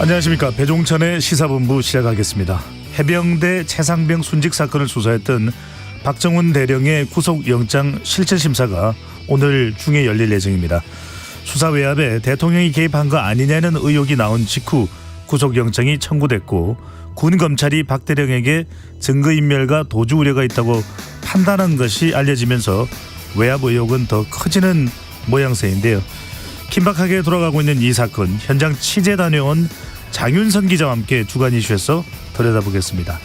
안녕하십니까. 배종찬의 시사본부 시작하겠습니다. 해병대 최상병 순직 사건을 수사했던 박정훈 대령의 구속영장 실질심사가 오늘 중에 열릴 예정입니다. 수사 외압에 대통령이 개입한 거 아니냐는 의혹이 나온 직후 구속영장이 청구됐고 군 검찰이 박 대령에게 증거인멸과 도주 우려가 있다고 판단한 것이 알려지면서 외압 의혹은 더 커지는 모양새인데요. 긴박하게 돌아가고 있는 이 사건, 현장 취재 다녀온 장윤선 기자와 함께 주간 이슈에서 들여다보겠습니다.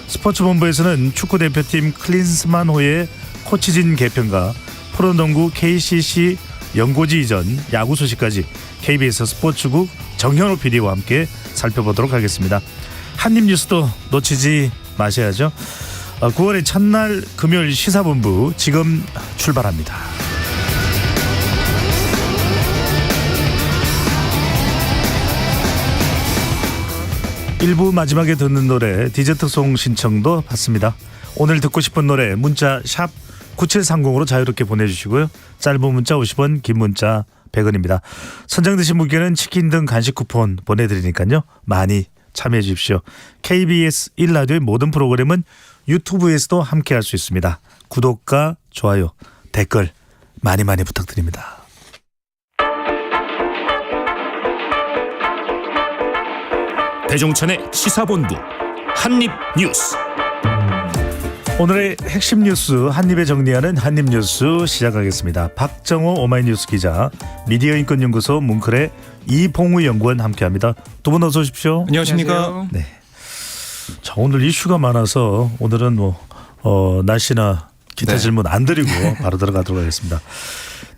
스포츠본부에서는 축구대표팀 클린스만호의 코치진 개편과 프로농구 KCC 연고지 이전, 야구 소식까지 KBS 스포츠국 정현호 PD와 함께 살펴보도록 하겠습니다. 한입뉴스도 놓치지 마셔야죠. 9월의 첫날 금요일 시사본부 지금 출발합니다. 1부 마지막에 듣는 노래 디저트송 신청도 받습니다. 오늘 듣고 싶은 노래 문자 샵 9730으로 자유롭게 보내주시고요. 짧은 문자 50원, 긴 문자 100원입니다. 선정되신 분께는 치킨 등 간식 쿠폰 보내드리니까요. 많이 참여해 주십시오. KBS 1라디오의 모든 프로그램은 유튜브에서도 함께할 수 있습니다. 구독과 좋아요, 댓글 많이 부탁드립니다. 배종찬의 시사본부 한입뉴스. 오늘의 핵심 뉴스 한입에 정리하는 한입뉴스 시작하겠습니다. 박정호 오마이뉴스 기자, 미디어인권연구소 뭉클의 이봉우 연구원 함께합니다. 두 분 어서 오십시오. 안녕하십니까. 네. 자, 오늘 이슈가 많아서 오늘은 날씨나 기타 질문 안 드리고 바로 들어가도록 하겠습니다.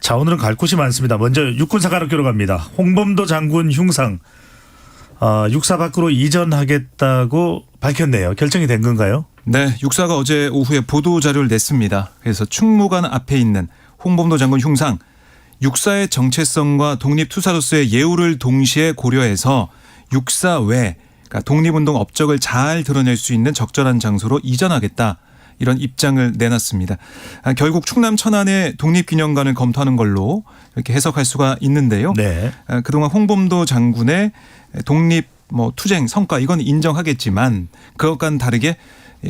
자, 오늘은 갈 곳이 많습니다. 먼저 육군사관학교로 갑니다. 홍범도 장군 흉상 육사 밖으로 이전하겠다고 밝혔네요. 결정이 된 건가요? 네, 육사가 어제 오후에 보도 자료를 냈습니다. 그래서 충무관 앞에 있는 홍범도 장군 흉상, 육사의 정체성과 독립투사로서의 예우를 동시에 고려해서 육사 외, 그러니까 독립운동 업적을 잘 드러낼 수 있는 적절한 장소로 이전하겠다, 이런 입장을 내놨습니다. 결국 충남 천안의 독립기념관을 검토하는 걸로 이렇게 해석할 수가 있는데요. 네. 그동안 홍범도 장군의 독립 투쟁 성과 이건 인정하겠지만 그것과는 다르게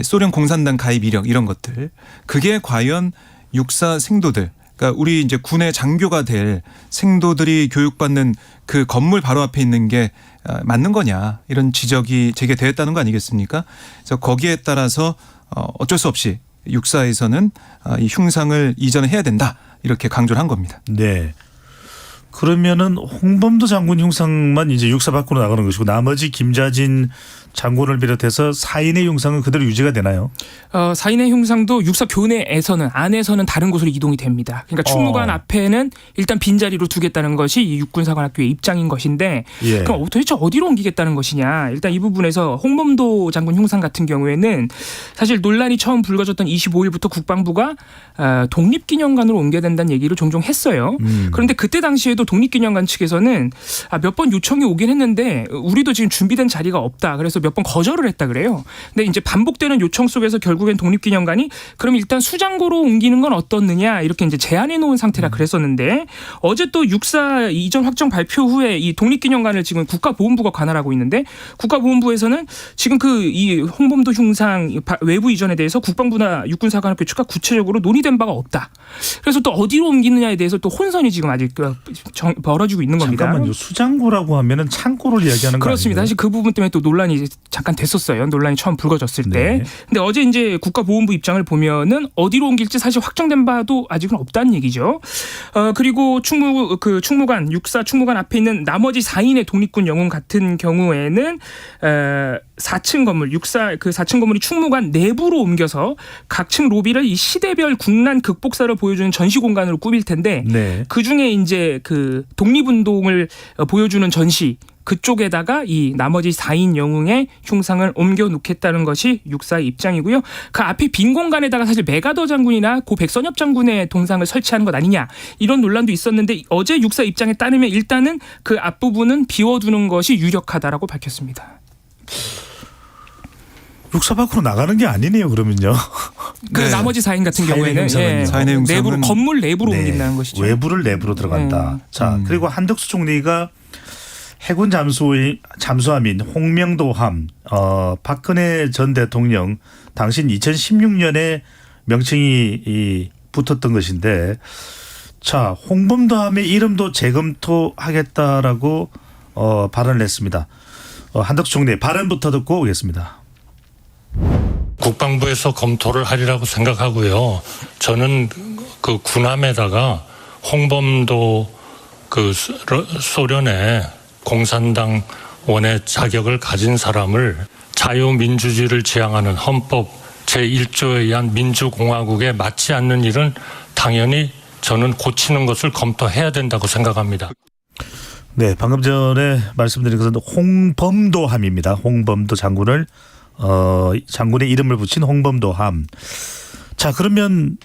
소련 공산당 가입 이력 이런 것들, 그게 과연 육사 생도들, 그러니까 우리 이제 군의 장교가 될 생도들이 교육받는 그 건물 바로 앞에 있는 게 맞는 거냐, 이런 지적이 제기됐다는 거 아니겠습니까? 그래서 거기에 따라서 어쩔 수 없이 육사에서는 이 흉상을 이전해야 된다, 이렇게 강조를 한 겁니다. 네. 그러면은 홍범도 장군 흉상만 이제 육사 밖으로 나가는 것이고 나머지 김자진 장군을 비롯해서 4인의 흉상은 그대로 유지가 되나요? 4인의 흉상도 육사 교내에서는, 안에서는 다른 곳으로 이동이 됩니다. 그러니까 충무관 앞에는 일단 빈자리로 두겠다는 것이 이 육군사관학교의 입장인 것인데, 예. 그럼 도대체 어디로 옮기겠다는 것이냐. 일단 이 부분에서 홍범도 장군 흉상 같은 경우에는 사실 논란이 처음 불거졌던 25일부터 국방부가 독립기념관으로 옮겨야 된다는 얘기를 종종 했어요. 그런데 그때 당시에도 독립기념관 측에서는 몇 번 요청이 오긴 했는데 우리도 지금 준비된 자리가 없다, 그래서 몇 번 거절을 했다 그래요. 근데 이제 반복되는 요청 속에서 결국엔 독립기념관이 그럼 일단 수장고로 옮기는 건 어떻느냐, 이렇게 이제 제안해 놓은 상태라 그랬었는데, 어제 또 육사 이전 확정 발표 후에 이 독립기념관을 지금 국가보훈부가 관할하고 있는데, 국가보훈부에서는 지금 이 홍범도 흉상 외부 이전에 대해서 국방부나 육군사관학교 측과 구체적으로 논의된 바가 없다. 그래서 또 어디로 옮기느냐에 대해서 또 혼선이 지금 아직 벌어지고 있는 겁니다. 잠깐만요. 수장고라고 하면은 창고를 이야기하는 거 그렇습니다. 아니에요? 사실 그 부분 때문에 또 논란이 잠깐 됐었어요. 논란이 처음 불거졌을 때. 네. 근데 어제 이제 국가보훈부 입장을 보면은 어디로 옮길지 사실 확정된 바도 아직은 없다는 얘기죠. 그리고 충무관, 육사 충무관 앞에 있는 나머지 4인의 독립군 영웅 같은 경우에는 4층 건물, 육사 그 4층 건물이 충무관 내부로 옮겨서 각 층 로비를 이 시대별 국난 극복사를 보여주는 전시 공간으로 꾸밀 텐데, 네. 그 중에 이제 그 독립운동을 보여주는 전시, 그쪽에다가 이 나머지 4인 영웅의 흉상을 옮겨 놓겠다는 것이 육사의 입장이고요. 그 앞에 빈 공간에다가 사실 메가더 장군이나 고 백선엽 장군의 동상을 설치하는 것 아니냐, 이런 논란도 있었는데 어제 육사 입장에 따르면 일단은 그 앞부분은 비워두는 것이 유력하다라고 밝혔습니다. 육사 밖으로 나가는 게 아니네요, 그러면요. 그 네. 나머지 4인 같은 4인의 경우에는 흉상은요. 4인의 흉상은 내부로, 건물 내부로 네. 옮긴다는 것이죠. 외부를 내부로 들어간다. 자, 그리고 한덕수 총리가 해군 잠수함인 홍명도함, 박근혜 전 대통령 당신 2016년에 명칭이 붙었던 것인데, 자, 홍범도함의 이름도 재검토하겠다라고 발언을 했습니다. 한덕수 총리 발언부터 듣고 오겠습니다. 국방부에서 검토를 하리라고 생각하고요. 저는 그 군함에다가 홍범도 그 소련의 공산당원의 자격을 가진 사람을 자유민주주의를 지향하는 헌법 제1조에 의한 민주공화국에 맞지 않는 일은 당연히 저는 고치는 것을 검토해야 된다고 생각합니다. 네, 방금 전에 말씀드린 것은 홍범도함입니다. 홍범도 장군을 장군의 이름을 붙인 홍범도함. 자, 그러면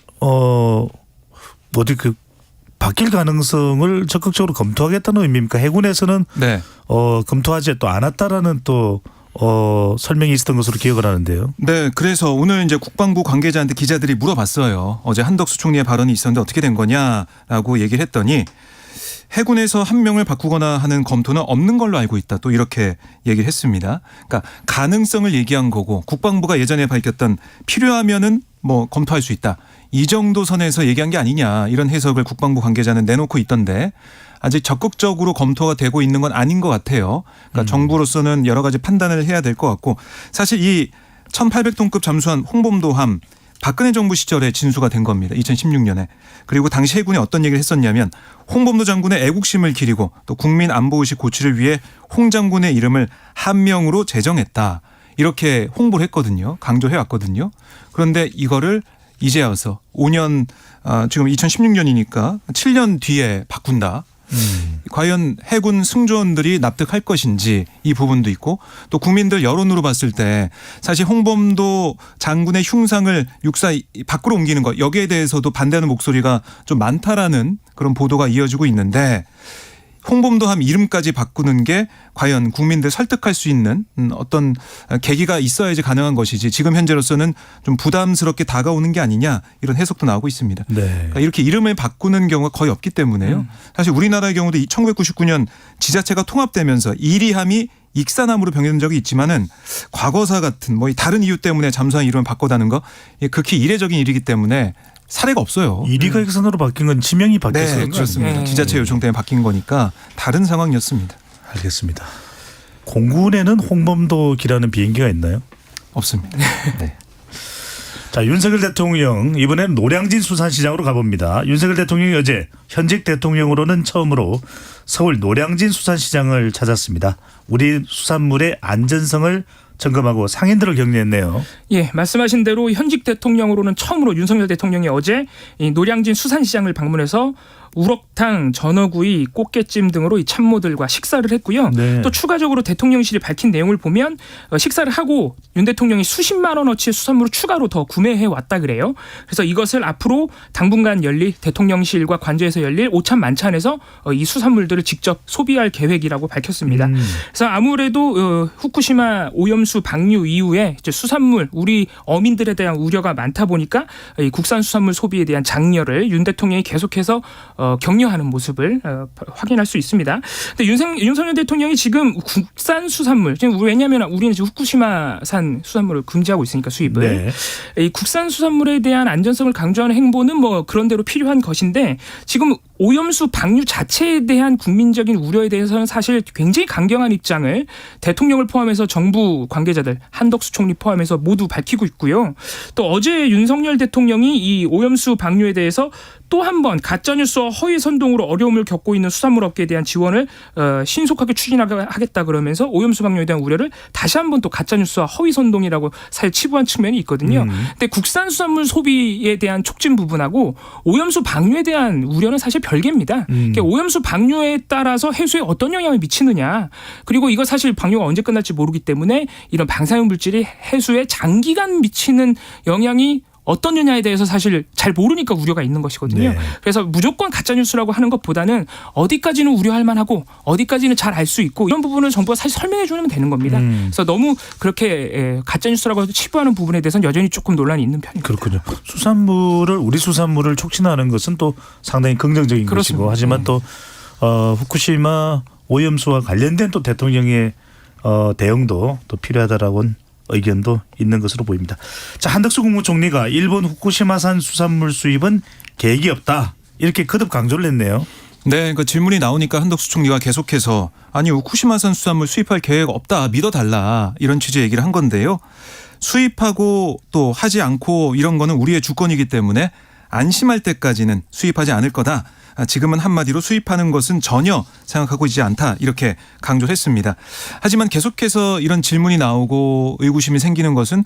어디 그 바뀔 가능성을 적극적으로 검토하겠다는 의미입니까? 해군에서는 네. 검토하지 또 않았다라는 또 설명이 있었던 것으로 기억을 하는데요. 네, 그래서 오늘 이제 국방부 관계자한테 기자들이 물어봤어요. 어제 한덕수 총리의 발언이 있었는데 어떻게 된 거냐라고 얘기를 했더니 해군에서 한 명을 바꾸거나 하는 검토는 없는 걸로 알고 있다. 또 이렇게 얘기를 했습니다. 그러니까 가능성을 얘기한 거고 국방부가 예전에 밝혔던 필요하면은 뭐 검토할 수 있다. 이 정도 선에서 얘기한 게 아니냐 이런 해석을 국방부 관계자는 내놓고 있던데 아직 적극적으로 검토가 되고 있는 건 아닌 것 같아요. 그러니까 정부로서는 여러 가지 판단을 해야 될 것 같고 사실 이 1800톤급 잠수함 홍범도함 박근혜 정부 시절에 진수가 된 겁니다. 2016년에. 그리고 당시 해군이 어떤 얘기를 했었냐면 홍범도 장군의 애국심을 기리고 또 국민 안보의식 고취를 위해 홍 장군의 이름을 한 명으로 제정했다. 이렇게 홍보를 했거든요. 강조해왔거든요. 그런데 이거를 이제 와서 5년 지금 2016년이니까 7년 뒤에 바꾼다. 과연 해군 승조원들이 납득할 것인지 이 부분도 있고 또 국민들 여론으로 봤을 때 사실 홍범도 장군의 흉상을 육사 밖으로 옮기는 것 여기에 대해서도 반대하는 목소리가 좀 많다라는 그런 보도가 이어지고 있는데 홍범도함 이름까지 바꾸는 게 과연 국민들 설득할 수 있는 어떤 계기가 있어야지 가능한 것이지 지금 현재로서는 좀 부담스럽게 다가오는 게 아니냐 이런 해석도 나오고 있습니다. 네. 그러니까 이렇게 이름을 바꾸는 경우가 거의 없기 때문에요. 사실 우리나라의 경우도 1999년 지자체가 통합되면서 이리함이 익산함으로 병행된 적이 있지만은 과거사 같은 뭐 다른 이유 때문에 잠수함 이름을 바꿔다는 거 극히 이례적인 일이기 때문에 사례가 없어요. 이리가 익산으로 바뀐 건 지명이 바뀌었어요. 네, 그렇습니다. 네. 지자체 요청 때문에 바뀐 거니까 다른 상황이었습니다. 알겠습니다. 공군에는 홍범도기라는 비행기가 있나요? 없습니다. 네. 자, 윤석열 대통령 이번에는 노량진 수산시장으로 가봅니다. 윤석열 대통령이 어제 현직 대통령으로는 처음으로 서울 노량진 수산시장을 찾았습니다. 우리 수산물의 안전성을 점검하고 상인들을 격려했네요. 예, 말씀하신 대로 현직 대통령으로는 처음으로 윤석열 대통령이 어제 이 노량진 수산시장을 방문해서 우럭탕, 전어구이, 꽃게찜 등으로 이 참모들과 식사를 했고요. 네. 또 추가적으로 대통령실이 밝힌 내용을 보면 식사를 하고 윤 대통령이 수십만 원어치의 수산물을 추가로 더 구매해 왔다 그래요. 그래서 이것을 앞으로 당분간 열릴 대통령실과 관저에서 열릴 오찬 만찬에서 이 수산물들을 직접 소비할 계획이라고 밝혔습니다. 그래서 아무래도 후쿠시마 오염수 방류 이후에 이제 수산물 우리 어민들에 대한 우려가 많다 보니까 이 국산 수산물 소비에 대한 장려를 윤 대통령이 계속해서 격려하는 모습을 확인할 수 있습니다. 근데 윤석열 대통령이 지금 국산 수산물, 지금 왜냐하면 우리는 지금 후쿠시마산 수산물을 금지하고 있으니까 수입을. 네. 이 국산 수산물에 대한 안전성을 강조하는 행보는 뭐 그런 대로 필요한 것인데 지금 오염수 방류 자체에 대한 국민적인 우려에 대해서는 사실 굉장히 강경한 입장을 대통령을 포함해서 정부 관계자들 한덕수 총리 포함해서 모두 밝히고 있고요. 또 어제 윤석열 대통령이 이 오염수 방류에 대해서 또 한 번 가짜뉴스와 허위 선동으로 어려움을 겪고 있는 수산물 업계에 대한 지원을 신속하게 추진하겠다 그러면서 오염수 방류에 대한 우려를 다시 한 번 또 가짜뉴스와 허위 선동이라고 사실 치부한 측면이 있거든요. 근데 국산 수산물 소비에 대한 촉진 부분하고 오염수 방류에 대한 우려는 사실 별개입니다. 그러니까 오염수 방류에 따라서 해수에 어떤 영향을 미치느냐 그리고 이거 사실 방류가 언제 끝날지 모르기 때문에 이런 방사능 물질이 해수에 장기간 미치는 영향이 어떠느냐에 대해서 사실 잘 모르니까 우려가 있는 것이거든요. 네. 그래서 무조건 가짜뉴스라고 하는 것보다는 어디까지는 우려할 만하고 어디까지는 잘 알 수 있고 이런 부분을 정부가 사실 설명해 주면 되는 겁니다. 그래서 너무 그렇게 가짜뉴스라고 치부하는 부분에 대해서는 여전히 조금 논란이 있는 편입니다. 그렇군요. 우리 수산물을 촉진하는 것은 또 상당히 긍정적인 그렇습니다. 것이고 하지만 또 후쿠시마 오염수와 관련된 또 대통령의 대응도 또 필요하다라고는 의견도 있는 것으로 보입니다. 자, 한덕수 국무총리가 일본 후쿠시마산 수산물 수입은 계획이 없다 이렇게 거듭 강조를 했네요. 네, 그 질문이 나오니까 한덕수 총리가 계속해서 아니 후쿠시마산 수산물 수입할 계획 없다 믿어달라 이런 취지의 얘기를 한 건데요. 수입하고 또 하지 않고 이런 거는 우리의 주권이기 때문에 안심할 때까지는 수입하지 않을 거다. 지금은 한마디로 수입하는 것은 전혀 생각하고 있지 않다 이렇게 강조를 했습니다. 하지만 계속해서 이런 질문이 나오고 의구심이 생기는 것은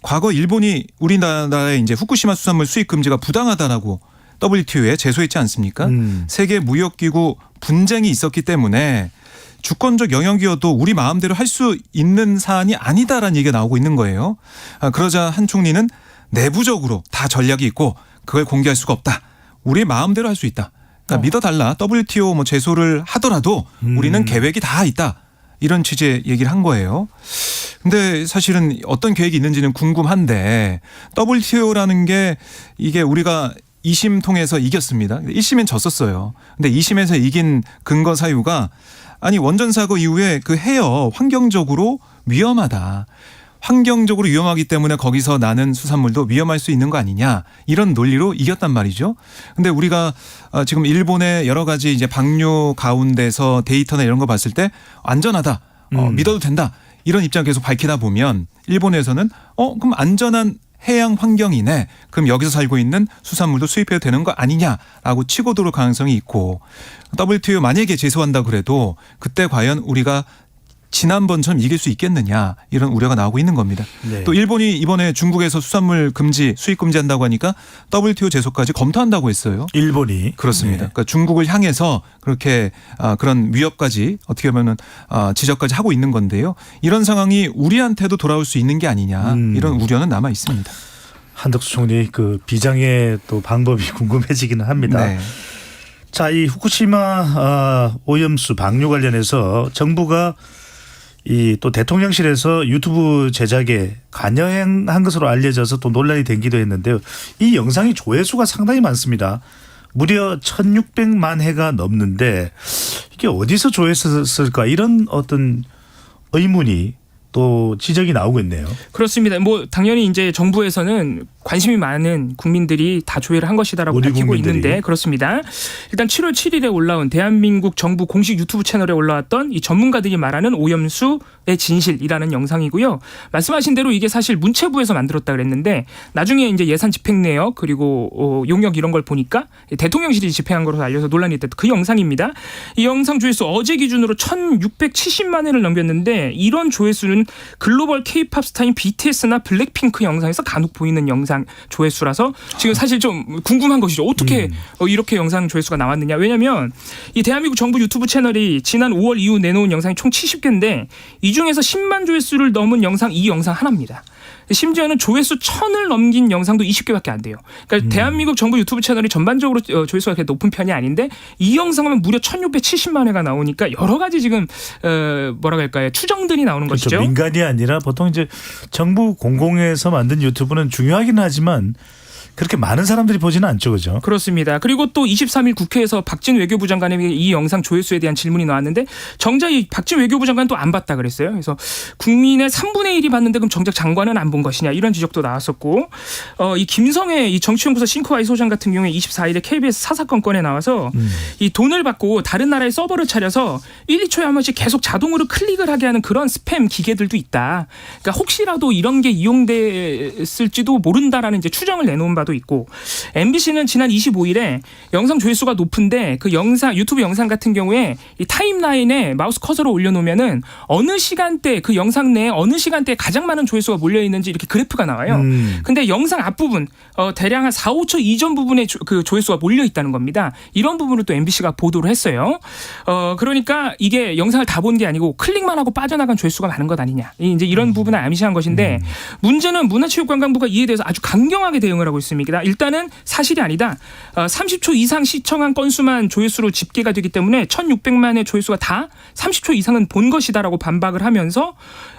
과거 일본이 우리나라의 이제 후쿠시마 수산물 수입 금지가 부당하다라고 WTO에 제소했지 않습니까? 세계무역기구 분쟁이 있었기 때문에 주권적 영역이어도 우리 마음대로 할 수 있는 사안이 아니다라는 얘기가 나오고 있는 거예요. 그러자 한 총리는 내부적으로 다 전략이 있고 그걸 공개할 수가 없다. 우리 마음대로 할 수 있다. 그러니까 믿어달라. WTO 뭐 제소를 하더라도 우리는 계획이 다 있다. 이런 취지의 얘기를 한 거예요. 근데 사실은 어떤 계획이 있는지는 궁금한데 WTO라는 게 이게 우리가 2심 통해서 이겼습니다. 1심엔 졌었어요. 근데 2심에서 이긴 근거 사유가 아니 원전 사고 이후에 그 해여 환경적으로 위험하다. 환경적으로 위험하기 때문에 거기서 나는 수산물도 위험할 수 있는 거 아니냐 이런 논리로 이겼단 말이죠. 근데 우리가 지금 일본의 여러 가지 이제 방류 가운데서 데이터나 이런 거 봤을 때 안전하다, 믿어도 된다 이런 입장 계속 밝히다 보면 일본에서는 그럼 안전한 해양 환경이네. 그럼 여기서 살고 있는 수산물도 수입해도 되는 거 아니냐라고 치고 들어올 가능성이 있고 WTO 만약에 제소한다 그래도 그때 과연 우리가 지난번처럼 이길 수 있겠느냐 이런 우려가 나오고 있는 겁니다. 네. 또 일본이 이번에 중국에서 수산물 금지, 수입 금지한다고 하니까 WTO 제소까지 검토한다고 했어요. 일본이. 그렇습니다. 네. 그러니까 중국을 향해서 그렇게 그런 위협까지 어떻게 보면 지적까지 하고 있는 건데요. 이런 상황이 우리한테도 돌아올 수 있는 게 아니냐 이런 우려는 남아 있습니다. 한덕수 총리 그 비장의 또 방법이 궁금해지기는 합니다. 네. 자, 이 후쿠시마 오염수 방류 관련해서 정부가 이 또 대통령실에서 유튜브 제작에 관여한 것으로 알려져서 또 논란이 되기도 했는데요. 이 영상이 조회수가 상당히 많습니다. 무려 1,600만 회가 넘는데 이게 어디서 조회했을까 이런 어떤 의문이 또 지적이 나오고 있네요. 그렇습니다. 뭐 당연히 이제 정부에서는 관심이 많은 국민들이 다 조회를 한 것이다라고 우리 밝히고 국민들이. 있는데 그렇습니다. 일단 7월 7일에 올라온 대한민국 정부 공식 유튜브 채널에 올라왔던 이 전문가들이 말하는 오염수의 진실이라는 영상이고요. 말씀하신 대로 이게 사실 문체부에서 만들었다 그랬는데 나중에 이제 예산 집행 내역 그리고 용역 이런 걸 보니까 대통령실이 집행한 것으로 알려서 논란이 됐던 그 영상입니다. 이 영상 조회수 어제 기준으로 1,670만 회를 넘겼는데 이런 조회수는 글로벌 K-팝 스타인 BTS나 블랙핑크 영상에서 간혹 보이는 영상 조회수라서 지금 사실 좀 궁금한 것이죠. 어떻게 이렇게 영상 조회수가 나왔느냐. 왜냐하면 이 대한민국 정부 유튜브 채널이 지난 5월 이후 내놓은 영상이 총 70개인데 이 중에서 10만 조회수를 넘은 영상 이 영상 하나입니다. 심지어는 조회수 1,000을 넘긴 영상도 20개밖에 안 돼요. 그러니까 대한민국 정부 유튜브 채널이 전반적으로 조회수가 그렇게 높은 편이 아닌데 이 영상은 무려 1,670만 회가 나오니까 여러 가지 지금 뭐라고 할까요? 추정들이 나오는 그렇죠. 것이죠. 민간이 아니라 보통 이제 정부 공공에서 만든 유튜브는 중요하긴 하지만 그렇게 많은 사람들이 보지는 않죠, 그죠? 그렇습니다. 그리고 또 23일 국회에서 박진 외교부 장관에게 이 영상 조회수에 대한 질문이 나왔는데 정작 이 박진 외교부 장관은 또 안 봤다 그랬어요. 그래서 국민의 3분의 1이 봤는데 그럼 정작 장관은 안 본 것이냐 이런 지적도 나왔었고 이 김성애 이 정치연구소 싱크와이 소장 같은 경우에 24일에 KBS 사사건건에 나와서 이 돈을 받고 다른 나라의 서버를 차려서 1, 2초에 한 번씩 계속 자동으로 클릭을 하게 하는 그런 스팸 기계들도 있다. 그러니까 혹시라도 이런 게 이용됐을지도 모른다라는 이제 추정을 내놓은 바도 있고 MBC는 지난 25일에 영상 조회수가 높은데 그 영상 유튜브 영상 같은 경우에 이 타임라인에 마우스 커서를 올려놓으면은 어느 시간대 그 영상 내에 어느 시간대에 가장 많은 조회수가 몰려 있는지 이렇게 그래프가 나와요. 근데 영상 앞부분 대략 한 4, 5초 이전 부분에 그 조회수가 몰려 있다는 겁니다. 이런 부분을 또 MBC가 보도를 했어요. 그러니까 이게 영상을 다 본 게 아니고 클릭만 하고 빠져나간 조회수가 많은 것 아니냐. 이제 이런 부분을 암시한 것인데 문제는 문화체육관광부가 이에 대해서 아주 강경하게 대응을 하고 있습니다. 있습니다. 일단은 사실이 아니다. 30초 이상 시청한 건수만 조회수로 집계가 되기 때문에 1,600만의 조회수가 다 30초 이상은 본 것이다라고 반박을 하면서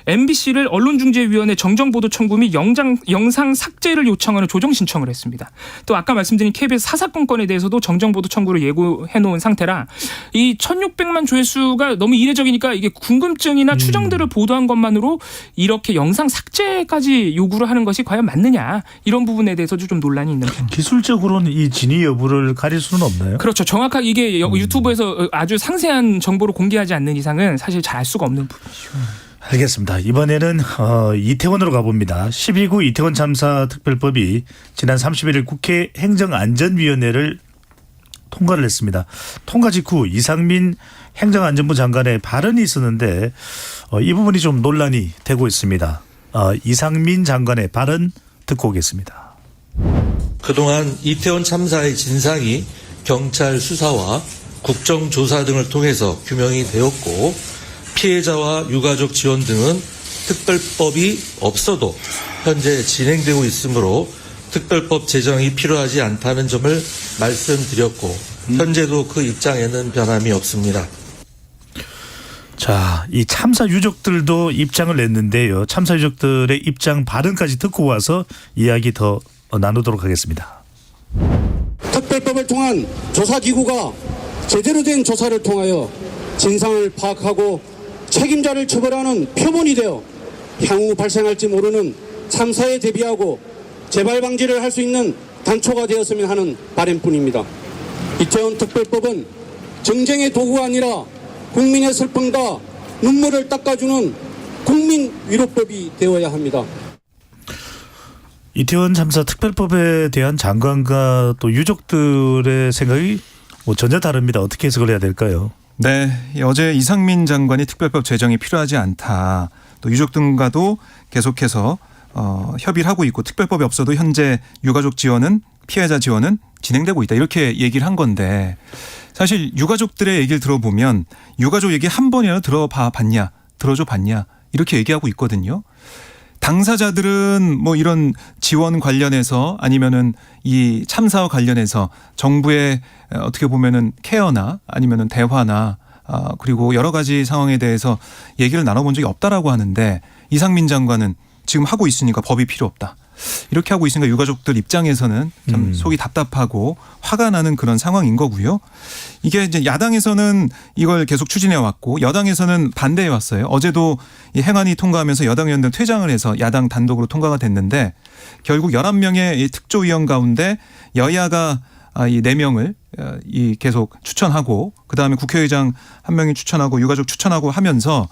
MBC를 언론중재위원회 정정보도 청구 및 영상 삭제를 요청하는 조정 신청을 했습니다. 또 아까 말씀드린 KBS 사사건 건에 대해서도 정정보도 청구를 예고해 놓은 상태라 이 1,600만 조회수가 너무 이례적이니까 이게 궁금증이나 추정들을 보도한 것만으로 이렇게 영상 삭제까지 요구를 하는 것이 과연 맞느냐 이런 부분에 대해서도 좀 논란이 있는 편. 기술적으로는 이 진위 여부를 가릴 수는 없나요? 그렇죠. 정확하게 이게 유튜브에서 아주 상세한 정보를 공개하지 않는 이상은 사실 잘 알 수가 없는 부분이죠. 알겠습니다. 이번에는 이태원으로 가봅니다. 12구 이태원 참사 특별법이 지난 31일 국회 행정안전위원회를 통과를 했습니다. 통과 직후 이상민 행정안전부 장관의 발언이 있었는데 이 부분이 좀 논란이 되고 있습니다. 이상민 장관의 발언 듣고 오겠습니다. 그동안 이태원 참사의 진상이 경찰 수사와 국정조사 등을 통해서 규명이 되었고 피해자와 유가족 지원 등은 특별법이 없어도 현재 진행되고 있으므로 특별법 제정이 필요하지 않다는 점을 말씀드렸고 현재도 그 입장에는 변함이 없습니다. 자, 이 참사 유족들도 입장을 냈는데요. 참사 유족들의 입장 발언까지 듣고 와서 이야기 더 나누도록 하겠습니다. 특별법을 통한 조사기구가 제대로 된 조사를 통하여 진상을 파악하고 책임자를 처벌하는 표본이 되어 향후 발생할지 모르는 참사에 대비하고 재발 방지를 할 수 있는 단초가 되었으면 하는 바람뿐입니다. 이태원 특별법은 정쟁의 도구가 아니라 국민의 슬픔과 눈물을 닦아주는 국민 위로법이 되어야 합니다. 이태원 참사 특별법에 대한 장관과 또 유족들의 생각이 전혀 다릅니다. 어떻게 해석을 해야 될까요? 네, 어제 이상민 장관이 특별법 제정이 필요하지 않다. 또 유족 등과도 계속해서 협의를 하고 있고 특별법이 없어도 현재 유가족 지원은 피해자 지원은 진행되고 있다. 이렇게 얘기를 한 건데 사실 유가족들의 얘기를 들어보면 유가족 얘기 한 번이라도 들어줘 봤냐 이렇게 얘기하고 있거든요. 당사자들은 뭐 이런 지원 관련해서 아니면은 이 참사와 관련해서 정부의 어떻게 보면은 케어나 아니면은 대화나 그리고 여러 가지 상황에 대해서 얘기를 나눠본 적이 없다라고 하는데 이상민 장관은 지금 하고 있으니까 법이 필요 없다. 이렇게 하고 있으니까 유가족들 입장에서는 참 속이 답답하고 화가 나는 그런 상황인 거고요. 이게 이제 야당에서는 이걸 계속 추진해 왔고 여당에서는 반대해 왔어요. 어제도 이 행안위 통과하면서 여당 의원들 퇴장을 해서 야당 단독으로 통과가 됐는데 결국 11명의 이 특조위원 가운데 여야가 이 4명을 이 계속 추천하고 그다음에 국회의장 1명이 추천하고 유가족 추천하고 하면서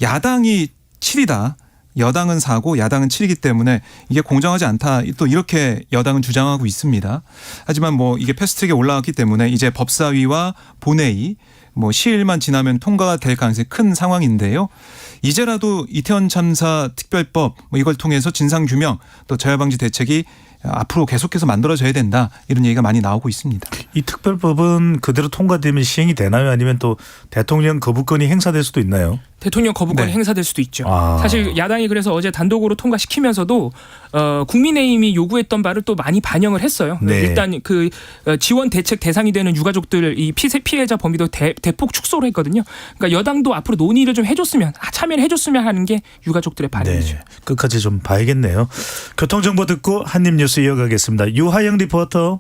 야당이 7이다. 여당은 4고 야당은 7이기 때문에 이게 공정하지 않다. 또 이렇게 여당은 주장하고 있습니다. 하지만 뭐 이게 패스트트랙에 올라왔기 때문에 이제 법사위와 본회의 뭐 시일만 지나면 통과가 될 가능성이 큰 상황인데요. 이제라도 이태원 참사 특별법 뭐 이걸 통해서 진상규명 또 재발방지 대책이 앞으로 계속해서 만들어져야 된다. 이런 얘기가 많이 나오고 있습니다. 이 특별법은 그대로 통과되면 시행이 되나요? 아니면 또 대통령 거부권이 행사될 수도 있나요? 대통령 거부권이 네. 행사될 수도 있죠. 사실 야당이 그래서 어제 단독으로 통과시키면서도 국민의힘이 요구했던 바를 또 많이 반영을 했어요. 네. 일단 그 지원 대책 대상이 되는 유가족들 이 피해자 범위도 대폭 축소를 했거든요. 그러니까 여당도 앞으로 논의를 좀 해줬으면 참여를 해줬으면 하는 게 유가족들의 바람이죠. 네, 끝까지 좀 봐야겠네요. 교통정보 듣고 한입뉴스 이어가겠습니다. 유하영 리포터.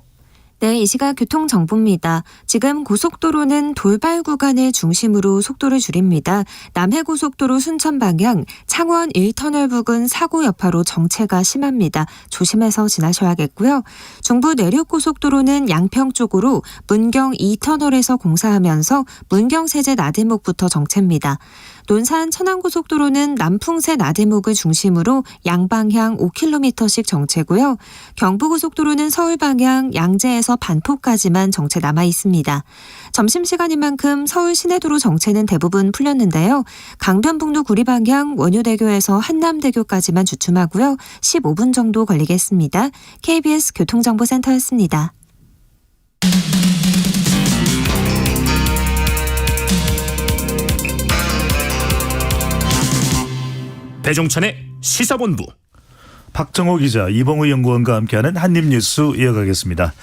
네, 이 시각 교통정보입니다. 지금 고속도로는 돌발 구간을 중심으로 속도를 줄입니다. 남해고속도로 순천 방향 창원 1터널 부근 사고 여파로 정체가 심합니다. 조심해서 지나셔야겠고요. 중부 내륙고속도로는 양평 쪽으로 문경 2터널에서 공사하면서 문경세제 나들목부터 정체입니다. 논산 천안고속도로는 남풍새 나들목을 중심으로 양방향 5km씩 정체고요. 경부고속도로는 서울 방향 양재에서 반포까지만 정체 남아 있습니다. 점심시간인 만큼 서울 시내도로 정체는 대부분 풀렸는데요. 강변북로 구리 방향 원효대교에서 한남대교까지만 주춤하고요. 15분 정도 걸리겠습니다. KBS 교통정보센터였습니다. 배종찬의 시사본부. 박정호 기자, 이봉우 연구원과 함께하는 한입뉴스 이어가겠습니다.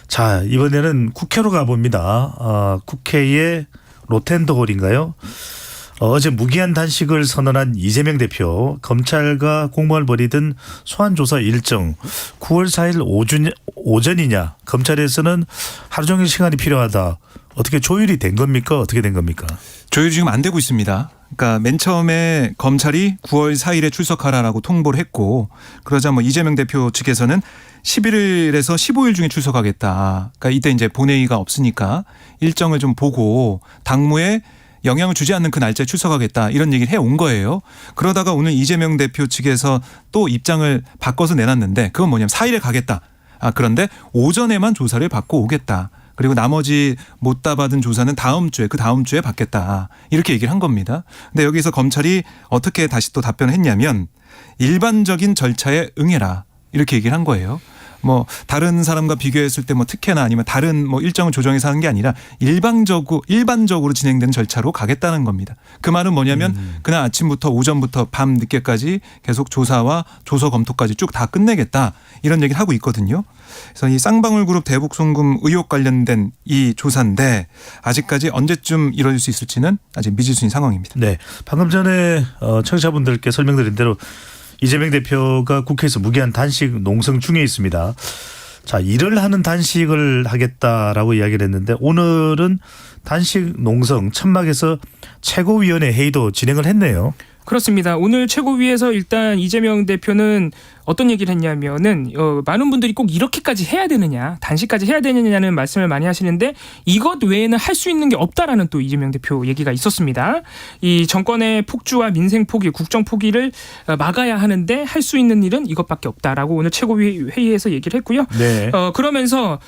자, 이번에는 국회로 가봅니다. 국회의 로텐더홀인가요? 어제 무기한 단식을 선언한 이재명 대표, 검찰과 공방을 벌이던 소환조사 일정 9월 4일 오전이냐, 검찰에서는 하루 종일 시간이 필요하다. 어떻게 조율이 된 겁니까? 어떻게 된 겁니까? 조율이 지금 안 되고 있습니다. 그러니까 맨 처음에 검찰이 9월 4일에 출석하라라고 통보를 했고, 그러자 뭐 이재명 대표 측에서는 11일에서 15일 중에 출석하겠다. 그러니까 이때 이제 본회의가 없으니까 일정을 좀 보고 당무에 영향을 주지 않는 그 날짜에 출석하겠다, 이런 얘기를 해온 거예요. 그러다가 오늘 이재명 대표 측에서 또 입장을 바꿔서 내놨는데, 그건 뭐냐면 4일에 가겠다. 그런데 오전에만 조사를 받고 오겠다. 그리고 나머지 못 다 받은 조사는 그 다음 주에 받겠다. 이렇게 얘기를 한 겁니다. 근데 여기서 검찰이 어떻게 다시 또 답변을 했냐면, 일반적인 절차에 응해라, 이렇게 얘기를 한 거예요. 뭐 다른 사람과 비교했을 때 뭐 특혜나 아니면 다른 뭐 일정을 조정해서 하는 게 아니라 일반적으로 진행된 절차로 가겠다는 겁니다. 그 말은 뭐냐면 그날 아침부터 오전부터 밤 늦게까지 계속 조사와 조서 검토까지 쭉 다 끝내겠다, 이런 얘기를 하고 있거든요. 그래서 이 쌍방울 그룹 대북 송금 의혹 관련된 이 조사인데 아직까지 언제쯤 이루어질 수 있을지는 아직 미지수인 상황입니다. 네, 방금 전에 청취자분들께 설명드린 대로 이재명 대표가 국회에서 무기한 단식 농성 중에 있습니다. 자, 일을 하는 단식을 하겠다라고 이야기를 했는데, 오늘은 단식 농성 천막에서 최고위원회 회의도 진행을 했네요. 그렇습니다. 오늘 최고위에서 일단 이재명 대표는 어떤 얘기를 했냐면은 많은 분들이 꼭 이렇게까지 해야 되느냐, 단식까지 해야 되느냐는 말씀을 많이 하시는데, 이것 외에는 할 수 있는 게 없다라는 또 이재명 대표 얘기가 있었습니다. 이 정권의 폭주와 민생 포기, 국정 포기를 막아야 하는데 할 수 있는 일은 이것밖에 없다라고 오늘 최고위 회의에서 얘기를 했고요. 네. 그러면서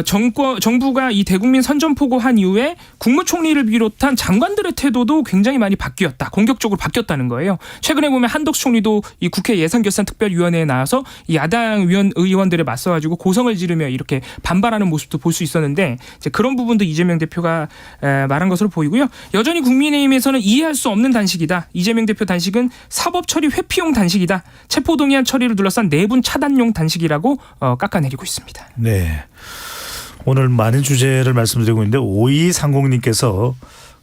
정부가 이 대국민 선전포고한 이후에 국무총리를 비롯한 장관들의 태도도 굉장히 많이 바뀌었다, 공격적으로 바뀌었다는 거예요. 최근에 보면 한덕수 총리도 이 국회 예산결산특별위원회에 나와서 이 야당 의원들에 맞서가지고 고성을 지르며 이렇게 반발하는 모습도 볼 수 있었는데, 이제 그런 부분도 이재명 대표가 말한 것으로 보이고요. 여전히 국민의힘에서는 이해할 수 없는 단식이다. 이재명 대표 단식은 사법 처리 회피용 단식이다. 체포동의안 처리를 둘러싼 내분 차단용 단식이라고 깎아내리고 있습니다. 네. 오늘 많은 주제를 말씀드리고 있는데, 5230님께서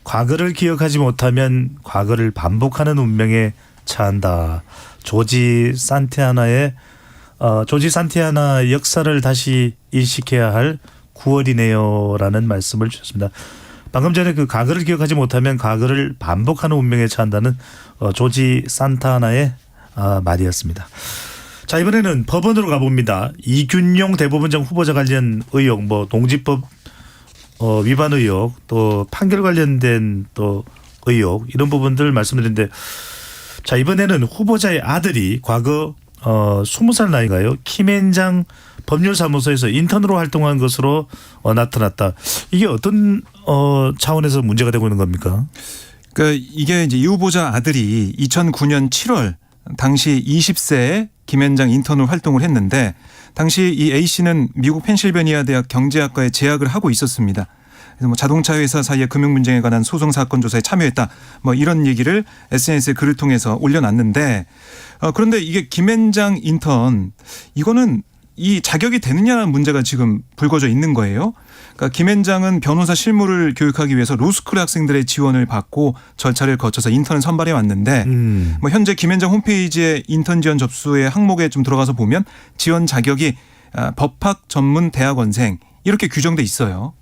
과거를 기억하지 못하면 과거를 반복하는 운명에 처한다. 조지 산티아나의 역사를 다시 인식해야 할 9월이네요라는 말씀을 주셨습니다. 방금 전에 그 과거를 기억하지 못하면 과거를 반복하는 운명에 처한다는 조지 산타나의 말이었습니다. 자, 이번에는 법원으로 가봅니다. 이균용 대법원장 후보자 관련 의혹, 뭐 동지법 위반 의혹, 또 판결 관련된 또 의혹, 이런 부분들 말씀드렸는데, 자, 이번에는 후보자의 아들이 과거 20살 나이가요, 김앤장 법률사무소에서 인턴으로 활동한 것으로 나타났다. 이게 어떤 차원에서 문제가 되고 있는 겁니까? 그러니까 이게 이제 이 후보자 아들이 2009년 7월 당시 20세에 김앤장 인턴으로 활동을 했는데, 당시 이 A 씨는 미국 펜실베니아 대학 경제학과에 재학을 하고 있었습니다. 그래서 뭐 자동차 회사 사이의 금융 문제에 관한 소송 사건 조사에 참여했다, 뭐 이런 얘기를 SNS에 글을 통해서 올려놨는데, 그런데 이게 김앤장 인턴, 이거는 이 자격이 되느냐는 문제가 지금 불거져 있는 거예요. 그러니까 김앤장은 변호사 실무를 교육하기 위해서 로스쿨 학생들의 지원을 받고 절차를 거쳐서 인턴을 선발해 왔는데, 뭐 현재 김앤장 홈페이지에 인턴 지원 접수의 항목에 좀 들어가서 보면 지원 자격이 법학 전문 대학원생 이렇게 규정돼 있어요.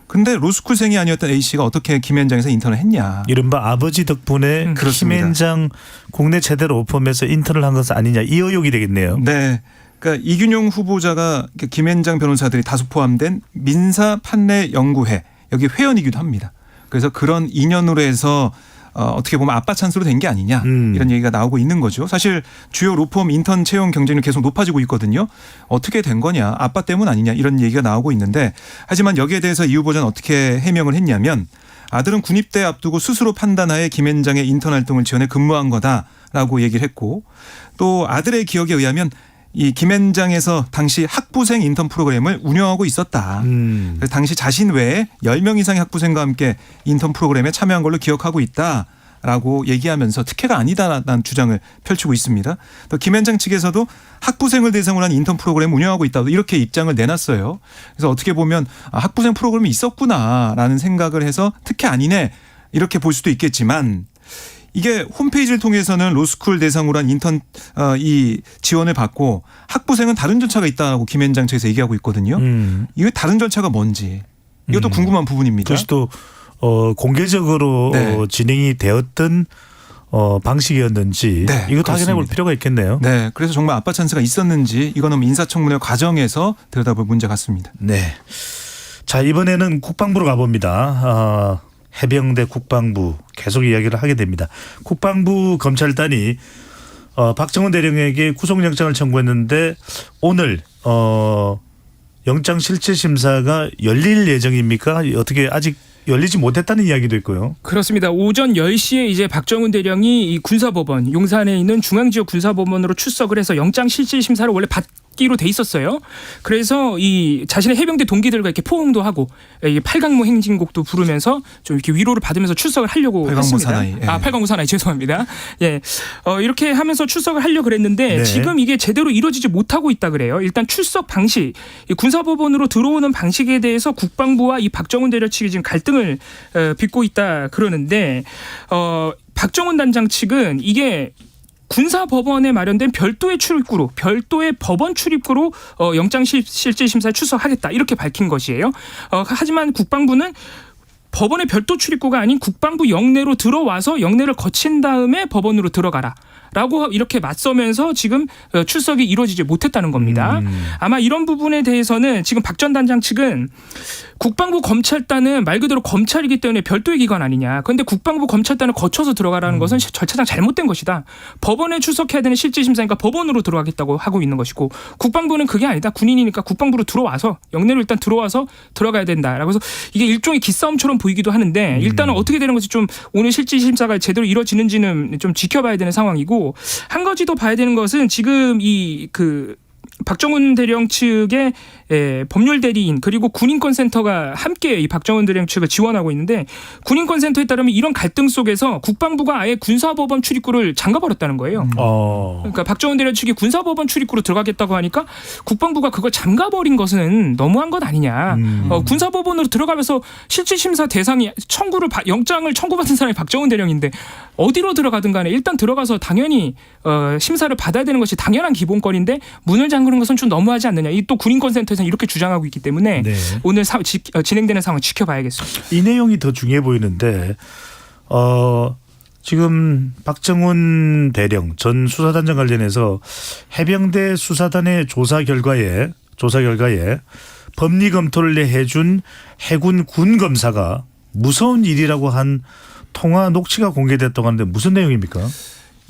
근데 로스쿨생이 아니었던 A 씨가 어떻게 김앤장에서 인턴을 했냐. 이른바 아버지 덕분에 김앤장 국내 최대로 오펌에서 인턴을 한 것은 아니냐, 이 의혹이 되겠네요. 네. 그러니까 이균용 후보자가 김앤장 변호사들이 다수 포함된 민사 판례 연구회, 여기 회원이기도 합니다. 그래서 그런 인연으로 해서 어떻게 보면 아빠 찬스로 된 게 아니냐, 이런 얘기가 나오고 있는 거죠. 사실 주요 로펌 인턴 채용 경쟁률이 계속 높아지고 있거든요. 어떻게 된 거냐, 아빠 때문 아니냐, 이런 얘기가 나오고 있는데, 하지만 여기에 대해서 이 후보자는 어떻게 해명을 했냐면, 아들은 군입대 앞두고 스스로 판단하에 김앤장의 인턴 활동을 지원해 근무한 거다라고 얘기를 했고, 또 아들의 기억에 의하면 이 김앤장에서 당시 학부생 인턴 프로그램을 운영하고 있었다. 당시 자신 외에 10명 이상의 학부생과 함께 인턴 프로그램에 참여한 걸로 기억하고 있다. 라고 얘기하면서 특혜가 아니다라는 주장을 펼치고 있습니다. 또 김현장 측에서도 학부생을 대상으로 한 인턴 프로그램 운영하고 있다고 이렇게 입장을 내놨어요. 그래서 어떻게 보면 학부생 프로그램이 있었구나라는 생각을 해서 특혜 아니네 이렇게 볼 수도 있겠지만 이게 홈페이지를 통해서는 로스쿨 대상으로 한 인턴 이 지원을 받고 학부생은 다른 절차가 있다고 김현장 측에서 얘기하고 있거든요. 이거 다른 절차가 뭔지 이것도 궁금한 부분입니다. 그것이 또 공개적으로 네. 진행이 되었던 방식이었는지 네, 이것도 확인해 볼 그렇습니다. 필요가 있겠네요. 네, 그래서 정말 아빠 찬스가 있었는지 이거는 인사청문회 과정에서 들여다볼 문제 같습니다. 네. 자, 이번에는 국방부로 가봅니다. 해병대 국방부 계속 이야기를 하게 됩니다. 국방부 검찰단이 박정훈 대령에게 구속영장을 청구했는데 오늘 영장 실질 심사가 열릴 예정입니까? 어떻게 아직 열리지 못했다는 이야기도 있고요. 그렇습니다. 오전 10시에 이제 박정훈 대령이 이 군사법원 용산에 있는 중앙지역 군사법원으로 출석을 해서 영장 실질 심사를 원래 받기로 돼 있었어요. 그래서 이 자신의 해병대 동기들과 이렇게 포옹도 하고 이 팔강모 행진곡도 부르면서 좀 이렇게 위로를 받으면서 출석을 하려고 팔강모 했습니다. 사나이. 예. 팔강모 사나이 죄송합니다. 예, 이렇게 하면서 출석을 하려고 그랬는데 네. 지금 이게 제대로 이루어지지 못하고 있다 그래요. 일단 출석 방식, 이 군사법원으로 들어오는 방식에 대해서 국방부와 이 박정훈 대령 측이 지금 갈등을 빚고 있다 그러는데 박정훈 단장 측은 이게 군사법원에 마련된 별도의 출입구로 별도의 법원 출입구로 영장 실질 심사에 출석하겠다 이렇게 밝힌 것이에요. 하지만 국방부는 법원의 별도 출입구가 아닌 국방부 영내로 들어와서 영내를 거친 다음에 법원으로 들어가라. 라고 이렇게 맞서면서 지금 출석이 이루어지지 못했다는 겁니다. 아마 이런 부분에 대해서는 지금 박 전 단장 측은 국방부 검찰단은 말 그대로 검찰이기 때문에 별도의 기관 아니냐. 그런데 국방부 검찰단을 거쳐서 들어가라는 것은 절차상 잘못된 것이다. 법원에 출석해야 되는 실질심사니까 법원으로 들어가겠다고 하고 있는 것이고 국방부는 그게 아니다. 군인이니까 국방부로 들어와서 영내로 일단 들어와서 들어가야 된다라고 해서 이게 일종의 기싸움처럼 보이기도 하는데 일단은 어떻게 되는 것이 좀 오늘 실질심사가 제대로 이루어지는지는 좀 지켜봐야 되는 상황이고 한 가지 더 봐야 되는 것은 지금 박정훈 대령 측의 법률 대리인 그리고 군인권센터가 함께 이 박정훈 대령 측을 지원하고 있는데 군인권센터에 따르면 이런 갈등 속에서 국방부가 아예 군사법원 출입구를 잠가버렸다는 거예요. 그러니까 박정훈 대령 측이 군사법원 출입구로 들어가겠다고 하니까 국방부가 그걸 잠가버린 것은 너무한 것 아니냐. 군사법원으로 들어가면서 실질심사 대상이 영장을 청구받은 사람이 박정훈 대령인데 어디로 들어가든 간에 일단 들어가서 당연히 심사를 받아야 되는 것이 당연한 기본권인데 문을 잠그는 것은 좀 너무하지 않느냐. 이 또 군인권센터에서는 이렇게 주장하고 있기 때문에 네. 오늘 진행되는 상황 지켜봐야겠습니다. 이 내용이 더 중요해 보이는데 지금 박정훈 대령 전 수사단장 관련해서 해병대 수사단의 조사 결과에 법리 검토를 해준 해군 군 검사가 무서운 일이라고 한 통화 녹취가 공개됐다고 하는데 무슨 내용입니까?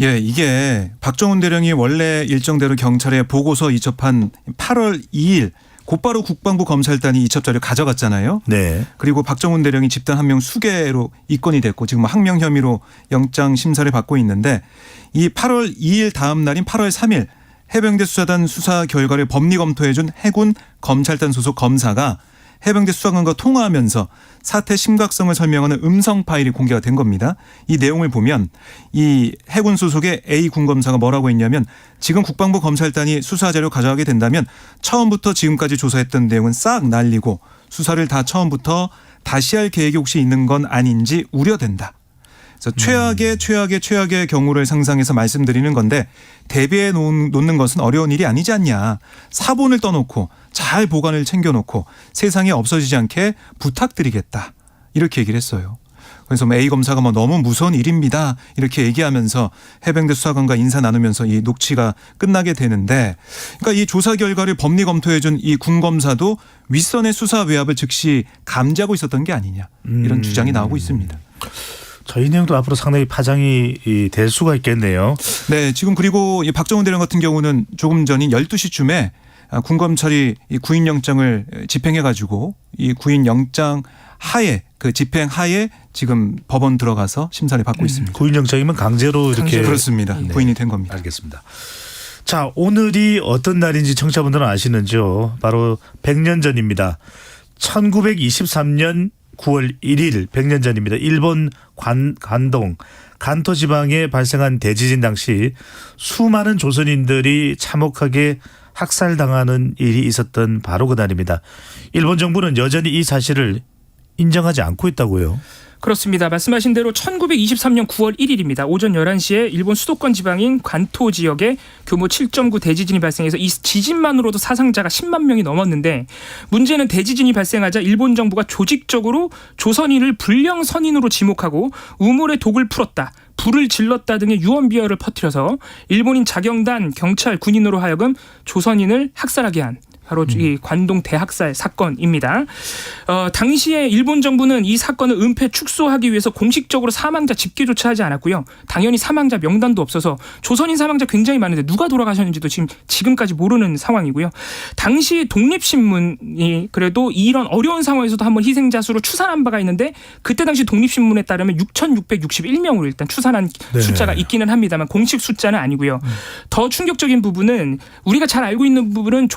예, 이게 박정훈 대령이 원래 일정대로 경찰에 보고서 이첩한 8월 2일 곧바로 국방부 검찰단이 이첩 자료 가져갔잖아요. 네. 그리고 박정훈 대령이 집단 한 명 수계로 입건이 됐고 지금 항명 혐의로 영장 심사를 받고 있는데 이 8월 2일 다음 날인 8월 3일 해병대 수사단 수사 결과를 법리 검토해준 해군 검찰단 소속 검사가 해병대 수사관과 통화하면서 사태 심각성을 설명하는 음성 파일이 공개가 된 겁니다. 이 내용을 보면 이 해군 소속의 A 군검사가 뭐라고 했냐면 지금 국방부 검찰단이 수사 자료 가져가게 된다면 처음부터 지금까지 조사했던 내용은 싹 날리고 수사를 다 처음부터 다시 할 계획이 혹시 있는 건 아닌지 우려된다. 그래서 최악의 경우를 상상해서 말씀드리는 건데 대비해 놓는 것은 어려운 일이 아니지 않냐. 사본을 떠놓고 잘 보관을 챙겨놓고 세상에 없어지지 않게 부탁드리겠다. 이렇게 얘기를 했어요. 그래서 A 검사가 너무 무서운 일입니다. 이렇게 얘기하면서 해병대 수사관과 인사 나누면서 이 녹취가 끝나게 되는데 그러니까 이 조사 결과를 법리 검토해준 이 군 검사도 윗선의 수사 외압을 즉시 감지하고 있었던 게 아니냐. 이런 주장이 나오고 있습니다. 이 내용도 앞으로 상당히 파장이 될 수가 있겠네요. 네, 지금 그리고 이 박정훈 대령 같은 경우는 조금 전인 12시쯤에 군검찰이 이 구인영장을 집행해가지고 이 구인영장 하에 그 집행 하에 지금 법원 들어가서 심사를 받고 있습니다. 구인영장이면 강제로 이렇게 그렇습니다. 네. 구인이 된 겁니다. 알겠습니다. 자, 오늘이 어떤 날인지 청취자분들은 아시는지요? 바로 100년 전입니다. 1923년 9월 1일 100년 전입니다. 일본 관동 간토 지방에 발생한 대지진 당시 수많은 조선인들이 참혹하게 학살당하는 일이 있었던 바로 그날입니다. 일본 정부는 여전히 이 사실을 인정하지 않고 있다고요. 그렇습니다. 말씀하신 대로 1923년 9월 1일입니다. 오전 11시에 일본 수도권 지방인 관토 지역에 규모 7.9 대지진이 발생해서 이 지진만으로도 사상자가 10만 명이 넘었는데 문제는 대지진이 발생하자 일본 정부가 조직적으로 조선인을 불량 선인으로 지목하고 우물에 독을 풀었다. 불을 질렀다 등의 유언비어를 퍼뜨려서 일본인 자경단, 경찰, 군인으로 하여금 조선인을 학살하게 한 바로 이 관동 대학살 사건입니다. 당시에 일본 정부는 이 사건을 은폐 축소하기 위해서 공식적으로 사망자 집계조차 하지 않았고요. 당연히 사망자 명단도 없어서 조선인 사망자 굉장히 많은데 누가 돌아가셨는지도 지금까지 모르는 상황이고요. 당시 독립신문이 그래도 이런 어려운 상황에서도 한번 희생자 수로 추산한 바가 있는데 그때 당시 독립신문에 따르면 6,661명으로 일단 추산한 숫자가 있기는 합니다만 공식 숫자는 아니고요. 더 충격적인 부분은 우리가 잘 알고 있는 부분은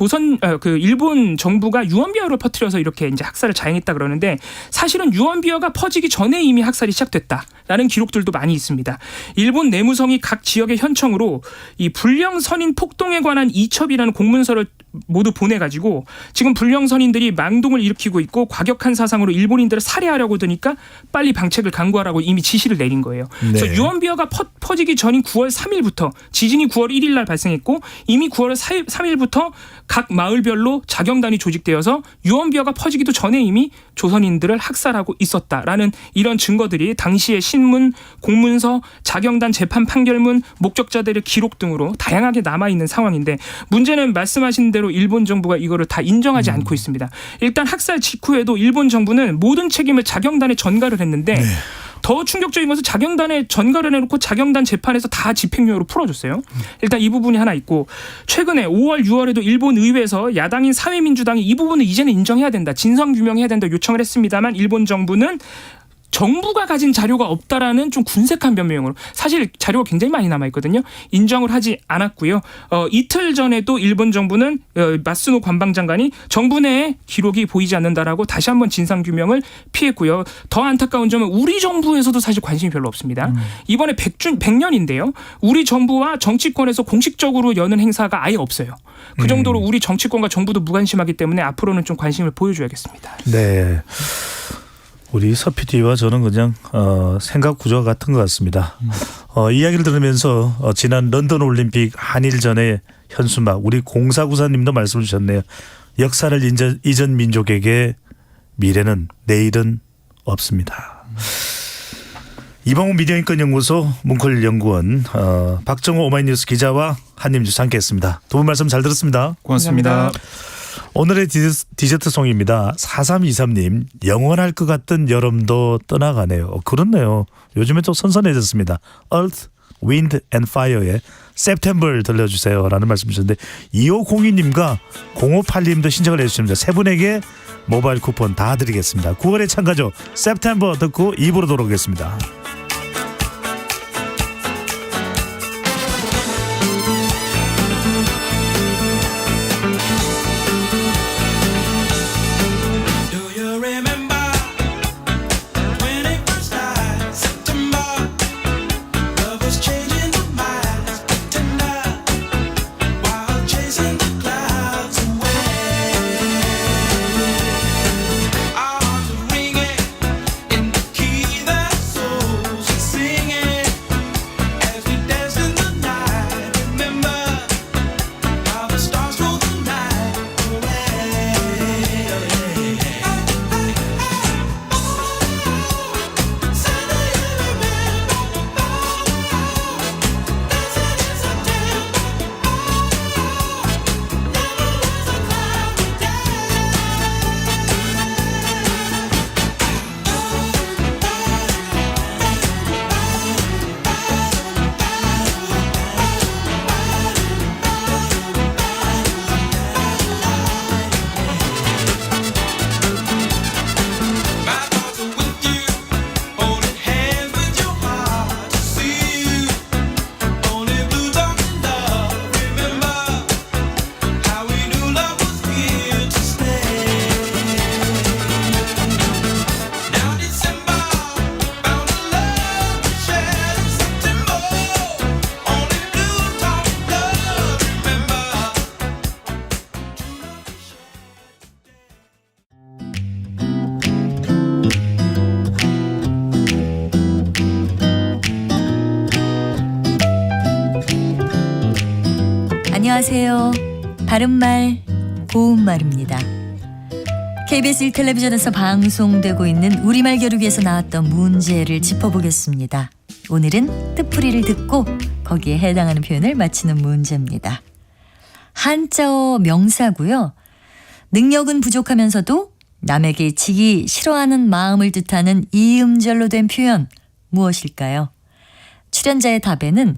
일본 정부가 유언비어를 퍼뜨려서 이렇게 이제 학살을 자행했다 그러는데 사실은 유언비어가 퍼지기 전에 이미 학살이 시작됐다라는 기록들도 많이 있습니다. 일본 내무성이 각 지역의 현청으로 이 불량 선인 폭동에 관한 이첩이라는 공문서를 모두 보내가지고 지금 불량 선인들이 망동을 일으키고 있고 과격한 사상으로 일본인들을 살해하려고 드니까 빨리 방책을 강구하라고 이미 지시를 내린 거예요. 그래서 유언비어가 퍼지기 전인 9월 3일부터 지진이 9월 1일 날 발생했고 이미 9월 3일부터 각 마을별로 자경단이 조직되어서 유언비어가 퍼지기도 전에 이미 조선인들을 학살하고 있었다라는 이런 증거들이 당시의 신문, 공문서, 자경단 재판 판결문, 목격자들의 기록 등으로 다양하게 남아있는 상황인데 문제는 말씀하신 대로 일본 정부가 이거를 다 인정하지 않고 있습니다. 일단 학살 직후에도 일본 정부는 모든 책임을 자경단에 전가를 했는데 더 충격적인 것은 자경단에 전가를 해놓고 자경단 재판에서 다 집행유예로 풀어줬어요. 일단 이 부분이 하나 있고 최근에 5월, 6월에도 일본 의회에서 야당인 사회민주당이 이 부분을 이제는 인정해야 된다. 진상규명해야 된다 요청을 했습니다만 일본 정부는 정부가 가진 자료가 없다라는 좀 군색한 변명으로 사실 자료가 굉장히 많이 남아있거든요. 인정을 하지 않았고요. 이틀 전에도 일본 정부는 마스노 관방장관이 정부 내에 기록이 보이지 않는다라고 다시 한번 진상규명을 피했고요. 더 안타까운 점은 우리 정부에서도 사실 관심이 별로 없습니다. 이번에 100년인데요. 우리 정부와 정치권에서 공식적으로 여는 행사가 아예 없어요. 그 정도로 우리 정치권과 정부도 무관심하기 때문에 앞으로는 좀 관심을 보여줘야겠습니다. 네. 우리 서 PD와 저는 그냥 생각 구조가 같은 것 같습니다. 이야기를 들으면서 지난 런던 올림픽 한일전의 현수막 우리 공사구사님도 말씀을 주셨네요. 역사를 잊은 민족에게 미래는 내일은 없습니다. 이방우 미디어인권연구소 뭉클 연구원 박정호 오마이뉴스 기자와 한림뉴스 함께했습니다. 두 분 말씀 잘 들었습니다. 고맙습니다. 감사합니다. 오늘의 디저트송입니다. 4323님 영원할 것 같던 여름도 떠나가네요. 그렇네요. 요즘에 좀 선선해졌습니다. Earth, Wind and Fire의 September 들려주세요 라는 말씀 주셨는데 2502님과 0582님도 신청을 해주십니다. 세 분에게 모바일 쿠폰 다 드리겠습니다. 9월의 참가죠. September 듣고 2부로 돌아오겠습니다. 안녕하세요. 바른말 고운말입니다. KBS 1텔레비전에서 방송되고 있는 우리말 겨루기에서 나왔던 문제를 짚어보겠습니다. 오늘은 뜻풀이를 듣고 거기에 해당하는 표현을 맞히는 문제입니다. 한자어 명사고요. 능력은 부족하면서도 남에게 지기 싫어하는 마음을 뜻하는 이음절로 된 표현 무엇일까요? 출연자의 답에는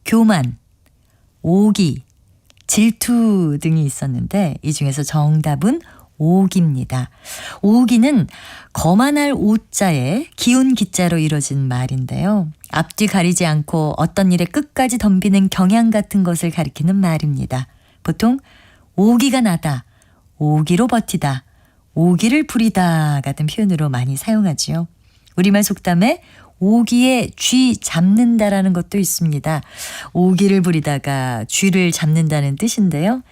교만, 오기, 질투 등이 있었는데 이 중에서 정답은 오기입니다. 오기는 거만할 오자에 기운 기자로 이뤄진 말인데요. 앞뒤 가리지 않고 어떤 일에 끝까지 덤비는 경향 같은 것을 가리키는 말입니다. 보통 오기가 나다, 오기로 버티다, 오기를 부리다 같은 표현으로 많이 사용하지요. 우리말 속담에 오기에 쥐 잡는다라는 것도 있습니다. 오기를 부리다가 쥐를 잡는다는 뜻인데요.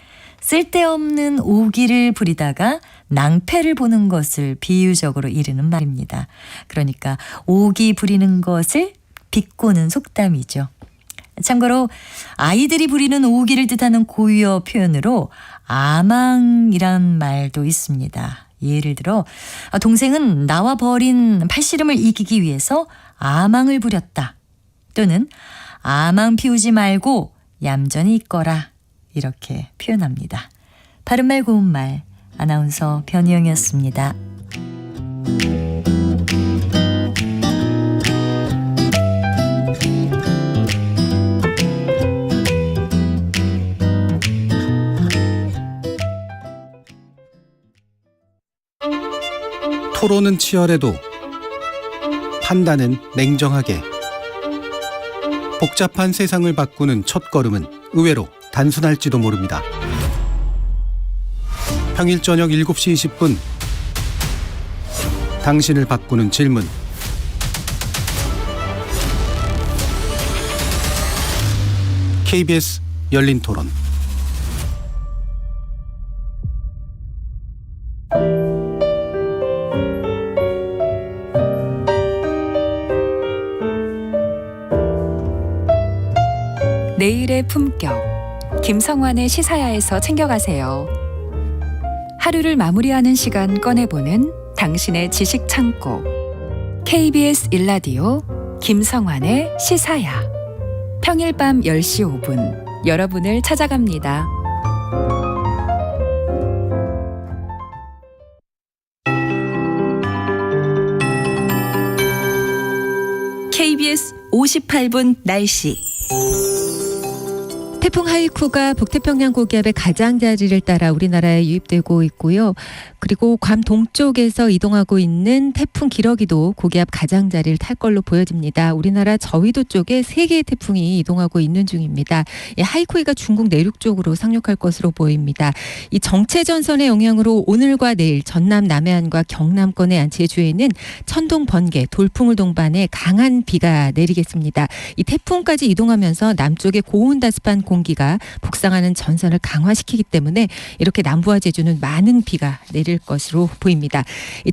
쓸데없는 오기를 부리다가 낭패를 보는 것을 비유적으로 이르는 말입니다. 그러니까 오기 부리는 것을 비꼬는 속담이죠. 참고로 아이들이 부리는 오기를 뜻하는 고유어 표현으로 아망이란 말도 있습니다. 예를 들어 동생은 나와 벌인 팔씨름을 이기기 위해서 아망을 부렸다. 또는 아망 피우지 말고 얌전히 있거라. 이렇게 표현합니다. 바른말 고운말 아나운서 변희영이었습니다. 토론은 치열해도 판단은 냉정하게. 복잡한 세상을 바꾸는 첫걸음은 의외로 단순할지도 모릅니다. 평일 저녁 7시 20분 당신을 바꾸는 질문. KBS 열린 토론. 내일의 품격, 김성환의 시사야에서 챙겨가세요. 하루를 마무리하는 시간 꺼내보는 당신의 지식 창고. KBS 1라디오 김성환의 시사야. 평일 밤 10시 5분 여러분을 찾아갑니다. KBS 58분 날씨. 태풍 하이쿠가 북태평양 고기압의 가장자리를 따라 우리나라에 유입되고 있고요. 그리고 괌 동쪽에서 이동하고 있는 태풍 기러기도 고기압 가장자리를 탈 걸로 보여집니다. 우리나라 저위도 쪽에 3개의 태풍이 이동하고 있는 중입니다. 하이쿠이가 중국 내륙 쪽으로 상륙할 것으로 보입니다. 이 정체전선의 영향으로 오늘과 내일 전남 남해안과 경남권의 제주에는 천둥, 번개, 돌풍을 동반해 강한 비가 내리겠습니다. 이 태풍까지 이동하면서 남쪽에 고온다습한 공기가 북상하는 전선을 강화시키기 때문에 이렇게 남부와 제주는 많은 비가 내릴 것으로 보입니다.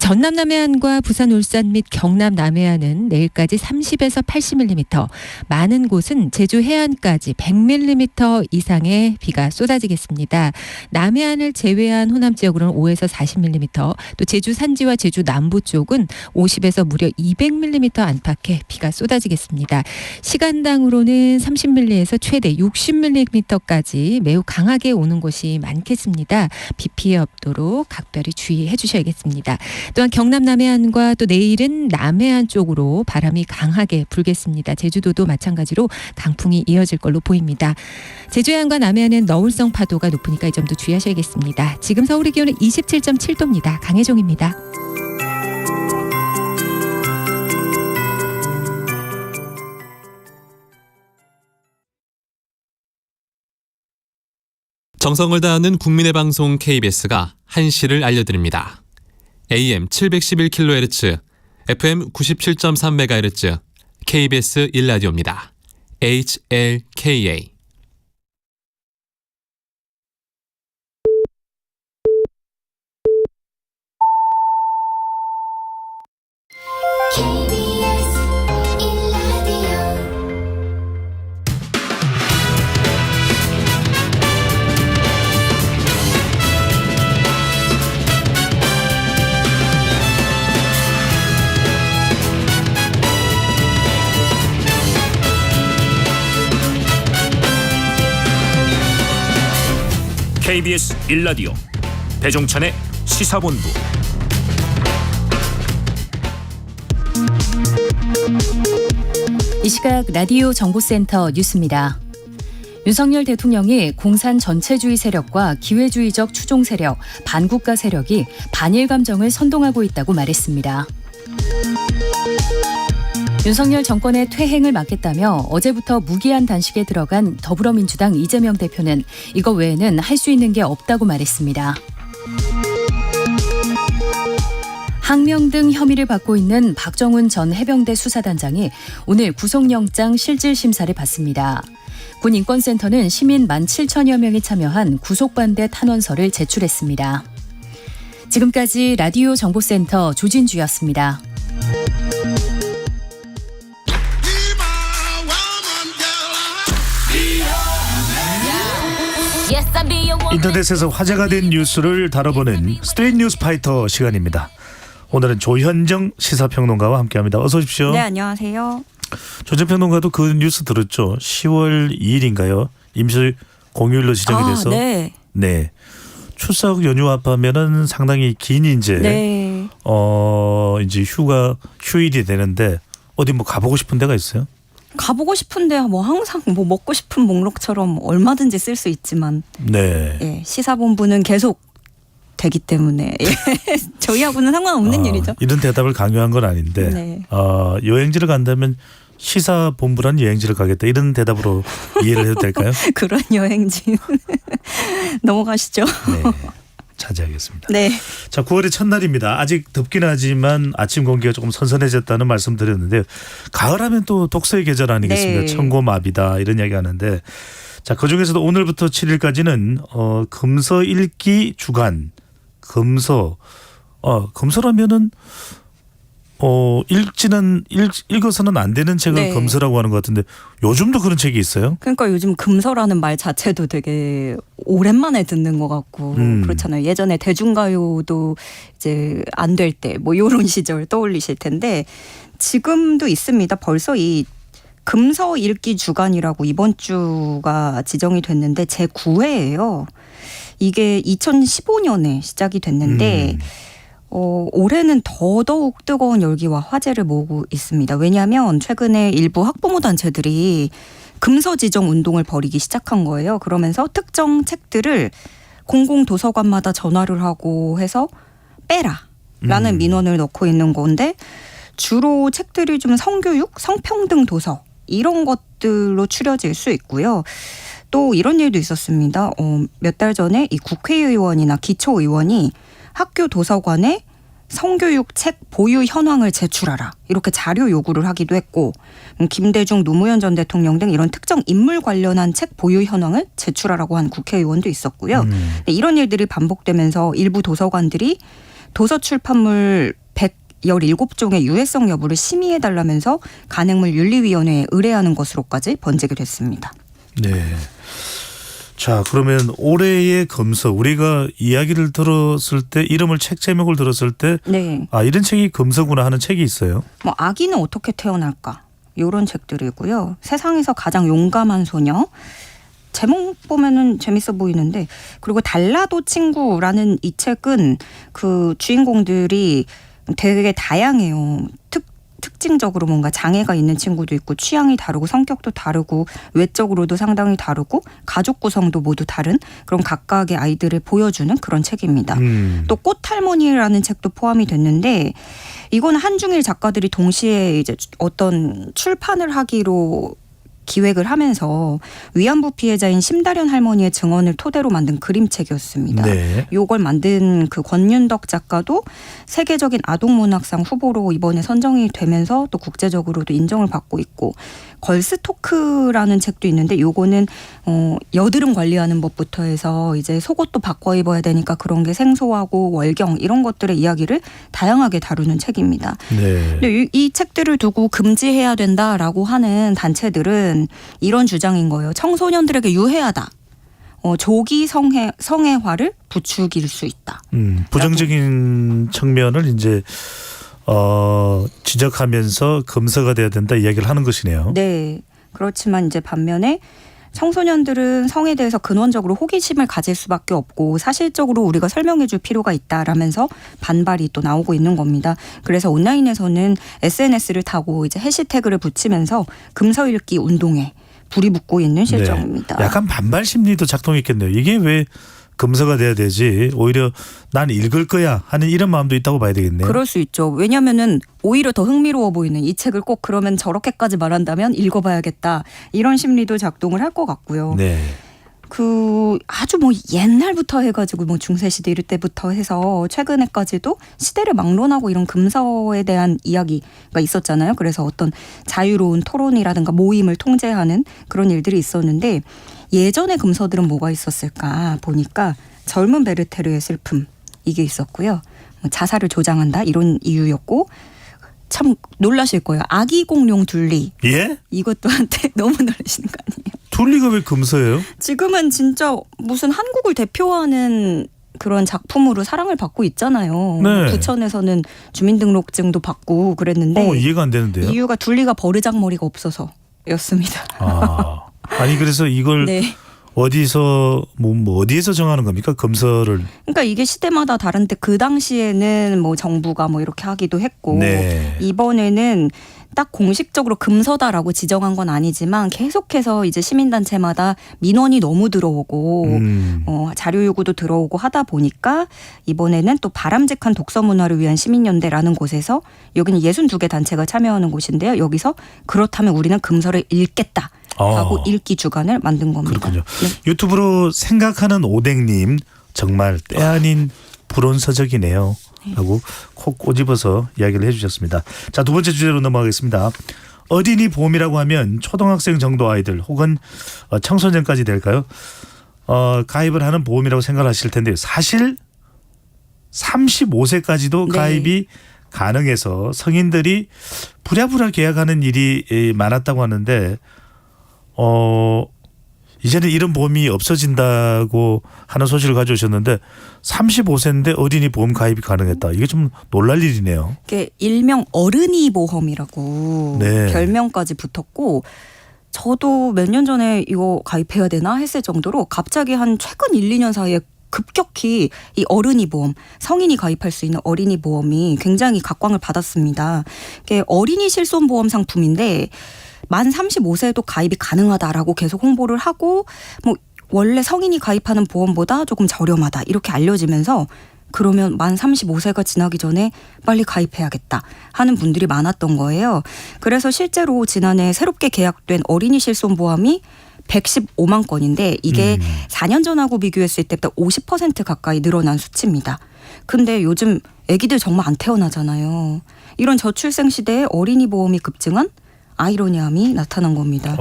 전남 남해안과 부산 울산 및 경남 남해안은 내일까지 30에서 80mm, 많은 곳은 제주 해안까지 100mm 이상의 비가 쏟아지겠습니다. 남해안을 제외한 호남 지역으로는 5에서 40mm, 또 제주 산지와 제주 남부 쪽은 50에서 무려 200mm 안팎의 비가 쏟아지겠습니다. 시간당으로는 30mm에서 최대 60mm까지 매우 강하게 오는 곳이 많겠습니다. 비 피해 없도록 각별히 주의해 주셔야겠습니다. 또한 경남 남해안과 또 내일은 남해안 쪽으로 바람이 강하게 불겠습니다. 제주도도 마찬가지로 강풍이 이어질 걸로 보입니다. 제주 해안과 남해안은 너울성 파도가 높으니까 이 점도 주의하셔야겠습니다. 지금 서울의 기온은 27.7도입니다. 강혜종입니다. 정성을 다하는 국민의 방송 KBS가 한시를 알려드립니다. AM 711kHz, FM 97.3MHz, KBS 1라디오입니다. HLKA. KBS 1라디오 배종찬의 시사본부. 이 시각 라디오 정보센터 뉴스입니다. 윤석열 대통령이 공산 전체주의 세력과 기회주의적 추종 세력, 반국가 세력이 반일 감정을 선동하고 있다고 말했습니다. 윤석열 정권의 퇴행을 막겠다며 어제부터 무기한 단식에 들어간 더불어민주당 이재명 대표는 이거 외에는 할 수 있는 게 없다고 말했습니다. 항명 등 혐의를 받고 있는 박정훈 전 해병대 수사단장이 오늘 구속영장 실질심사를 받습니다. 군 인권센터는 시민 17,000여 명이 참여한 구속반대 탄원서를 제출했습니다. 지금까지 라디오 정보센터 조진주였습니다. 인터넷에서 화제가 된 뉴스를 다뤄보는 스트레이트 뉴스 파이터 시간입니다. 오늘은 조현정 시사평론가와 함께합니다. 어서 오십시오. 네, 안녕하세요. 조현정 평론가도 그 뉴스 들었죠? 10월 2일인가요? 임시 공휴일로 지정이 돼서. 네. 네. 추석 연휴 앞하면은 상당히 긴 이제 네. 이제 휴일이 되는데 어디 뭐 가보고 싶은 데가 있어요? 가보고 싶은데 뭐 항상 뭐 먹고 싶은 목록처럼 얼마든지 쓸 수 있지만 네. 예, 시사본부는 계속 되기 때문에 예, 저희하고는 상관없는 일이죠. 이런 대답을 강요한 건 아닌데 네. 여행지를 간다면 시사본부란 여행지를 가겠다 이런 대답으로 이해를 해도 될까요? 그런 여행지 넘어가시죠. 네. 차지하겠습니다. 네. 자, 9월의 첫날입니다. 아직 덥긴 하지만 아침 공기가 조금 선선해졌다는 말씀 드렸는데요. 가을하면 또 독서의 계절 아니겠습니까? 네. 청고마비다 이런 이야기 하는데 자, 그중에서도 오늘부터 7일까지는 금서 읽기 주간 금서라면은 읽어서는 안 되는 책을 네. 금서라고 하는 것 같은데 요즘도 그런 책이 있어요? 그러니까 요즘 금서라는 말 자체도 되게 오랜만에 듣는 것 같고 그렇잖아요. 예전에 대중가요도 이제 안 될 때 뭐 이런 시절 떠올리실 텐데 지금도 있습니다. 벌써 이 금서 읽기 주간이라고 이번 주가 지정이 됐는데 제9회예요. 이게 2015년에 시작이 됐는데 올해는 더더욱 뜨거운 열기와 화제를 모으고 있습니다. 왜냐하면 최근에 일부 학부모 단체들이 금서 지정 운동을 벌이기 시작한 거예요. 그러면서 특정 책들을 공공도서관마다 전화를 하고 해서 빼라라는 민원을 넣고 있는 건데 주로 책들이 좀 성교육, 성평등 도서 이런 것들로 추려질 수 있고요. 또 이런 일도 있었습니다. 몇 달 전에 이 국회의원이나 기초의원이 학교 도서관에 성교육 책 보유 현황을 제출하라 이렇게 자료 요구를 하기도 했고 김대중 노무현 전 대통령 등 이런 특정 인물 관련한 책 보유 현황을 제출하라고 한 국회의원도 있었고요. 이런 일들이 반복되면서 일부 도서관들이 도서 출판물 117종의 유해성 여부를 심의해달라면서 간행물윤리위원회에 의뢰하는 것으로까지 번지게 됐습니다. 네. 자, 그러면 올해의 금서 우리가 이야기를 들었을 때 이름을 책 제목을 들었을 때 네. 이런 책이 금서구나 하는 책이 있어요. 뭐 아기는 어떻게 태어날까 이런 책들이고요. 세상에서 가장 용감한 소녀 제목 보면은 재밌어 보이는데 그리고 달라도 친구라는 이 책은 그 주인공들이 되게 다양해요. 특징적으로 뭔가 장애가 있는 친구도 있고 취향이 다르고 성격도 다르고 외적으로도 상당히 다르고 가족 구성도 모두 다른 그런 각각의 아이들을 보여주는 그런 책입니다. 또 꽃할머니라는 책도 포함이 됐는데 이건 한중일 작가들이 동시에 이제 어떤 출판을 하기로 기획을 하면서 위안부 피해자인 심다련 할머니의 증언을 토대로 만든 그림책이었습니다. 네. 이걸 만든 그 권윤덕 작가도 세계적인 아동문학상 후보로 이번에 선정이 되면서 또 국제적으로도 인정을 받고 있고 걸스토크라는 책도 있는데 요거는 여드름 관리하는 법부터 해서 이제 속옷도 바꿔 입어야 되니까 그런 게 생소하고 월경 이런 것들의 이야기를 다양하게 다루는 책입니다. 네. 근데 이 책들을 두고 금지해야 된다라고 하는 단체들은 이런 주장인 거예요. 청소년들에게 유해하다. 조기 성애화를 부추길 수 있다. 부정적인 측면을 이제 지적하면서 금서가 돼야 된다 이야기를 하는 것이네요. 네. 그렇지만 이제 반면에 청소년들은 성에 대해서 근원적으로 호기심을 가질 수밖에 없고 사실적으로 우리가 설명해 줄 필요가 있다라면서 반발이 또 나오고 있는 겁니다. 그래서 온라인에서는 SNS를 타고 이제 해시태그를 붙이면서 금서 읽기 운동에 불이 붙고 있는 실정입니다. 네. 약간 반발 심리도 작동했겠네요. 이게 왜 금서가 돼야 되지? 오히려 난 읽을 거야 하는 이런 마음도 있다고 봐야 되겠네요. 그럴 수 있죠. 왜냐하면은 오히려 더 흥미로워 보이는 이 책을 꼭 그러면 저렇게까지 말한다면 읽어봐야겠다. 이런 심리도 작동을 할 것 같고요. 네. 그 아주 뭐 옛날부터 해가지고 뭐 중세시대 이럴 때부터 해서 최근에까지도 시대를 막론하고 이런 금서에 대한 이야기가 있었잖아요. 그래서 어떤 자유로운 토론이라든가 모임을 통제하는 그런 일들이 있었는데 예전에 금서들은 뭐가 있었을까 보니까 젊은 베르테르의 슬픔 이게 있었고요. 뭐 자살을 조장한다 이런 이유였고 참 놀라실 거예요. 아기 공룡 둘리. 예? 이것도 한테 너무 놀라시는 거 아니에요? 둘리가 왜 금서예요? 지금은 진짜 무슨 한국을 대표하는 그런 작품으로 사랑을 받고 있잖아요. 네. 부천에서는 주민등록증도 받고 그랬는데 이해가 안 되는데요. 이유가 둘리가 버르장머리가 없어서였습니다. 아니 그래서 이걸 네. 어디서 뭐 어디에서 정하는 겁니까? 금서를. 그러니까 이게 시대마다 다른데 그 당시에는 뭐 정부가 뭐 이렇게 하기도 했고 네. 이번에는 딱 공식적으로 금서다라고 지정한 건 아니지만 계속해서 이제 시민단체마다 민원이 너무 들어오고 자료 요구도 들어오고 하다 보니까 이번에는 또 바람직한 독서 문화를 위한 시민연대라는 곳에서 여기는 62개 단체가 참여하는 곳인데요. 여기서 그렇다면 우리는 금서를 읽겠다. 하고 읽기 주간을 만든 겁니다. 그렇군요. 네. 유튜브로 생각하는 오뎅님 정말 때 아닌 불온서적이네요. 라고 콕 꼬집어서 이야기를 해주셨습니다. 자, 두 번째 주제로 넘어가겠습니다. 어린이 보험이라고 하면 초등학생 정도 아이들 혹은 청소년까지 될까요? 가입을 하는 보험이라고 생각하실 텐데요. 사실 35세까지도 네. 가입이 가능해서 성인들이 부랴부랴 계약하는 일이 많았다고 하는데 이제는 이런 보험이 없어진다고 하는 소식을 가져오셨는데 35세인데 어린이 보험 가입이 가능했다. 이게 좀 놀랄 일이네요. 이게 일명 어른이 보험이라고 네. 별명까지 붙었고 저도 몇 년 전에 이거 가입해야 되나 했을 정도로 갑자기 한 최근 1, 2년 사이에 급격히 이 어른이 보험, 성인이 가입할 수 있는 어린이 보험이 굉장히 각광을 받았습니다. 이게 어린이 실손보험 상품인데 만 35세에도 가입이 가능하다라고 계속 홍보를 하고 뭐 원래 성인이 가입하는 보험보다 조금 저렴하다 이렇게 알려지면서 그러면 만 35세가 지나기 전에 빨리 가입해야겠다 하는 분들이 많았던 거예요. 그래서 실제로 지난해 새롭게 계약된 어린이 실손보험이 115만 건인데 이게 4년 전하고 비교했을 때보다 50% 가까이 늘어난 수치입니다. 근데 요즘 아기들 정말 안 태어나잖아요. 이런 저출생 시대에 어린이 보험이 급증한 아이러니함이 나타난 겁니다.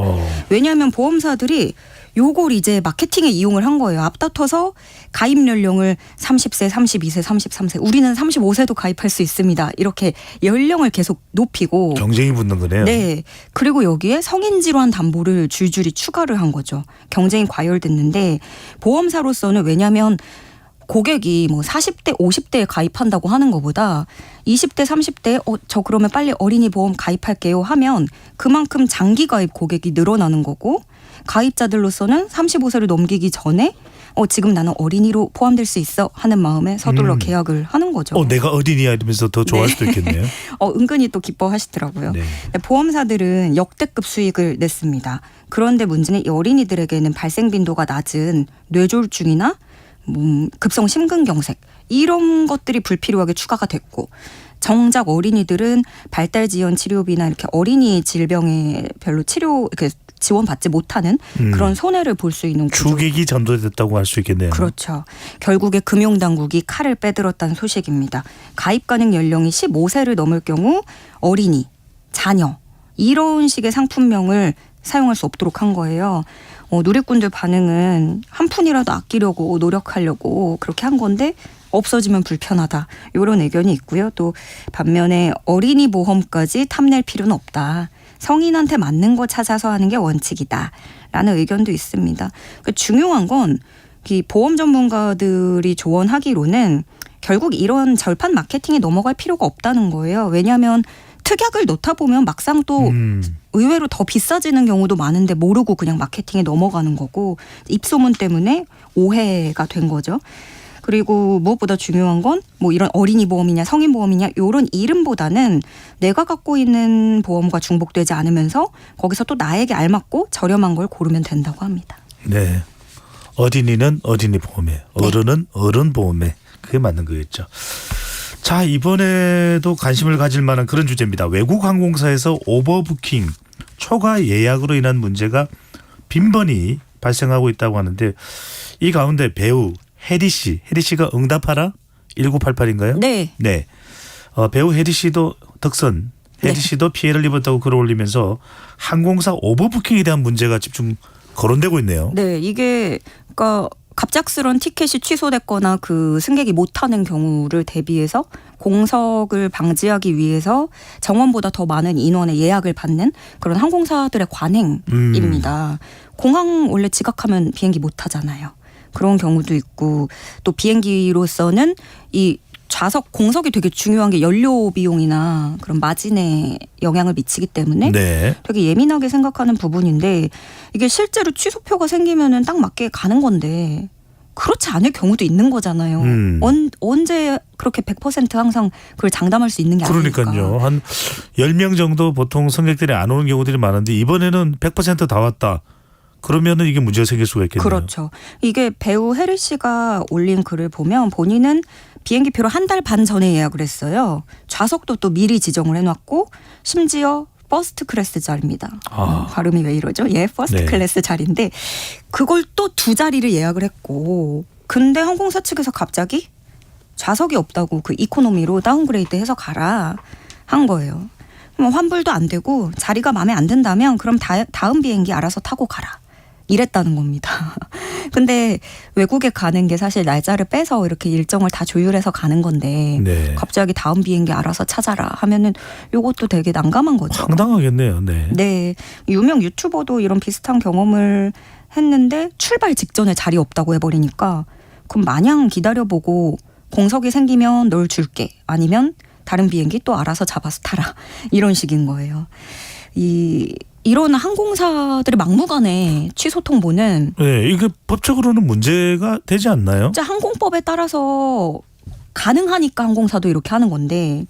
왜냐하면 보험사들이 요걸 이제 마케팅에 이용을 한 거예요. 앞다퉈서 가입 연령을 30세, 32세, 33세 우리는 35세도 가입할 수 있습니다. 이렇게 연령을 계속 높이고 경쟁이 붙는 거네요. 네. 그리고 여기에 성인 질환 담보를 줄줄이 추가를 한 거죠. 경쟁이 과열됐는데 보험사로서는 왜냐하면 고객이 뭐 40대, 50대에 가입한다고 하는 것보다 20대, 30대에 저 그러면 빨리 어린이 보험 가입할게요 하면 그만큼 장기 가입 고객이 늘어나는 거고 가입자들로서는 35세를 넘기기 전에 지금 나는 어린이로 포함될 수 있어 하는 마음에 서둘러 계약을 하는 거죠. 내가 어린이야 이러면서 더 좋아할 네. 수도 있겠네요. 은근히 또 기뻐하시더라고요. 네. 보험사들은 역대급 수익을 냈습니다. 그런데 문제는 이 어린이들에게는 발생 빈도가 낮은 뇌졸중이나 급성 심근경색 이런 것들이 불필요하게 추가가 됐고 정작 어린이들은 발달 지연 치료비나 이렇게 어린이 질병에 별로 치료 이렇게 지원받지 못하는 그런 손해를 볼 수 있는 구조. 주객이 전도됐다고 할 수 있겠네요. 그렇죠. 결국에 금융당국이 칼을 빼들었다는 소식입니다. 가입 가능 연령이 15세를 넘을 경우 어린이, 자녀 이런 식의 상품명을 사용할 수 없도록 한 거예요. 누리꾼들 반응은 한 푼이라도 아끼려고 노력하려고 그렇게 한 건데 없어지면 불편하다. 이런 의견이 있고요. 또 반면에 어린이 보험까지 탐낼 필요는 없다. 성인한테 맞는 거 찾아서 하는 게 원칙이다. 라는 의견도 있습니다. 그러니까 중요한 건 이 보험 전문가들이 조언하기로는 결국 이런 절판 마케팅에 넘어갈 필요가 없다는 거예요. 왜냐하면 특약을 넣다 보면 막상 또 의외로 더 비싸지는 경우도 많은데 모르고 그냥 마케팅에 넘어가는 거고 입소문 때문에 오해가 된 거죠. 그리고 무엇보다 중요한 건 뭐 이런 어린이 보험이냐 성인 보험이냐 이런 이름보다는 내가 갖고 있는 보험과 중복되지 않으면서 거기서 또 나에게 알맞고 저렴한 걸 고르면 된다고 합니다. 네. 어린이는 어린이 보험에, 어른은 어른 보험에. 그게 맞는 거겠죠. 자, 이번에도 관심을 가질 만한 그런 주제입니다. 외국 항공사에서 오버부킹, 초과 예약으로 인한 문제가 빈번히 발생하고 있다고 하는데 이 가운데 배우 혜리 씨가 응답하라 1988인가요? 네. 네. 배우 혜리 씨도 혜리 씨도 피해를 입었다고 글을 올리면서 항공사 오버부킹에 대한 문제가 집중 거론되고 있네요. 네, 이게 그러니까 갑작스런 티켓이 취소됐거나 그 승객이 못타는 경우를 대비해서 공석을 방지하기 위해서 정원보다 더 많은 인원의 예약을 받는 그런 항공사들의 관행입니다. 공항 원래 지각하면 비행기 못 타잖아요. 그런 경우도 있고 또 비행기로서는 이 좌석 공석이 되게 중요한 게 연료 비용이나 그런 마진에 영향을 미치기 때문에 네. 되게 예민하게 생각하는 부분인데 이게 실제로 취소표가 생기면은 딱 맞게 가는 건데 그렇지 않을 경우도 있는 거잖아요. 언제 그렇게 100% 항상 그걸 장담할 수 있는 게 아니니까. 그러니까요. 한 10명 정도 보통 승객들이 안 오는 경우들이 많은데 이번에는 100% 다 왔다. 그러면은 이게 문제가 생길 수가 있겠네요. 그렇죠. 이게 배우 혜리 씨가 올린 글을 보면 본인은 비행기표를 한 달 반 전에 예약을 했어요. 좌석도 또 미리 지정을 해놨고 심지어 퍼스트 클래스 자리입니다. 발음이 왜 이러죠? 퍼스트 클래스 자리인데 그걸 또 2자리를 예약을 했고 근데 항공사 측에서 갑자기 좌석이 없다고 그 이코노미로 다운그레이드 해서 가라 한 거예요. 그럼 환불도 안 되고 자리가 마음에 안 든다면 그럼 다음 비행기 알아서 타고 가라. 이랬다는 겁니다. 근데 외국에 가는 게 사실 날짜를 빼서 이렇게 일정을 다 조율해서 가는 건데 갑자기 다음 비행기 알아서 찾아라 하면은 요것도 되게 난감한 거죠. 황당하겠네요. 네. 네. 유명 유튜버도 이런 비슷한 경험을 했는데 출발 직전에 자리 없다고 해버리니까 그럼 마냥 기다려보고 공석이 생기면 널 줄게 아니면 다른 비행기 또 알아서 잡아서 타라 이런 식인 거예요. 이런 항공사들의 막무가내 취소 통보는 이게 법적으로는 문제가 되지 않나요? 진짜 항공법에 따라서 가능하니까 항공사도 이렇게 하는 건데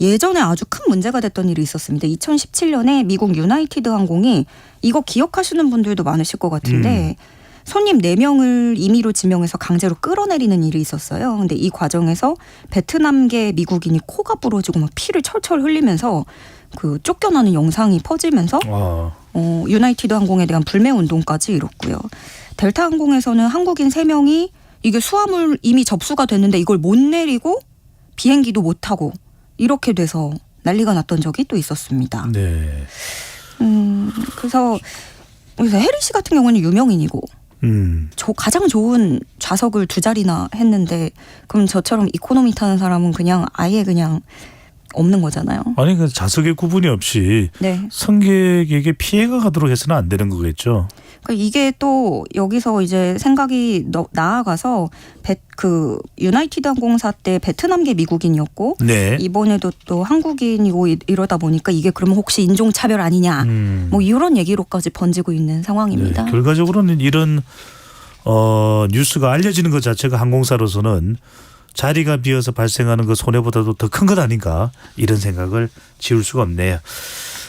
예전에 아주 큰 문제가 됐던 일이 있었습니다. 2017년에 미국 유나이티드 항공이 이거 기억하시는 분들도 많으실 것 같은데 손님 4명을 임의로 지명해서 강제로 끌어내리는 일이 있었어요. 근데 이 과정에서 베트남계 미국인이 코가 부러지고 막 피를 철철 흘리면서 그 쫓겨나는 영상이 퍼지면서 유나이티드 항공에 대한 불매 운동까지 일었고요. 델타 항공에서는 한국인 3명이 이게 수화물 이미 접수가 됐는데 이걸 못 내리고 비행기도 못 타고 이렇게 돼서 난리가 났던 적이 또 있었습니다. 네. 그래서 혜리 씨 같은 경우는 유명인이고 가장 좋은 좌석을 2자리나 했는데 그럼 저처럼 이코노미 타는 사람은 그냥 아예 그냥 없는 거잖아요. 아니 그 좌석의 구분이 없이 승객에게 피해가 가도록 해서는 안 되는 거겠죠. 그러니까 이게 또 여기서 이제 생각이 나아가서 그 유나이티드 항공사 때 베트남계 미국인이었고 이번에도 또 한국인이고 이러다 보니까 이게 그러면 혹시 인종차별 아니냐 뭐 이런 얘기로까지 번지고 있는 상황입니다. 네, 결과적으로는 이런 뉴스가 알려지는 것 자체가 항공사로서는 자리가 비어서 발생하는 그 손해보다도 더 큰 것 아닌가 이런 생각을 지울 수가 없네요.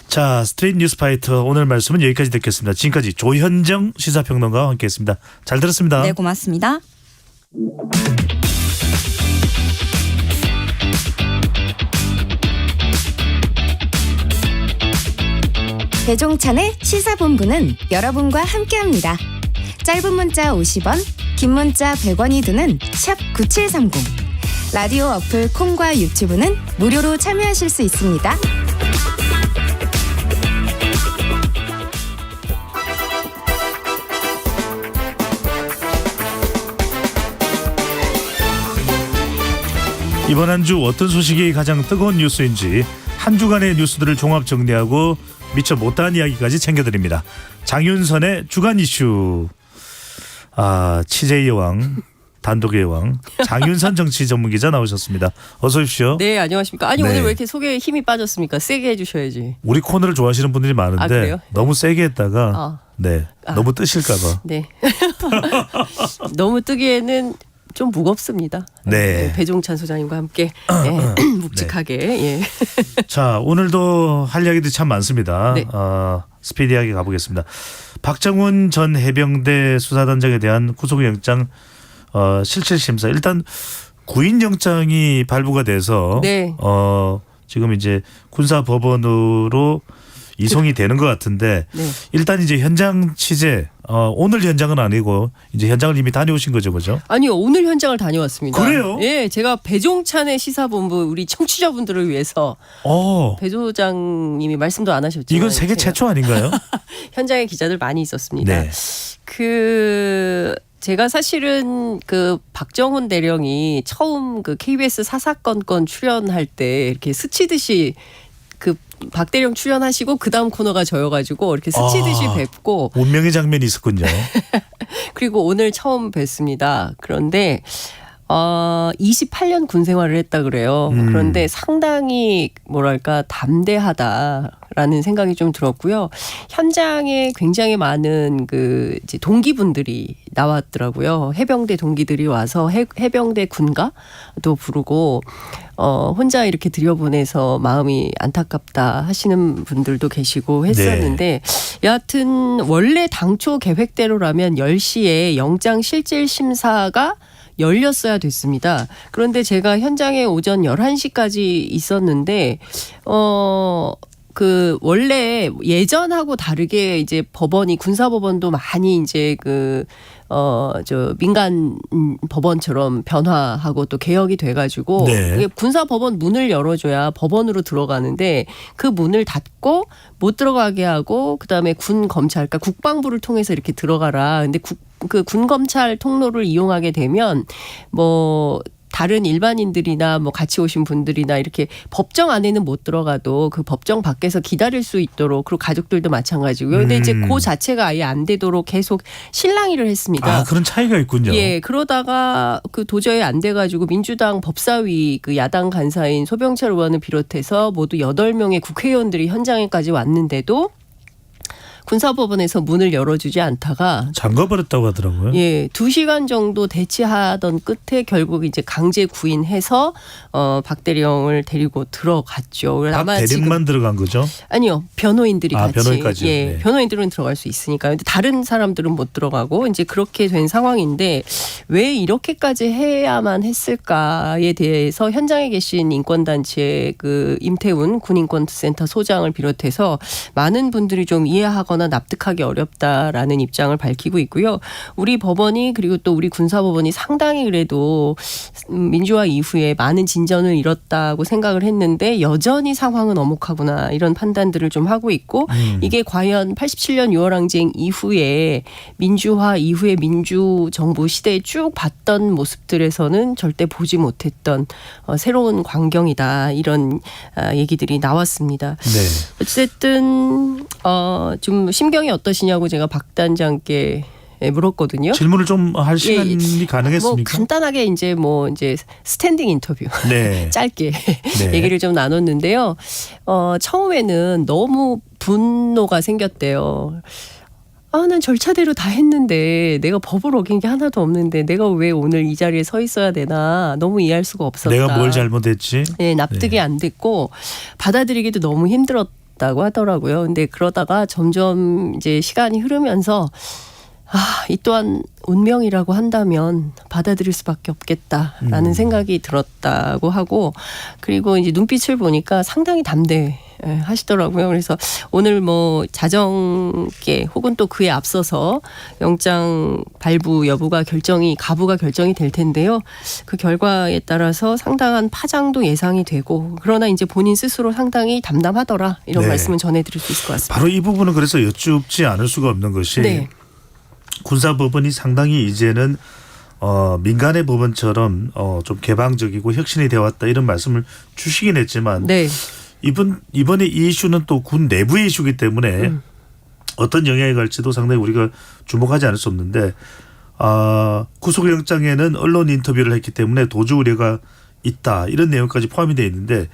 자, 스트레이트 뉴스파이터 오늘 말씀은 여기까지 듣겠습니다. 지금까지 조현정 시사평론가와 함께했습니다. 잘 들었습니다. 네, 고맙습니다. 배종찬의 시사본부는 여러분과 함께합니다. 짧은 문자 50원, 긴 문자 100원이 드는 샵 9730. 라디오 어플 콩과 유튜브는 무료로 참여하실 수 있습니다. 이번 한 주 어떤 소식이 가장 뜨거운 뉴스인지 한 주간의 뉴스들을 종합 정리하고 미처 못다한 이야기까지 챙겨드립니다. 장윤선의 주간 이슈. 취재의 여왕 단독의 왕 장윤선 정치 전문 기자 나오셨습니다. 어서 오십시오. 네, 안녕하십니까. 아니 네. 오늘 왜 이렇게 소개에 힘이 빠졌습니까? 세게 해주셔야지. 우리 코너를 좋아하시는 분들이 많은데 그래요? 너무 세게 했다가 너무 뜨실까 봐. 네. 너무 뜨기에는 좀 무겁습니다. 네. 배종찬 소장님과 함께 묵직하게. 예. 자, 오늘도 할 이야기들이 참 많습니다. 네. 스피디하게 가보겠습니다. 박정훈 전 해병대 수사단장에 대한 구속영장 실질심사. 일단 구인영장이 발부가 돼서 네. 지금 이제 군사법원으로 이송이 되는 것 같은데 네. 일단 이제 현장 취재 오늘 현장은 아니고 이제 현장을 이미 다녀오신 거죠, 그죠? 아니요, 오늘 현장을 다녀왔습니다. 그래요? 예, 제가 배종찬의 시사본부 우리 청취자분들을 위해서 배 소장님이 말씀도 안 하셨지만 이건 세계 최초 아닌가요? 현장에 기자들 많이 있었습니다. 네. 제가 사실은 그 박정훈 대령이 처음 그 KBS 사사건건 출연할 때 이렇게 스치듯이 그 박 대령 출연하시고 그 다음 코너가 저여가지고 이렇게 스치듯이 뵙고 운명의 장면이 있었군요. 그리고 오늘 처음 뵙습니다. 그런데 28년 군 생활을 했다 그래요. 그런데 상당히 뭐랄까 담대하다라는 생각이 좀 들었고요. 현장에 굉장히 많은 그 이제 동기분들이 나왔더라고요. 해병대 동기들이 와서 해병대 군가도 부르고 혼자 이렇게 들여보내서 마음이 안타깝다 하시는 분들도 계시고 했었는데 여하튼 원래 당초 계획대로라면 10시에 영장 실질 심사가 열렸어야 됐습니다. 그런데 제가 현장에 오전 11시까지 있었는데 그 원래 예전하고 다르게 이제 법원이 군사법원도 많이 이제 민간 법원처럼 변화하고 또 개혁이 돼가지고 네. 군사법원 문을 열어줘야 법원으로 들어가는데 그 문을 닫고 못 들어가게 하고 그다음에 군 검찰, 그러니까 국방부를 통해서 이렇게 들어가라. 근데 그 군 검찰 통로를 이용하게 되면 뭐 다른 일반인들이나 뭐 같이 오신 분들이나 이렇게 법정 안에는 못 들어가도 그 법정 밖에서 기다릴 수 있도록, 그리고 가족들도 마찬가지고요. 근데 이제 그 자체가 아예 안 되도록 계속 실랑이를 했습니다. 그런 차이가 있군요. 예, 그러다가 그 도저히 안 돼가지고 민주당 법사위 그 야당 간사인 소병철 의원을 비롯해서 모두 8명의 국회의원들이 현장에까지 왔는데도 군사법원에서 문을 열어주지 않다가 잠궈버렸다고 하더라고요. 예, 2시간 정도 대치하던 끝에 결국 이제 강제 구인해서 박 대령을 데리고 들어갔죠. 박 대령만 들어간 거죠? 아니요, 변호인들이 같이. 변호인까지요? 예, 네. 변호인들은 들어갈 수 있으니까. 근데 다른 사람들은 못 들어가고 이제 그렇게 된 상황인데 왜 이렇게까지 해야만 했을까에 대해서 현장에 계신 인권단체 그 임태훈 군인권센터 소장을 비롯해서 많은 분들이 좀 이해하거나 납득하기 어렵다라는 입장을 밝히고 있고요. 우리 법원이 그리고 또 우리 군사법원이 상당히 그래도 민주화 이후에 많은 진전을 이뤘다고 생각을 했는데 여전히 상황은 엄혹하구나 이런 판단들을 좀 하고 있고 이게 과연 87년 6월 항쟁 이후에 민주화 이후에 민주정부 시대에 쭉 봤던 모습들에서는 절대 보지 못했던 새로운 광경이다 이런 얘기들이 나왔습니다. 네. 어쨌든 좀 심경이 어떠시냐고 제가 박 단장께 물었거든요. 질문을 좀 할 시간이 가능했습니까? 뭐 간단하게 이제 스탠딩 인터뷰 네. 짧게 네. 얘기를 좀 나눴는데요. 처음에는 너무 분노가 생겼대요. 난 절차대로 다 했는데 내가 법을 어긴 게 하나도 없는데 내가 왜 오늘 이 자리에 서 있어야 되나 너무 이해할 수가 없었다. 내가 뭘 잘못했지? 네, 납득이 안 됐고 받아들이기도 너무 힘들었다고 하더라고요. 근데 그러다가 점점 이제 시간이 흐르면서 이 또한 운명이라고 한다면 받아들일 수밖에 없겠다라는 생각이 들었다고 하고, 그리고 이제 눈빛을 보니까 상당히 담대하시더라고요. 그래서 오늘 자정께 혹은 또 그에 앞서서 영장 발부 여부가 가부가 결정이 될 텐데요. 그 결과에 따라서 상당한 파장도 예상이 되고, 그러나 이제 본인 스스로 상당히 담담하더라 이런 말씀은 전해드릴 수 있을 것 같습니다. 바로 이 부분은 그래서 여쭙지 않을 수가 없는 것이 군사법원이 상당히 이제는 민간의 법원처럼 좀 개방적이고 혁신이 되어왔다 이런 말씀을 주시긴 했지만 이번에 이 이슈는 또 군 내부의 이슈이기 때문에 어떤 영향이 갈지도 상당히 우리가 주목하지 않을 수 없는데 구속영장에는 언론 인터뷰를 했기 때문에 도주 우려가 있다 이런 내용까지 포함이 되어 있는데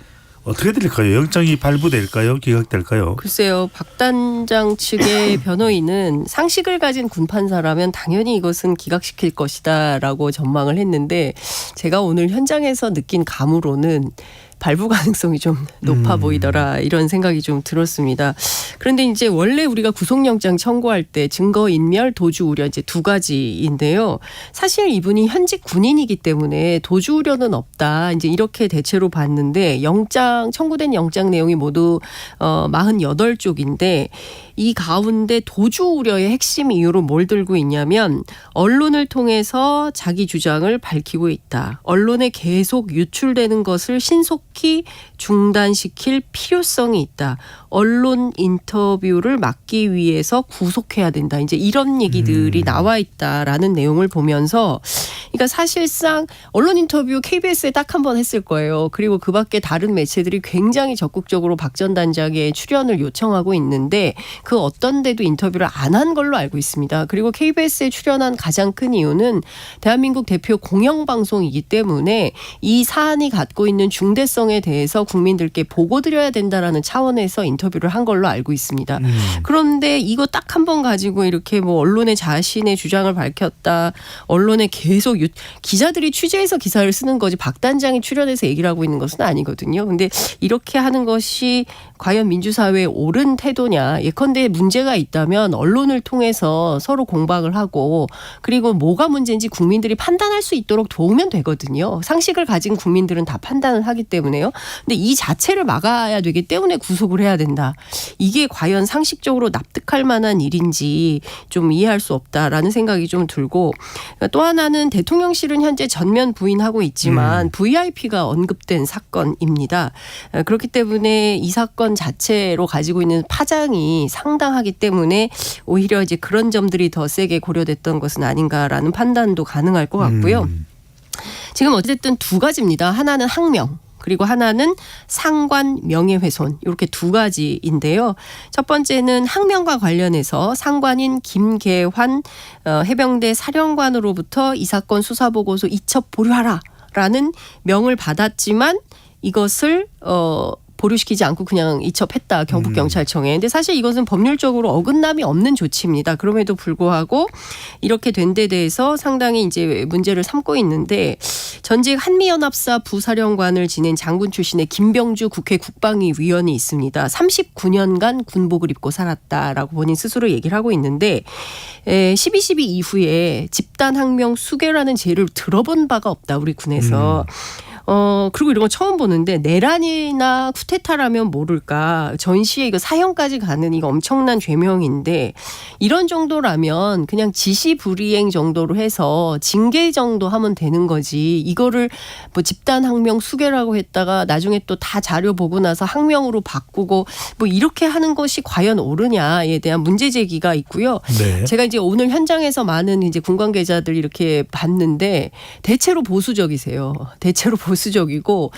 어떻게 될까요? 영장이 발부될까요? 기각될까요? 글쎄요. 박 단장 측의 변호인은 상식을 가진 군판사라면 당연히 이것은 기각시킬 것이다라고 전망을 했는데 제가 오늘 현장에서 느낀 감으로는 발부 가능성이 좀 높아 보이더라 이런 생각이 좀 들었습니다. 그런데 이제 원래 우리가 구속영장 청구할 때 증거인멸, 도주 우려 이제 두 가지인데요. 사실 이분이 현직 군인이기 때문에 도주 우려는 없다. 이제 이렇게 대체로 봤는데 청구된 영장 내용이 모두 48쪽인데 이 가운데 도주 우려의 핵심 이유로 뭘 들고 있냐면 언론을 통해서 자기 주장을 밝히고 있다. 언론에 계속 유출되는 것을 신속히 중단시킬 필요성이 있다. 언론 인터뷰를 막기 위해서 구속해야 된다. 이제 이런 얘기들이 나와 있다라는 내용을 보면서 그러니까 사실상 언론 인터뷰 KBS에 딱 한 번 했을 거예요. 그리고 그 밖에 다른 매체들이 굉장히 적극적으로 박 전 단장의 출연을 요청하고 있는데 그 어떤 데도 인터뷰를 안 한 걸로 알고 있습니다. 그리고 KBS에 출연한 가장 큰 이유는 대한민국 대표 공영방송이기 때문에 이 사안이 갖고 있는 중대성에 대해서 국민들께 보고드려야 된다라는 차원에서 인터뷰를 한 걸로 알고 있습니다. 그런데 이거 딱 한 번 가지고 이렇게 뭐 언론에 자신의 주장을 밝혔다. 언론에 계속 기자들이 취재해서 기사를 쓰는 거지 박 단장이 출연해서 얘기를 하고 있는 것은 아니거든요. 근데 이렇게 하는 것이 과연 민주사회의 옳은 태도냐. 예컨대 문제가 있다면 언론을 통해서 서로 공박을 하고 그리고 뭐가 문제인지 국민들이 판단할 수 있도록 도우면 되거든요. 상식을 가진 국민들은 다 판단을 하기 때문에요. 근데 이 자체를 막아야 되기 때문에 구속을 해야 된다. 이게 과연 상식적으로 납득할 만한 일인지 좀 이해할 수 없다라는 생각이 좀 들고 또 하나는 대통령실은 현재 전면 부인하고 있지만 VIP가 언급된 사건입니다. 그렇기 때문에 이 사건 자체로 가지고 있는 파장이 상당하기 때문에 오히려 이제 그런 점들이 더 세게 고려됐던 것은 아닌가라는 판단도 가능할 것 같고요. 지금 어쨌든 두 가지입니다. 하나는 항명. 그리고 하나는 상관 명예훼손 이렇게 두 가지인데요. 첫 번째는 항명과 관련해서 상관인 김계환 해병대 사령관으로부터 이 사건 수사보고서 이첩 보류하라라는 명을 받았지만 이것을 보류시키지 않고 그냥 이첩했다. 경북경찰청에. 근데 사실 이것은 법률적으로 어긋남이 없는 조치입니다. 그럼에도 불구하고 이렇게 된 데 대해서 상당히 이제 문제를 삼고 있는데 전직 한미연합사 부사령관을 지낸 장군 출신의 김병주 국회 국방위 위원이 있습니다. 39년간 군복을 입고 살았다라고 본인 스스로 얘기를 하고 있는데 12.12 이후에 집단항명 수괴라는 죄를 들어본 바가 없다. 우리 군에서. 그리고 이런 거 처음 보는데 내란이나 쿠데타라면 모를까 전시에 이거 사형까지 가는 이거 엄청난 죄명인데 이런 정도라면 그냥 지시불이행 정도로 해서 징계 정도 하면 되는 거지 이거를 뭐 집단항명 수괴라고 했다가 나중에 또 다 자료 보고 나서 항명으로 바꾸고 뭐 이렇게 하는 것이 과연 옳으냐에 대한 문제 제기가 있고요. 네. 제가 이제 오늘 현장에서 많은 이제 군 관계자들 이렇게 봤는데 대체로 보수적이세요. 대체로 보수적이고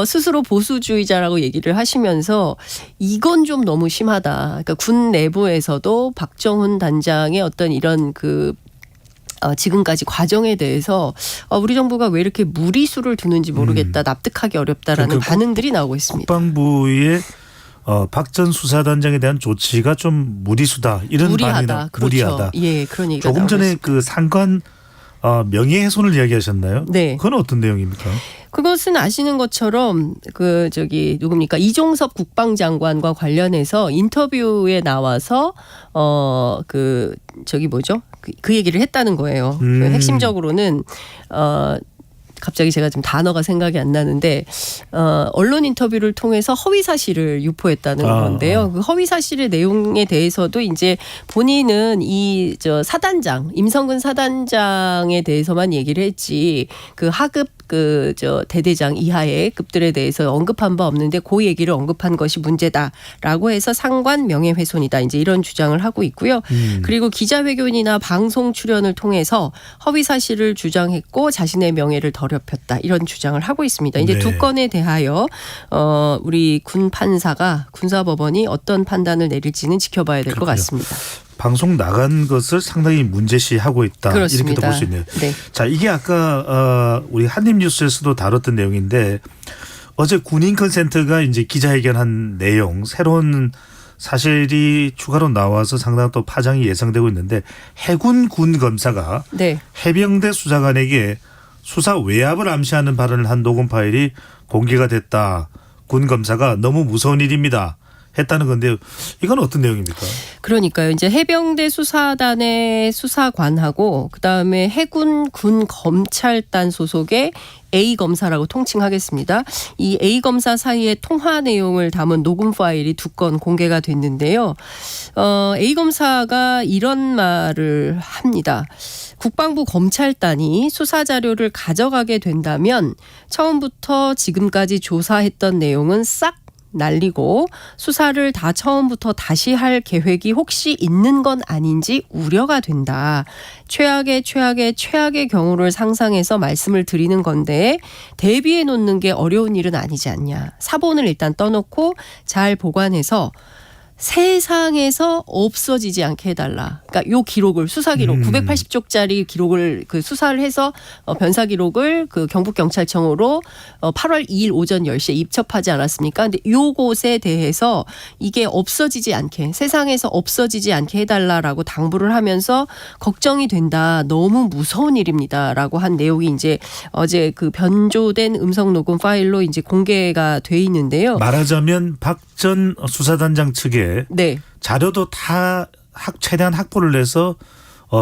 스스로 보수주의자라고 얘기를 하시면서 이건 좀 너무 심하다. 그러니까 군 내부에서도 박정훈 단장의 어떤 이런 지금까지 과정에 대해서 우리 정부가 왜 이렇게 무리수를 두는지 모르겠다. 납득하기 어렵다라는 반응들이 나오고 있습니다. 국방부의 박 전 수사단장에 대한 조치가 좀 무리수다. 이런 무리하다. 그렇죠. 무리하다. 예, 그런 얘기가 조금 전에 있습니다. 그 상관 명예훼손을 이야기하셨나요? 네. 그건 어떤 내용입니까? 그것은 아시는 것처럼 누굽니까 이종섭 국방장관과 관련해서 인터뷰에 나와서 그 얘기를 했다는 거예요. 핵심적으로는 갑자기 제가 지금 단어가 생각이 안 나는데 언론 인터뷰를 통해서 허위 사실을 유포했다는 건데요. 그 허위 사실의 내용에 대해서도 이제 본인은 사단장 임성근 사단장에 대해서만 얘기를 했지 그 하급 대대장 이하의 급들에 대해서 언급한 바 없는데 그 얘기를 언급한 것이 문제다라고 해서 상관 명예훼손이다. 이제 이런 주장을 하고 있고요. 그리고 기자회견이나 방송 출연을 통해서 허위 사실을 주장했고 자신의 명예를 덜 더럽혔다 이런 주장을 하고 있습니다. 이제 네. 두 건에 대하여 우리 군 판사가 군사법원이 어떤 판단을 내릴지는 지켜봐야 될 것 같습니다. 방송 나간 것을 상당히 문제시하고 있다. 그렇습니다. 이렇게도 볼 수 있네요. 네. 자, 이게 아까 우리 한입뉴스에서도 다뤘던 내용인데 어제 군인권센터가 이제 기자회견한 내용 새로운 사실이 추가로 나와서 상당한 또 파장이 예상되고 있는데 해군 군 검사가 네. 해병대 수사관에게 수사 외압을 암시하는 발언을 한 녹음 파일이 공개가 됐다. 군 검사가 너무 무서운 일입니다. 했다는 건데 이건 어떤 내용입니까? 그러니까요. 이제 해병대 수사단의 수사관하고 그다음에 해군 군 검찰단 소속의 A 검사라고 통칭하겠습니다. 이 A 검사 사이의 통화 내용을 담은 녹음 파일이 2건 공개가 됐는데요. A 검사가 이런 말을 합니다. 국방부 검찰단이 수사 자료를 가져가게 된다면 처음부터 지금까지 조사했던 내용은 싹 날리고 수사를 다 처음부터 다시 할 계획이 혹시 있는 건 아닌지 우려가 된다. 최악의 경우를 상상해서 말씀을 드리는 건데 대비해 놓는 게 어려운 일은 아니지 않냐. 사본을 일단 떠놓고 잘 보관해서 세상에서 없어지지 않게 해달라. 그러니까 요 기록을 수사 기록 980쪽짜리 기록을 그 수사를 해서 변사 기록을 그 경북경찰청으로 8월 2일 오전 10시에 입첩하지 않았습니까? 근데 요곳에 대해서 이게 없어지지 않게 세상에서 없어지지 않게 해달라라고 당부를 하면서 걱정이 된다. 너무 무서운 일입니다라고 한 내용이 이제 어제 그 변조된 음성 녹음 파일로 이제 공개가 돼 있는데요. 말하자면 박 전 수사단장 측에 네. 자료도 다 최대한 확보를 해서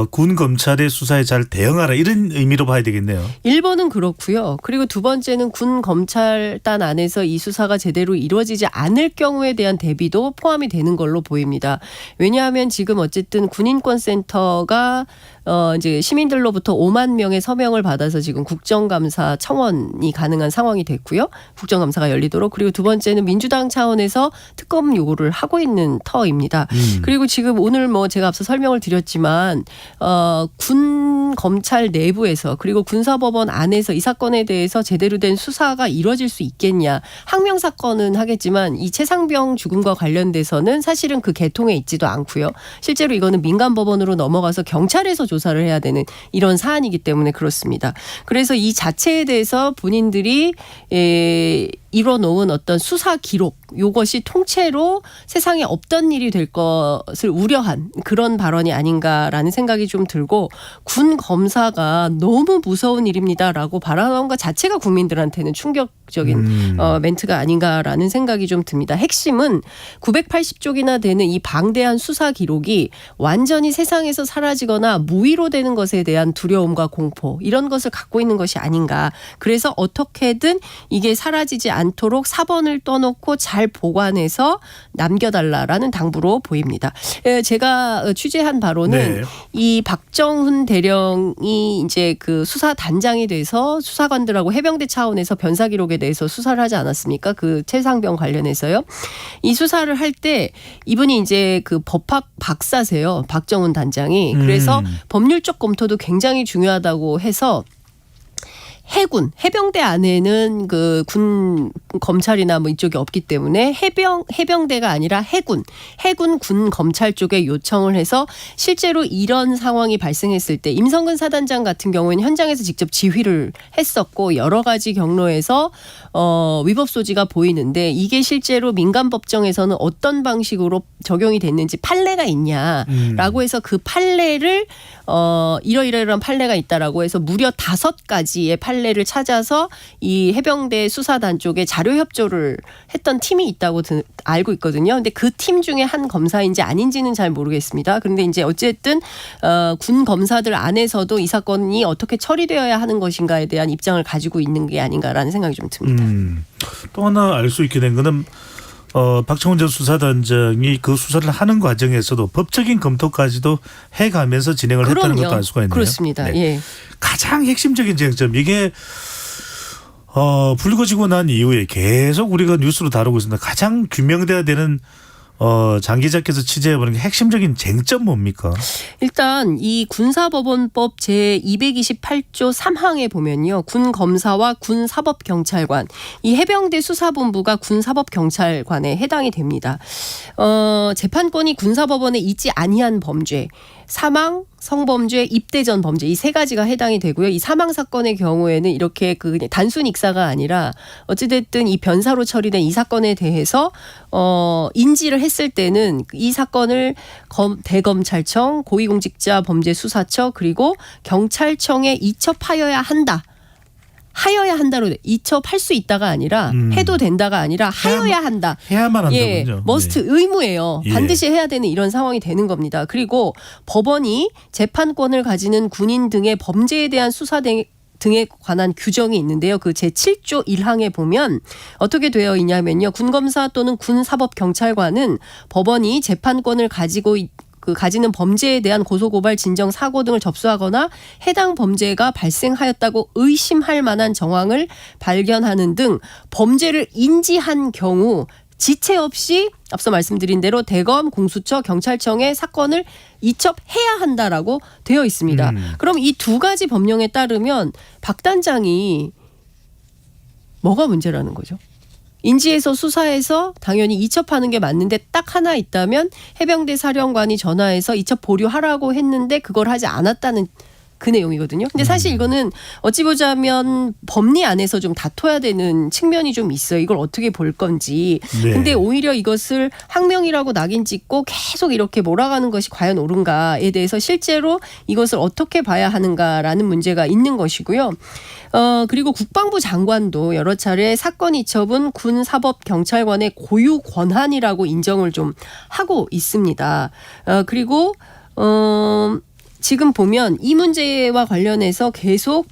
군 검찰의 수사에 잘 대응하라 이런 의미로 봐야 되겠네요. 1번은 그렇고요. 그리고 두 번째는 군 검찰단 안에서 이 수사가 제대로 이루어지지 않을 경우에 대한 대비도 포함이 되는 걸로 보입니다. 왜냐하면 지금 어쨌든 군인권센터가 이제 시민들로부터 5만 명의 서명을 받아서 지금 국정감사 청원이 가능한 상황이 됐고요. 국정감사가 열리도록. 그리고 두 번째는 민주당 차원에서 특검 요구를 하고 있는 터입니다. 그리고 지금 오늘 뭐 제가 앞서 설명을 드렸지만 군 검찰 내부에서 그리고 군사법원 안에서 이 사건에 대해서 제대로 된 수사가 이루어질 수 있겠냐. 항명 사건은 하겠지만 이 최상병 죽음과 관련돼서는 사실은 그 계통에 있지도 않고요. 실제로 이거는 민간법원으로 넘어가서 경찰에서 조사를 해야 되는 이런 사안이기 때문에 그렇습니다. 그래서 이 자체에 대해서 본인들이 이뤄놓은 어떤 수사 기록 이것이 통째로 세상에 없던 일이 될 것을 우려한 그런 발언이 아닌가라는 생각이 좀 들고 군 검사가 너무 무서운 일입니다라고 발언한 것 자체가 국민들한테는 충격적인 멘트가 아닌가라는 생각이 좀 듭니다. 핵심은 980쪽이나 되는 이 방대한 수사 기록이 완전히 세상에서 사라지거나 무위로 되는 것에 대한 두려움과 공포 이런 것을 갖고 있는 것이 아닌가. 그래서 어떻게든 이게 사라지지 않도록 사본을 떠놓고 잘 보관해서 남겨달라라는 당부로 보입니다. 제가 취재한 바로는 네. 이 박정훈 대령이 이제 그 수사단장이 돼서 수사관들하고 해병대 차원에서 변사 기록에 대해서 수사를 하지 않았습니까? 그 최상병 관련해서요. 이 수사를 할 때 이분이 이제 그 법학 박사세요. 박정훈 단장이. 그래서 법률적 검토도 굉장히 중요하다고 해서 해군, 해병대 안에는 그 군 검찰이나 뭐 이쪽이 없기 때문에 해병대가 아니라 해군 군 검찰 쪽에 요청을 해서 실제로 이런 상황이 발생했을 때 임성근 사단장 같은 경우에는 현장에서 직접 지휘를 했었고 여러 가지 경로에서 위법 소지가 보이는데 이게 실제로 민간 법정에서는 어떤 방식으로 적용이 됐는지 판례가 있냐라고 해서 그 판례를 이러이러한 판례가 있다라고 해서 무려 5가지의 판례를 찾아서 이 해병대 수사단 쪽에 자료 협조를 했던 팀이 있다고 알고 있거든요. 근데 그 팀 중에 한 검사인지 아닌지는 잘 모르겠습니다. 그런데 이제 어쨌든 군 검사들 안에서도 이 사건이 어떻게 처리되어야 하는 것인가에 대한 입장을 가지고 있는 게 아닌가라는 생각이 좀 듭니다. 또 하나 알 수 있게 된 거는 박정훈 전 수사단장이 그 수사를 하는 과정에서도 법적인 검토까지도 해가면서 진행을 그럼요. 했다는 것도 알 수가 있네요. 그렇습니다. 네. 예. 가장 핵심적인 쟁점 이게 불거지고 난 이후에 계속 우리가 뉴스로 다루고 있습니다. 가장 규명돼야 되는 장 기자께서 취재해보는 게 핵심적인 쟁점 뭡니까? 일단 이 군사법원법 제228조 3항에 보면요. 군검사와 군사법경찰관, 이 해병대 수사본부가 군사법경찰관에 해당이 됩니다. 재판권이 군사법원에 있지 아니한 범죄, 사망, 성범죄, 입대전 범죄, 이 세 가지가 해당이 되고요. 이 사망 사건의 경우에는 이렇게 그냥 단순 익사가 아니라 어찌됐든 이 변사로 처리된 이 사건에 대해서 인지를 했을 때는 이 사건을 대검찰청, 고위공직자 범죄수사처 그리고 경찰청에 이첩하여야 한다. 하여야 한다로 이첩할 수 있다가 아니라 해도 된다가 아니라 하여야 한다. 해야만 한다군요. 머스트 의무예요. 예. 반드시 해야 되는 이런 상황이 되는 겁니다. 그리고 법원이 재판권을 가지는 군인 등의 범죄에 대한 수사 등에 관한 규정이 있는데요. 그 제7조 1항에 보면 어떻게 되어 있냐면요. 군검사 또는 군사법경찰관은 법원이 재판권을 가지는 범죄에 대한 고소고발, 진정, 사고 등을 접수하거나 해당 범죄가 발생하였다고 의심할 만한 정황을 발견하는 등 범죄를 인지한 경우 지체 없이 앞서 말씀드린 대로 대검, 공수처, 경찰청에 사건을 이첩해야 한다라고 되어 있습니다. 그럼 이 두 가지 법령에 따르면 박 단장이 뭐가 문제라는 거죠? 인지해서 수사해서 당연히 이첩하는 게 맞는데 딱 하나 있다면 해병대 사령관이 전화해서 이첩 보류하라고 했는데 그걸 하지 않았다는 그 내용이거든요. 근데 사실 이거는 어찌 보자면 법리 안에서 좀 다퉈야 되는 측면이 좀 있어요. 이걸 어떻게 볼 건지. 네. 근데 오히려 이것을 항명이라고 낙인 찍고 계속 이렇게 몰아가는 것이 과연 옳은가에 대해서 실제로 이것을 어떻게 봐야 하는가라는 문제가 있는 것이고요. 그리고 국방부 장관도 여러 차례 사건 이첩은 군사법경찰관의 고유 권한이라고 인정을 좀 하고 있습니다. 그리고 지금 보면 이 문제와 관련해서 계속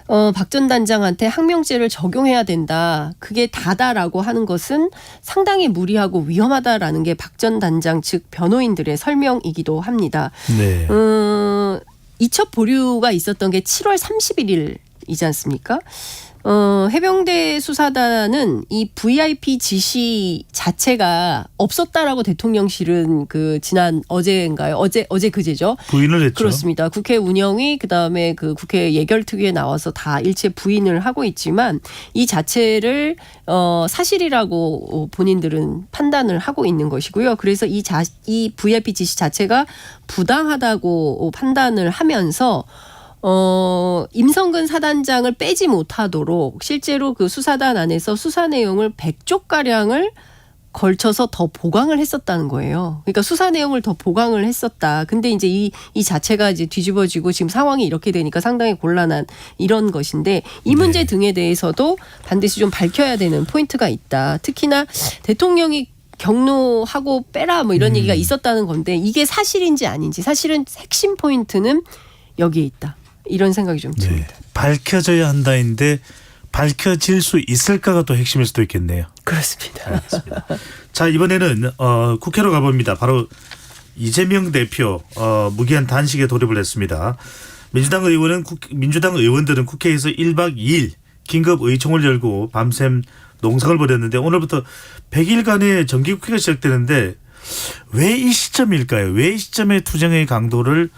박 전 단장한테 항명죄를 적용해야 된다. 그게 다다라고 하는 것은 상당히 무리하고 위험하다라는 게 박 전 단장 측 변호인들의 설명이기도 합니다. 네. 이첩 보류가 있었던 게 7월 31일이지 않습니까? 해병대 수사단은 이 VIP 지시 자체가 없었다라고 대통령실은 지난 어제인가요? 어제 그제죠. 부인을 했죠. 그렇습니다. 국회 운영위 그다음에 국회 예결특위에 나와서 다 일체 부인을 하고 있지만 이 자체를 사실이라고 본인들은 판단을 하고 있는 것이고요. 그래서 이 VIP 지시 자체가 부당하다고 판단을 하면서 임성근 사단장을 빼지 못하도록 실제로 그 수사단 안에서 수사 내용을 100쪽가량을 걸쳐서 더 보강을 했었다는 거예요. 그러니까 수사 내용을 더 보강을 했었다. 근데 이제 이 자체가 이제 뒤집어지고 지금 상황이 이렇게 되니까 상당히 곤란한 이런 것인데 이 문제 등에 대해서도 반드시 좀 밝혀야 되는 포인트가 있다. 특히나 대통령이 경로하고 빼라 뭐 이런 얘기가 있었다는 건데 이게 사실인지 아닌지 사실은 핵심 포인트는 여기에 있다. 이런 생각이 좀 듭니다. 네. 밝혀져야 한다인데 밝혀질 수 있을까가 또 핵심일 수도 있겠네요. 그렇습니다. 알겠습니다. 자, 이번에는 국회로 가봅니다. 바로 이재명 대표 무기한 단식에 돌입을 했습니다. 민주당 의원들은 국회에서 1박 2일 긴급 의총을 열고 밤샘 농성을 벌였는데 오늘부터 100일간의 정기국회가 시작되는데 왜 이 시점일까요? 왜 이 시점에 투쟁의 강도를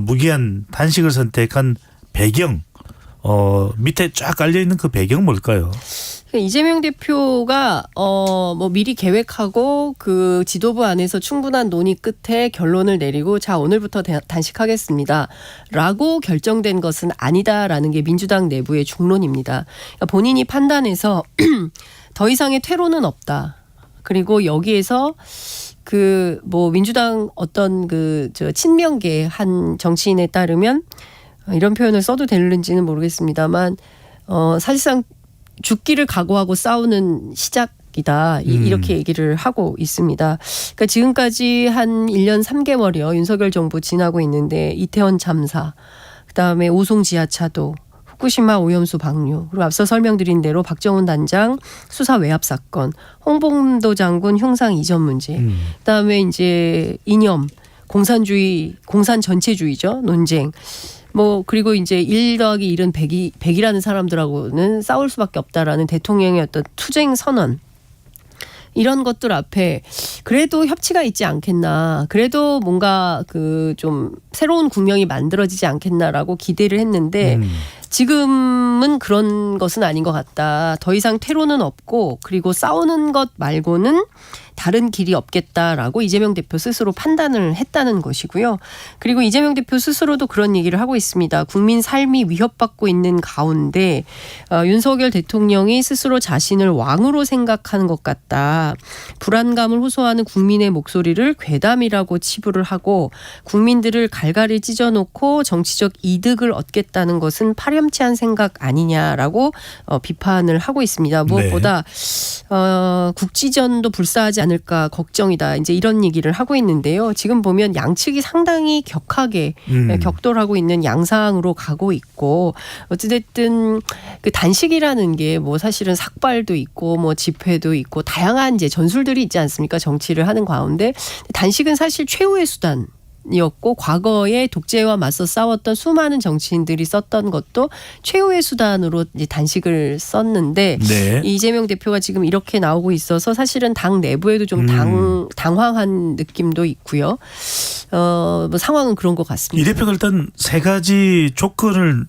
무기한 단식을 선택한 배경 밑에 쫙 깔려 있는 그 배경 뭘까요? 이재명 대표가 뭐 미리 계획하고 그 지도부 안에서 충분한 논의 끝에 결론을 내리고 자 오늘부터 단식하겠습니다라고 결정된 것은 아니다라는 게 민주당 내부의 중론입니다. 그러니까 본인이 판단해서 더 이상의 퇴로는 없다. 그리고 여기에서 뭐 민주당 어떤 친명계 한 정치인에 따르면 이런 표현을 써도 되는지는 모르겠습니다만 사실상 죽기를 각오하고 싸우는 시작이다. 이렇게 얘기를 하고 있습니다. 그러니까 지금까지 한 1년 3개월이요. 윤석열 정부 지나고 있는데 이태원 참사, 그다음에 오송 지하차도, 후쿠시마 오염수 방류, 그리고 앞서 설명드린 대로 박정훈 단장 수사 외압 사건, 홍범도 장군 흉상 이전 문제, 그다음에 이제 이념, 공산 전체주의죠. 논쟁. 뭐 그리고 이제 1+1은 100이라는 사람들하고는 싸울 수밖에 없다라는 대통령의 어떤 투쟁 선언. 이런 것들 앞에 그래도 협치가 있지 않겠나. 그래도 뭔가 그 좀 새로운 국면이 만들어지지 않겠나라고 기대를 했는데 지금은 그런 것은 아닌 것 같다. 더 이상 퇴로는 없고 그리고 싸우는 것 말고는 다른 길이 없겠다라고 이재명 대표 스스로 판단을 했다는 것이고요. 그리고 이재명 대표 스스로도 그런 얘기를 하고 있습니다. 국민 삶이 위협받고 있는 가운데 윤석열 대통령이 스스로 자신을 왕으로 생각하는 것 같다. 불안감을 호소하는 국민의 목소리를 괴담이라고 치부를 하고 국민들을 갈갈이 찢어놓고 정치적 이득을 얻겠다는 것은 파렴치한 생각 아니냐라고 비판을 하고 있습니다. 무엇보다 국지전도 불사하지 않을까 걱정이다. 이제 이런 얘기를 하고 있는데요. 지금 보면 양측이 상당히 격하게 격돌하고 있는 양상으로 가고 있고 어찌됐든 그 단식이라는 게 뭐 사실은 삭발도 있고 뭐 집회도 있고 다양한 이제 전술들이 있지 않습니까? 정치를 하는 가운데 단식은 사실 최후의 수단. 이었고 과거에 독재와 맞서 싸웠던 수많은 정치인들이 썼던 것도 최후의 수단으로 이제 단식을 썼는데 네. 이재명 대표가 지금 이렇게 나오고 있어서 사실은 당 내부에도 좀 당황한 느낌도 있고요. 뭐 상황은 그런 것 같습니다. 이 대표가 일단 세 가지 조건을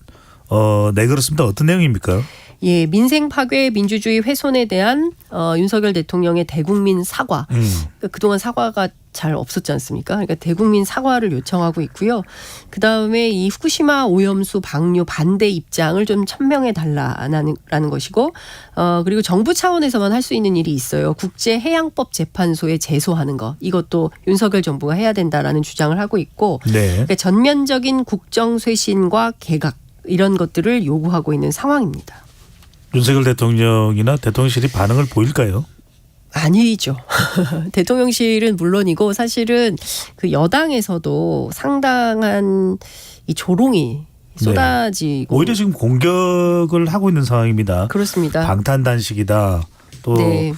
내걸었습니다. 어떤 내용입니까? 예, 민생 파괴, 민주주의 훼손에 대한 윤석열 대통령의 대국민 사과. 그러니까 그동안 사과가 잘 없었지 않습니까? 그러니까 대국민 사과를 요청하고 있고요. 그다음에 이 후쿠시마 오염수 방류 반대 입장을 좀 천명해 달라라는 것이고 그리고 정부 차원에서만 할 수 있는 일이 있어요. 국제해양법 재판소에 제소하는 거. 이것도 윤석열 정부가 해야 된다라는 주장을 하고 있고 네. 그러니까 전면적인 국정 쇄신과 개각 이런 것들을 요구하고 있는 상황입니다. 윤석열 대통령이나 대통령실이 반응을 보일까요? 아니죠. 대통령실은 물론이고 사실은 그 여당에서도 상당한 이 조롱이 쏟아지고 오히려 지금 공격을 하고 있는 상황입니다. 그렇습니다. 방탄단식이다. 또 네.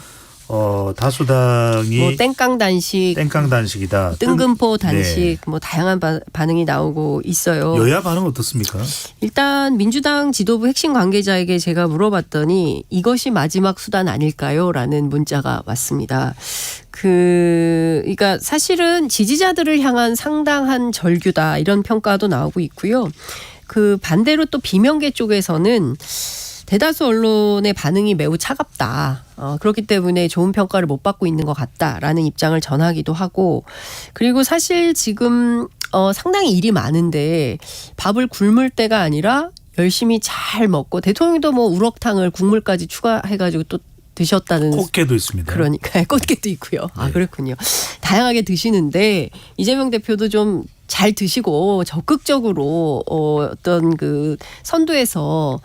다수당이 뭐 땡깡 단식이다. 뜬금포 단식 뭐 다양한 반응이 나오고 있어요. 여야 반응 어떻습니까? 일단 민주당 지도부 핵심 관계자에게 제가 물어봤더니 이것이 마지막 수단 아닐까요?라는 문자가 왔습니다. 그러니까 사실은 지지자들을 향한 상당한 절규다 이런 평가도 나오고 있고요. 그 반대로 또 비명계 쪽에서는 대다수 언론의 반응이 매우 차갑다. 그렇기 때문에 좋은 평가를 못 받고 있는 것 같다라는 입장을 전하기도 하고 그리고 사실 지금 상당히 일이 많은데 밥을 굶을 때가 아니라 열심히 잘 먹고 대통령도 뭐 우럭탕을 국물까지 추가해가지고 또 드셨다는 꽃게도 있습니다. 그러니까 꽃게도 있고요. 아 그렇군요. 다양하게 드시는데 이재명 대표도 좀 잘 드시고 적극적으로 어떤 그 선두에서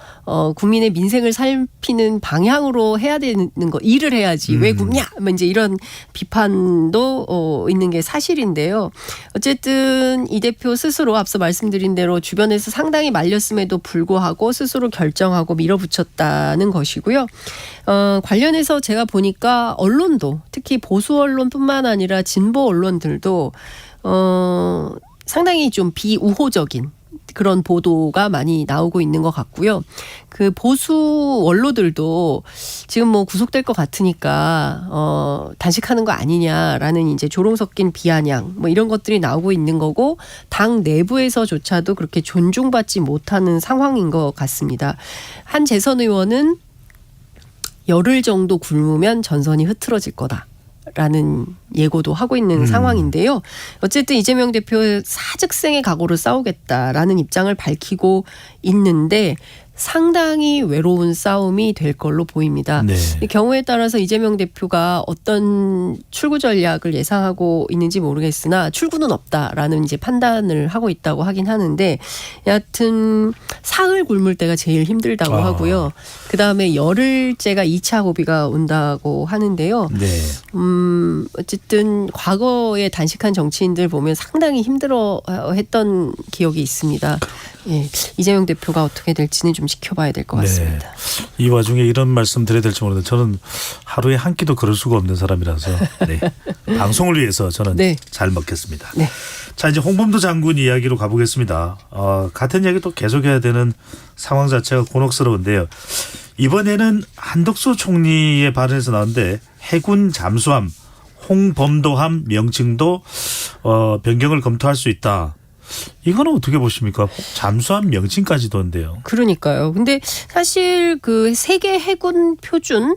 국민의 민생을 살피는 방향으로 해야 되는 거 일을 해야지 왜 굶냐 뭐 이제 이런 비판도 있는 게 사실인데요. 어쨌든 이 대표 스스로 앞서 말씀드린 대로 주변에서 상당히 말렸음에도 불구하고 스스로 결정하고 밀어붙였다는 것이고요. 관련해서 제가 보니까 언론도 특히 보수 언론뿐만 아니라 진보 언론들도 상당히 좀 비우호적인 그런 보도가 많이 나오고 있는 것 같고요. 그 보수 원로들도 지금 뭐 구속될 것 같으니까 단식하는 거 아니냐라는 이제 조롱 섞인 비아냥 뭐 이런 것들이 나오고 있는 거고 당 내부에서조차도 그렇게 존중받지 못하는 상황인 것 같습니다. 한 재선 의원은 열흘 정도 굶으면 전선이 흐트러질 거다. 라는 예고도 하고 있는 상황인데요. 어쨌든 이재명 대표의 사즉생의 각오로 싸우겠다라는 입장을 밝히고 있는데 상당히 외로운 싸움이 될 걸로 보입니다. 네. 경우에 따라서 이재명 대표가 어떤 출구 전략을 예상하고 있는지 모르겠으나 출구는 없다라는 이제 판단을 하고 있다고 하긴 하는데 여하튼 사흘 굶을 때가 제일 힘들다고 하고요. 그다음에 열흘째가 2차 고비가 온다고 하는데요. 네. 어쨌든 과거에 단식한 정치인들 보면 상당히 힘들어했던 기억이 있습니다. 예, 이재명 대표가 어떻게 될지는 좀 지켜봐야 될 것 같습니다. 네. 이 와중에 이런 말씀 드려야 될지 모르는데 저는 하루에 한 끼도 그럴 수가 없는 사람이라서 방송을 위해서 저는 잘 먹겠습니다. 네. 자 이제 홍범도 장군 이야기로 가보겠습니다. 같은 이야기 또 계속해야 되는 상황 자체가 곤혹스러운데요. 이번에는 한덕수 총리의 발언에서 나왔는데 해군 잠수함 홍범도함 명칭도 변경을 검토할 수 있다. 이거는 어떻게 보십니까? 잠수함 명칭까지도인데요. 그러니까요. 근데 사실 그 세계 해군 표준을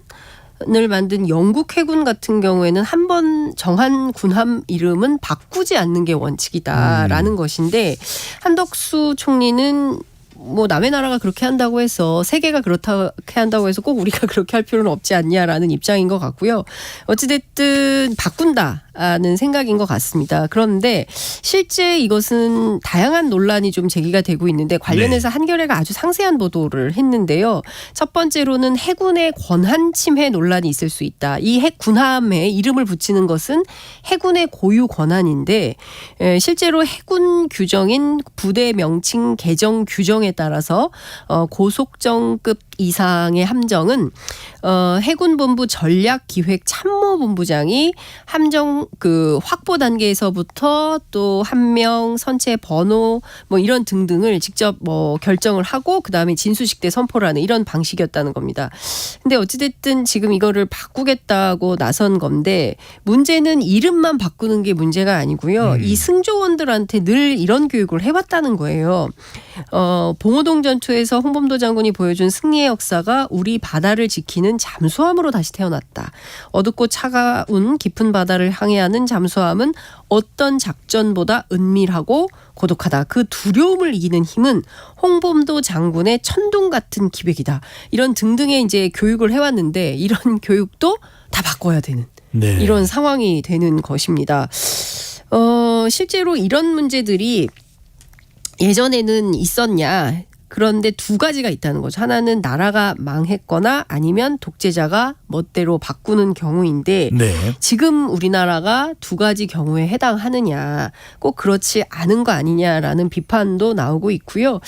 만든 영국 해군 같은 경우에는 한 번 정한 군함 이름은 바꾸지 않는 게 원칙이다라는 것인데 한덕수 총리는 뭐 남의 나라가 그렇게 한다고 해서 세계가 그렇게 한다고 해서 꼭 우리가 그렇게 할 필요는 없지 않냐라는 입장인 것 같고요. 어찌됐든 바꾼다는 생각인 것 같습니다. 그런데 실제 이것은 다양한 논란이 좀 제기가 되고 있는데 관련해서 한겨레가 아주 상세한 보도를 했는데요. 첫 번째로는 해군의 권한 침해 논란이 있을 수 있다. 이 군함에 이름을 붙이는 것은 해군의 고유 권한인데 실제로 해군 규정인 부대 명칭 개정 규정에 따라서 고속정급 이상의 함정은 해군본부 전략기획참모본부장이 함정 그 확보 단계에서부터 또 함명, 선체 번호 뭐 이런 등등을 직접 뭐 결정을 하고 그다음에 진수식 때 선포를 하는 이런 방식이었다는 겁니다. 근데 어찌됐든 지금 이거를 바꾸겠다고 나선 건데 문제는 이름만 바꾸는 게 문제가 아니고요. 이 승조원들한테 늘 이런 교육을 해왔다는 거예요. 봉오동 전투에서 홍범도 장군이 보여준 승리의 역사가 우리 바다를 지키는 잠수함으로 다시 태어났다. 어둡고 차가운 깊은 바다를 항해하는 잠수함은 어떤 작전보다 은밀하고 고독하다. 그 두려움을 이기는 힘은 홍범도 장군의 천둥 같은 기백이다. 이런 등등의 이제 교육을 해왔는데 이런 교육도 다 바꿔야 되는 이런 상황이 되는 것입니다. 실제로 이런 문제들이 예전에는 있었냐? 그런데 두 가지가 있다는 거죠. 하나는 나라가 망했거나 아니면 독재자가 멋대로 바꾸는 경우인데 지금 우리나라가 두 가지 경우에 해당하느냐. 꼭 그렇지 않은 거 아니냐라는 비판도 나오고 있고요.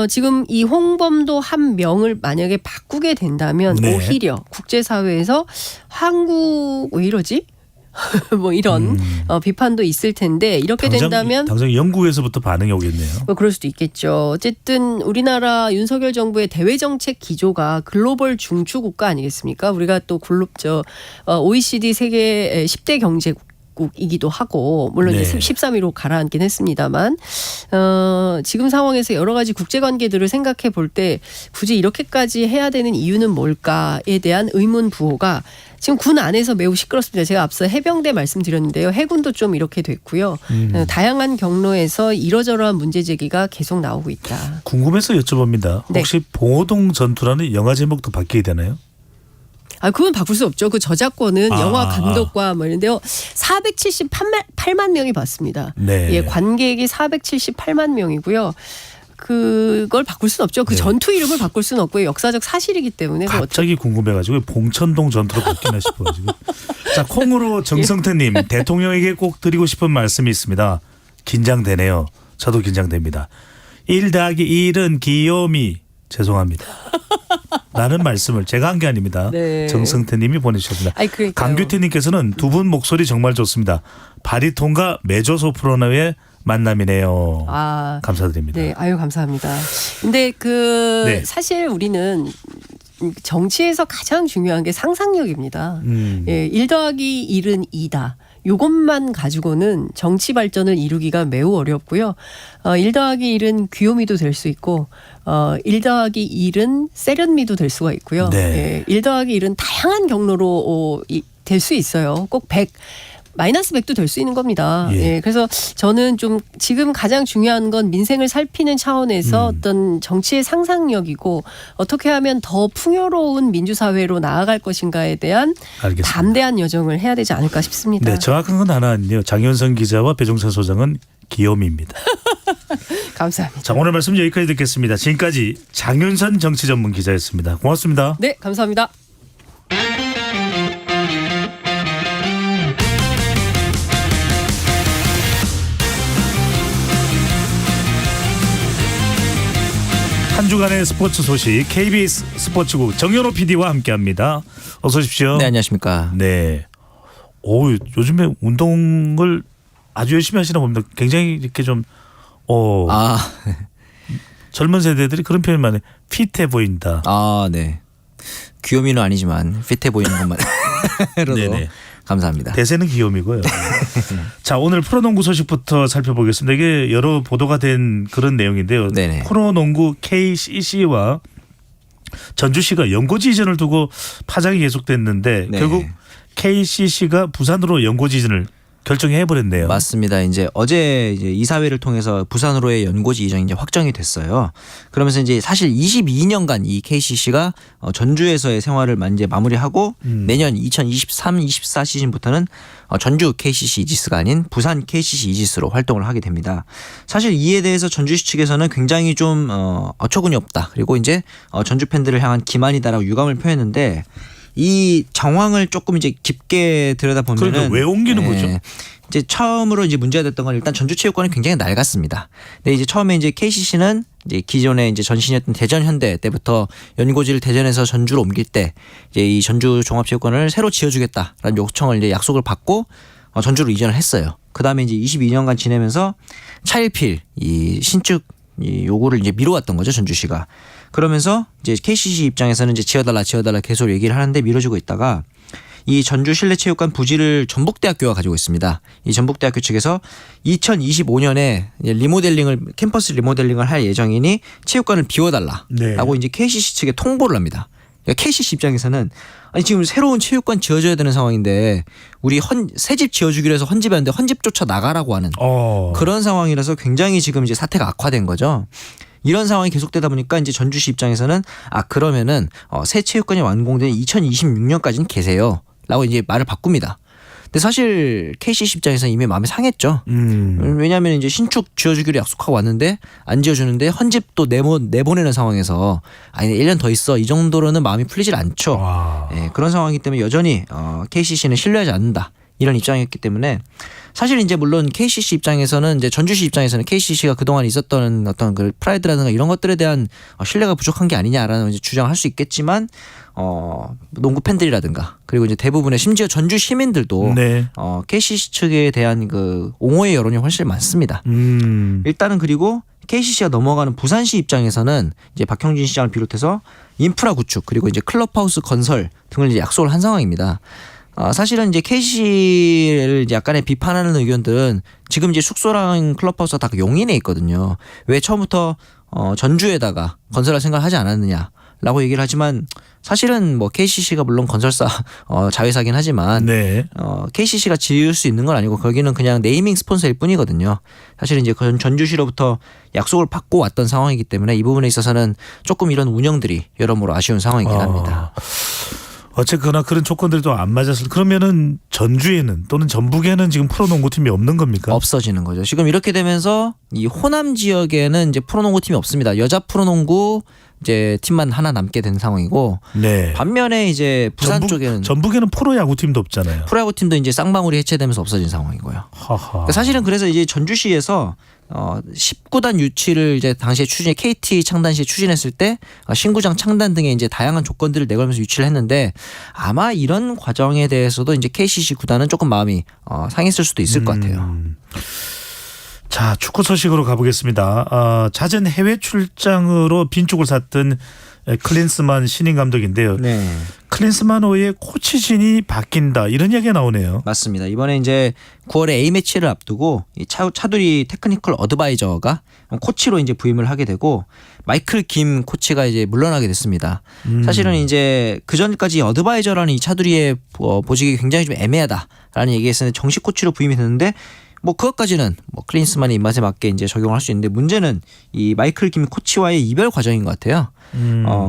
지금 이 홍범도 한 명을 만약에 바꾸게 된다면 오히려 국제사회에서 한국 왜 이러지? 뭐 이런 비판도 있을 텐데 이렇게 된다면 당장 영국에서부터 반응이 오겠네요. 뭐 그럴 수도 있겠죠. 어쨌든 우리나라 윤석열 정부의 대외 정책 기조가 글로벌 중추 국가 아니겠습니까? 우리가 또 OECD 세계 10대 경제국 이기도 하고 물론 이제 13위로 가라앉긴 했습니다만 지금 상황에서 여러 가지 국제관계들을 생각해 볼 때 굳이 이렇게까지 해야 되는 이유는 뭘까에 대한 의문 부호가 지금 군 안에서 매우 시끄럽습니다. 제가 앞서 해병대 말씀드렸는데요. 해군도 좀 이렇게 됐고요. 다양한 경로에서 이러저러한 문제 제기가 계속 나오고 있다. 궁금해서 여쭤봅니다. 혹시 봉오동 전투라는 영화 제목도 바뀌게 되나요? 그건 바꿀 수 없죠. 그 저작권은 영화 감독과 뭐 이런데요. 478만 명이 봤습니다. 예, 관객이 478만 명이고요. 그걸 바꿀 수는 없죠. 그 전투 이름을 바꿀 수는 없고요. 역사적 사실이기 때문에. 갑자기 궁금해가지고 봉천동 전투로 바뀌나 싶어가지고. 자, 콩으로 정성태님 대통령에게 꼭 드리고 싶은 말씀이 있습니다. 긴장되네요. 저도 긴장됩니다. 1 더하기 1은 귀요미. 죄송합니다. 라는 말씀을 제가 한 게 아닙니다. 정성태님이 보내주셨습니다. 강규태님께서는 두 분 목소리 정말 좋습니다. 바리톤과 메조소프라노의 만남이네요. 감사드립니다. 네, 아유 감사합니다. 근데 사실 우리는 정치에서 가장 중요한 게 상상력입니다. 1 더하기 1은 2다. 이것만 가지고는 정치 발전을 이루기가 매우 어렵고요. 1 더하기 1은 귀요미도 될 수 있고 1 더하기 1은 세련미도 될 수가 있고요. 1 더하기 1은 다양한 경로로 될 수 있어요. 꼭 100. 마이너스 100도 될 수 있는 겁니다. 그래서 저는 좀 지금 가장 중요한 건 민생을 살피는 차원에서 어떤 정치의 상상력이고 어떻게 하면 더 풍요로운 민주사회로 나아갈 것인가에 대한 담대한 여정을 해야 되지 않을까 싶습니다. 네, 정확한 건 하나는요. 장윤선 기자와 배종찬 소장은 귀요미입니다. 감사합니다. 자, 오늘 말씀 여기까지 듣겠습니다. 지금까지 장윤선 정치전문 기자였습니다. 고맙습니다. 네, 감사합니다. 한 주간의 스포츠 소식 KBS 스포츠국 정연호 PD와 함께합니다. 어서 오십시오. 네, 안녕하십니까. 네. 요즘에 운동을 아주 열심히 하시나 봅니다. 굉장히 이렇게 좀 젊은 세대들이 그런 표현 많이 핏해 보인다. 네. 귀요미는 아니지만 핏해 보이는 것만으로도 네네. 감사합니다. 대세는 귀요미고요. 자, 오늘 프로농구 소식부터 살펴보겠습니다. 이게 여러 보도가 된 그런 내용인데요. 네네. 프로농구 KCC와 전주시가 연고지 이전을 두고 파장이 계속됐는데 네. 결국 KCC가 부산으로 연고지 이전을 결정해 버렸네요. 맞습니다. 이제 어제 이제 이사회를 통해서 부산으로의 연고지 이전이 이제 확정이 됐어요. 그러면서 이제 사실 22년간 이 KCC가 전주에서의 생활을 이제 마무리하고 내년 2023-24 시즌부터는 전주 KCC 이지스가 아닌 부산 KCC 이지스로 활동을 하게 됩니다. 사실 이에 대해서 전주시 측에서는 굉장히 좀 어처구니 없다. 그리고 이제 전주 팬들을 향한 기만이다라고 유감을 표했는데 이 정황을 조금 이제 깊게 들여다보면은 그러니까 왜 옮기는 거죠? 이제 처음으로 이제 문제가 됐던 건 일단 전주체육관이 굉장히 낡았습니다. 근데 이제 처음에 이제 KCC는 이제 기존에 이제 전신이었던 대전 현대 때부터 연고지를 대전에서 전주로 옮길 때 이제 이 전주 종합체육관을 새로 지어주겠다라는 요청을 이제 약속을 받고 전주로 이전을 했어요. 그 다음에 이제 22년간 지내면서 차일필 이 신축 이 요구를 이제 미뤄왔던 거죠, 전주시가. 그러면서 이제 KCC 입장에서는 이제 지어달라 계속 얘기를 하는데 미뤄지고 있다가 이 전주 실내체육관 부지를 전북대학교가 가지고 있습니다. 이 전북대학교 측에서 2025년에 캠퍼스 리모델링을 할 예정이니 체육관을 비워달라라고 네. 이제 KCC 측에 통보를 합니다. 그러니까 KCC 입장에서는 아니 지금 새로운 체육관 지어줘야 되는 상황인데 우리 새 집 지어주기로 해서 헌집이 안 돼 헌집조차 나가라고 하는 그런 상황이라서 굉장히 지금 이제 사태가 악화된 거죠. 이런 상황이 계속되다 보니까 이제 전주시 입장에서는 그러면은 새 체육관이 완공된 2026년까지는 계세요라고 이제 말을 바꿉니다. 근데 사실 KCC 입장에서는 이미 마음이 상했죠. 왜냐하면 이제 신축 지어주기로 약속하고 왔는데 안 지어주는데 헌집도 내보내는 상황에서 아니 1년 더 있어 이 정도로는 마음이 풀리질 않죠. 네, 그런 상황이기 때문에 여전히 KCC는 신뢰하지 않는다. 이런 입장이었기 때문에 사실 이제 물론 KCC 입장에서는 이제 전주시 입장에서는 KCC가 그동안 있었던 어떤 그 프라이드라든가 이런 것들에 대한 신뢰가 부족한 게 아니냐라는 이제 주장을 할 수 있겠지만 농구 팬들이라든가 그리고 이제 대부분의 심지어 전주 시민들도 네. KCC 측에 대한 그 옹호의 여론이 훨씬 많습니다. 일단은 그리고 KCC가 넘어가는 부산시 입장에서는 이제 박형진 시장을 비롯해서 인프라 구축 그리고 이제 클럽하우스 건설 등을 이제 약속을 한 상황입니다. 사실은 이제 KCC를 이제 약간의 비판하는 의견들은 지금 이제 숙소랑 클럽하우스가 다 용인에 있거든요. 왜 처음부터 전주에다가 건설할 생각을 하지 않았느냐라고 얘기를 하지만 사실은 뭐 KCC가 물론 건설사 자회사긴 하지만 네. KCC가 지을 수 있는 건 아니고 거기는 그냥 네이밍 스폰서일 뿐이거든요. 사실 이제 전주시로부터 약속을 받고 왔던 상황이기 때문에 이 부분에 있어서는 조금 이런 운영들이 여러모로 아쉬운 상황이긴 합니다. 어쨌거나 그런 조건들도 안 맞았을. 그러면은 전주에는 또는 전북에는 지금 프로농구팀이 없는 겁니까? 없어지는 거죠. 지금 이렇게 되면서 이 호남 지역에는 이제 프로농구팀이 없습니다. 여자 프로농구 이제 팀만 하나 남게 된 상황이고 네. 반면에 이제 부산 쪽에는 전북에는 프로야구팀도 없잖아요. 프로야구팀도 이제 쌍방울이 해체되면서 없어진 상황이고요. 그러니까 사실은 그래서 이제 전주시에서 19단 유치를 이제 당시에 KT 창단시에 추진했을 때 신구장 창단 등의 이제 다양한 조건들을 내걸면서 유치를 했는데 아마 이런 과정에 대해서도 이제 KCC 구단은 조금 마음이 상했을 수도 있을 것 같아요. 자, 축구 소식으로 가보겠습니다. 잦은 해외 출장으로 빈축을 샀던 클린스만 신인 감독인데요. 네. 클린스만호의 코치진이 바뀐다 이런 이야기가 나오네요. 맞습니다. 이번에 이제 9월에 A매치를 앞두고 이 차두리 테크니컬 어드바이저가 코치로 이제 부임을 하게 되고 마이클 김 코치가 이제 물러나게 됐습니다. 사실은 이제 그 전까지 어드바이저라는 이 차두리의 보직이 굉장히 좀 애매하다라는 얘기했었는데 정식 코치로 부임이 됐는데 뭐 그것까지는 뭐 클린스만의 입맛에 맞게 이제 적용할 수 있는데 문제는 이 마이클 김 코치와의 이별 과정인 것 같아요.